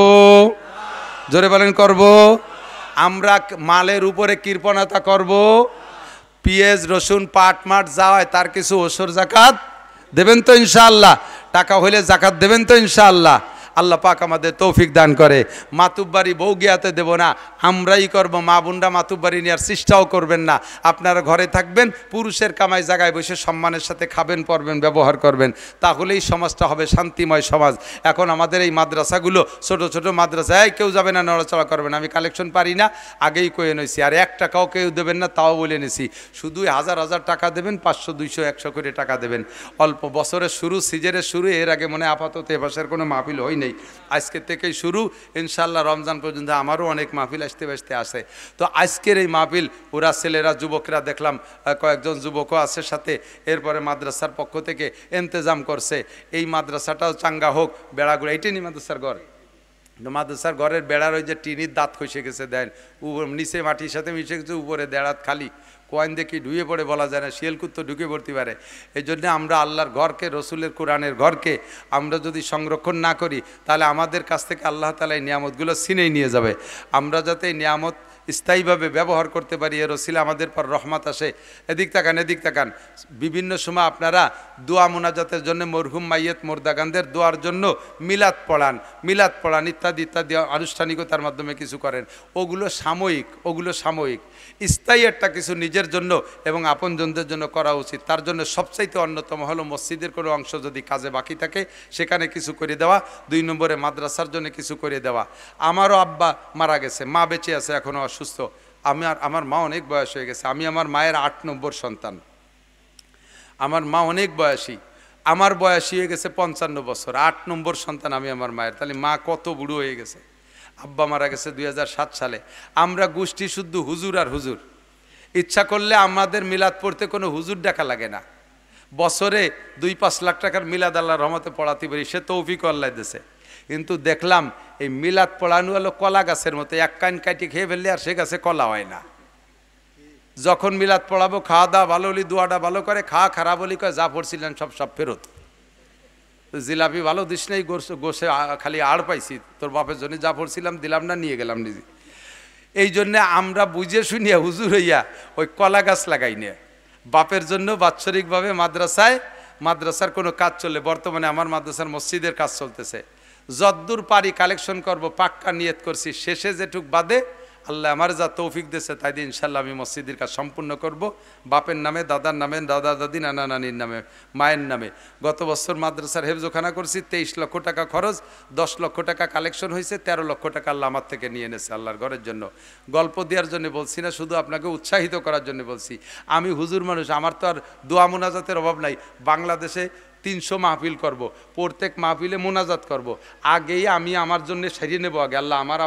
জোরে বলেন করব? আমরা মালের উপরে কৃপণতা করব? পেঁয়াজ রসুন পাট মাট যা হয় তার কিছু ওসর জাকাত দেবেন তো ইনশাআল্লাহ? টাকা হইলে জাকাত দেবেন তো ইনশাআল্লাহ? আল্লাহ পাক আমাদের তৌফিক দান করে। মাতুব্বারি বউ গিয়াতে দেব না, আমরাই করব। মা বোনরা মাতুব্বারি নেওয়ার চেষ্টাও করবেন না, আপনারা ঘরে থাকবেন, পুরুষের কামাই জায়গায় বসে সম্মানের সাথে খাবেন, পরবেন, ব্যবহার করবেন, তাহলেই সমাজটা হবে শান্তিময় সমাজ। এখন আমাদের এই মাদ্রাসাগুলো ছোট ছোট মাদ্রাসায় কেউ যাবে না, নড়াচড়া করবেন, আমি কালেকশন পারি না আগেই কয়ে নিয়েছি। আর 1 টাকাও কেউ দেবেন না, তাও বলে নিয়েছি। শুধু 1000 টাকা দেবেন, 500 200 100 করে টাকা দেবেন। অল্প বছরের শুরু, সিজনের শুরু, এর আগে মনে আপাতত এবাসের কোনো মাহফিল হয় নাই, আজকে থেকেই শুরু। ইনশাল্লাহ রমজান পর্যন্ত আমারও অনেক মাহফিল আসতে আসে। তো আজকের এই মাহফিল ওরা ছেলেরা, যুবকরা দেখলাম কয়েকজন যুবকও আছে সাথে, এরপরে মাদ্রাসার পক্ষ থেকে ইন্তজাম করছে এই মাদ্রাসাটাও চাঙ্গা হোক। বেড়াগুলো এইটাই নি মাদ্রাসার ঘর, মাদ্রাসার ঘরের বেড়ার ওই যে টিনির দাঁত খসে গেছে, দেন নিচে মাটির সাথে মিশে গেছে, উপরে দেড়াত খালি, কয়েন দেখি ঢুয়ে পড়ে বলা যায় না, শিয়ালকুত তো ঢুকে পড়তে পারে। এই জন্যে আমরা আল্লাহর ঘরকে, রসুলের কোরআনের ঘরকে আমরা যদি সংরক্ষণ না করি, তাহলে আমাদের কাছ থেকে আল্লাহ তাআলা এই নিয়ামতগুলো ছিনেই নিয়ে যাবে। আমরা যাতে এই নিয়ামত স্থায়ীভাবে ব্যবহার করতে পারি, এর ওসিলা আমাদের পর রহমত আসে। এদিক তাকান, এদিক তাকান। বিভিন্ন সময় আপনারা দোয়া মোনাজাতের জন্য, মরহুম মাইয়েত মোর্দাগানদের দোয়ার জন্য মিলাদ পড়ান ইত্যাদি ইত্যাদি আনুষ্ঠানিকতার মাধ্যমে কিছু করেন। ওগুলো সাময়িক। স্থায়ী একটা কিছু নিজের জন্য এবং আপনজনদের জন্য করা উচিত। তার জন্য সবচাইতে অন্যতম হলো মসজিদের কোনো অংশ যদি কাজে বাকি থাকে সেখানে কিছু করে দেওয়া। 2 নম্বরে মাদ্রাসার জন্য কিছু করে দেওয়া। আমারও আব্বা মারা গেছে, মা বেঁচে আছে এখনও অসুস্থ। আমার মা অনেক বয়স হয়ে গেছে, আমি আমার মায়ের 8 নম্বর সন্তান। আমার মা অনেক বয়সী, আমার বয়সী হয়ে গেছে 55 বছর, 8 নম্বর সন্তান আমি আমার মায়ের। তাহলে মা কত বুড়ো হয়ে গেছে। আব্বা মারা গেছে 2007 সালে। আমরা গোষ্ঠী শুদ্ধ হুজুর আর হুজুর। ইচ্ছা করলে আমাদের মিলাদ পড়তে কোনো হুজুর ডাকা লাগে না। বছরে 2-5 লাখ টাকার মিলাদ আল্লাহর রহমতে পড়াতে পারি, সে তৌফিক আল্লাহ দিয়েছে। কিন্তু দেখলাম এই মিলাদ পড়ানো হলো কলা গাছের মতো, এক কান কাটি খেয়ে ফেললে আর সে গাছে কলা হয় না। যখন মিলাদ পড়াবো, খাওয়া দাওয়া ভালো হলি, দোয়াটা ভালো করে, খাওয়া খারাপ হলি কয় যা পড়ছিলেন সব ফেরত। জিলাপি ভালো দিস নেই, গোসে খালি আড় পাইছি, তোর বাপের জন্য যা পড়ছিলাম দিলাম না, নিয়ে গেলাম নিজে। এই জন্যে আমরা বুঝে শুনিয়া হুজুর হইয়া ওই কলা গাছ লাগাই নিয়ে বাপের জন্য বাৎসরিকভাবে মাদ্রাসার কোনো কাজ চলে। বর্তমানে আমার মাদ্রাসার মসজিদের কাজ চলতেছে, যদ্দূর পারি কালেকশন করব, পাক্কা নিয়ত করছি। শেষে যেটুক বাদে আল্লাহ আমার যা তৌফিক দিয়েছে তাই দিয়ে ইনশাল্লাহ আমি মসজিদের কাজ সম্পূর্ণ করব, বাপের নামে, দাদার নামে, দাদা দাদি, নানা নানির নামে, মায়ের নামে। গত বছর মাদ্রাসার হেফজোখানা করছি, 23 লক্ষ টাকা খরচ, 10 লক্ষ টাকা কালেকশন হয়েছে, 13 লক্ষ টাকা আল্লাহ আমার থেকে নিয়ে এনেছে আল্লাহর ঘরের জন্য। গল্প দেওয়ার জন্য বলছি না, শুধু আপনাকে উৎসাহিত করার জন্য বলছি। আমি হুজুর মানুষ, আমার তো আর দোয়া মোনাজাতের অভাব নাই। বাংলাদেশে 300 মাহফিল করব, প্রত্যেক মাহফিলে মোনাজাত করব। আগেই আমি আমার জন্য সারিয়ে নেব, আগে আল্লাহ আমার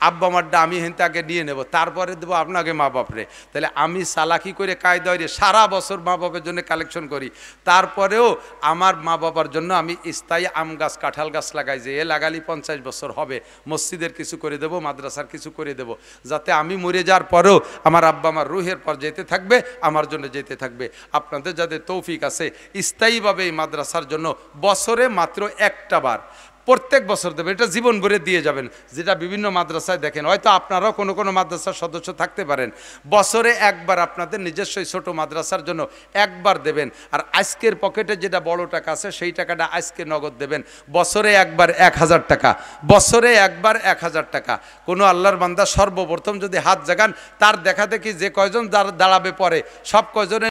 আব্বা মারটা আমি হেনতে আগে নিয়ে নেব, তারপরে দেবো আপনাকে মা বাপরে। তাহলে আমি চালাকি করে কায়দায় সারা বছর মা বাপের জন্য কালেকশন করি, তারপরেও আমার মা বাবার জন্য আমি স্থায়ী আম গাছ, কাঁঠাল গাছ লাগাই, যে এ লাগালি 50 বছর হবে। মসজিদের কিছু করে দেব, মাদ্রাসার কিছু করে দেব, যাতে আমি মরে যাওয়ার পরেও আমার আব্বা আমার রুহের পর যেতে থাকবে, আমার জন্য যেতে থাকবে। আপনাদের যাদের তৌফিক আছে স্থায়ীভাবে এই মাদ্রাসার জন্য বছরে মাত্র একটা বার প্রত্যেক বছর দেবেন, এটা জীবন ভরে দিয়ে যাবেন। যেটা বিভিন্ন মাদ্রাসায় দেখেন, হয়তো আপনারাও কোনো কোনো মাদ্রাসার সদস্য থাকতে পারেন, বছরে একবার আপনাদের নিজস্ব ছোট মাদ্রাসার জন্য একবার দেবেন। আর আজকের পকেটে যেটা বড় টাকা আছে সেই টাকাটা আজকে নগদ দেবেন। বছরে একবার 1000 টাকা, বছরে একবার 1000 টাকা। কোনো আল্লাহর বান্দা সর্বপ্রথম যদি হাত জাগান, তার দেখা দেখি যে কয়জন দাঁড়াবে পরে সব কয়জনের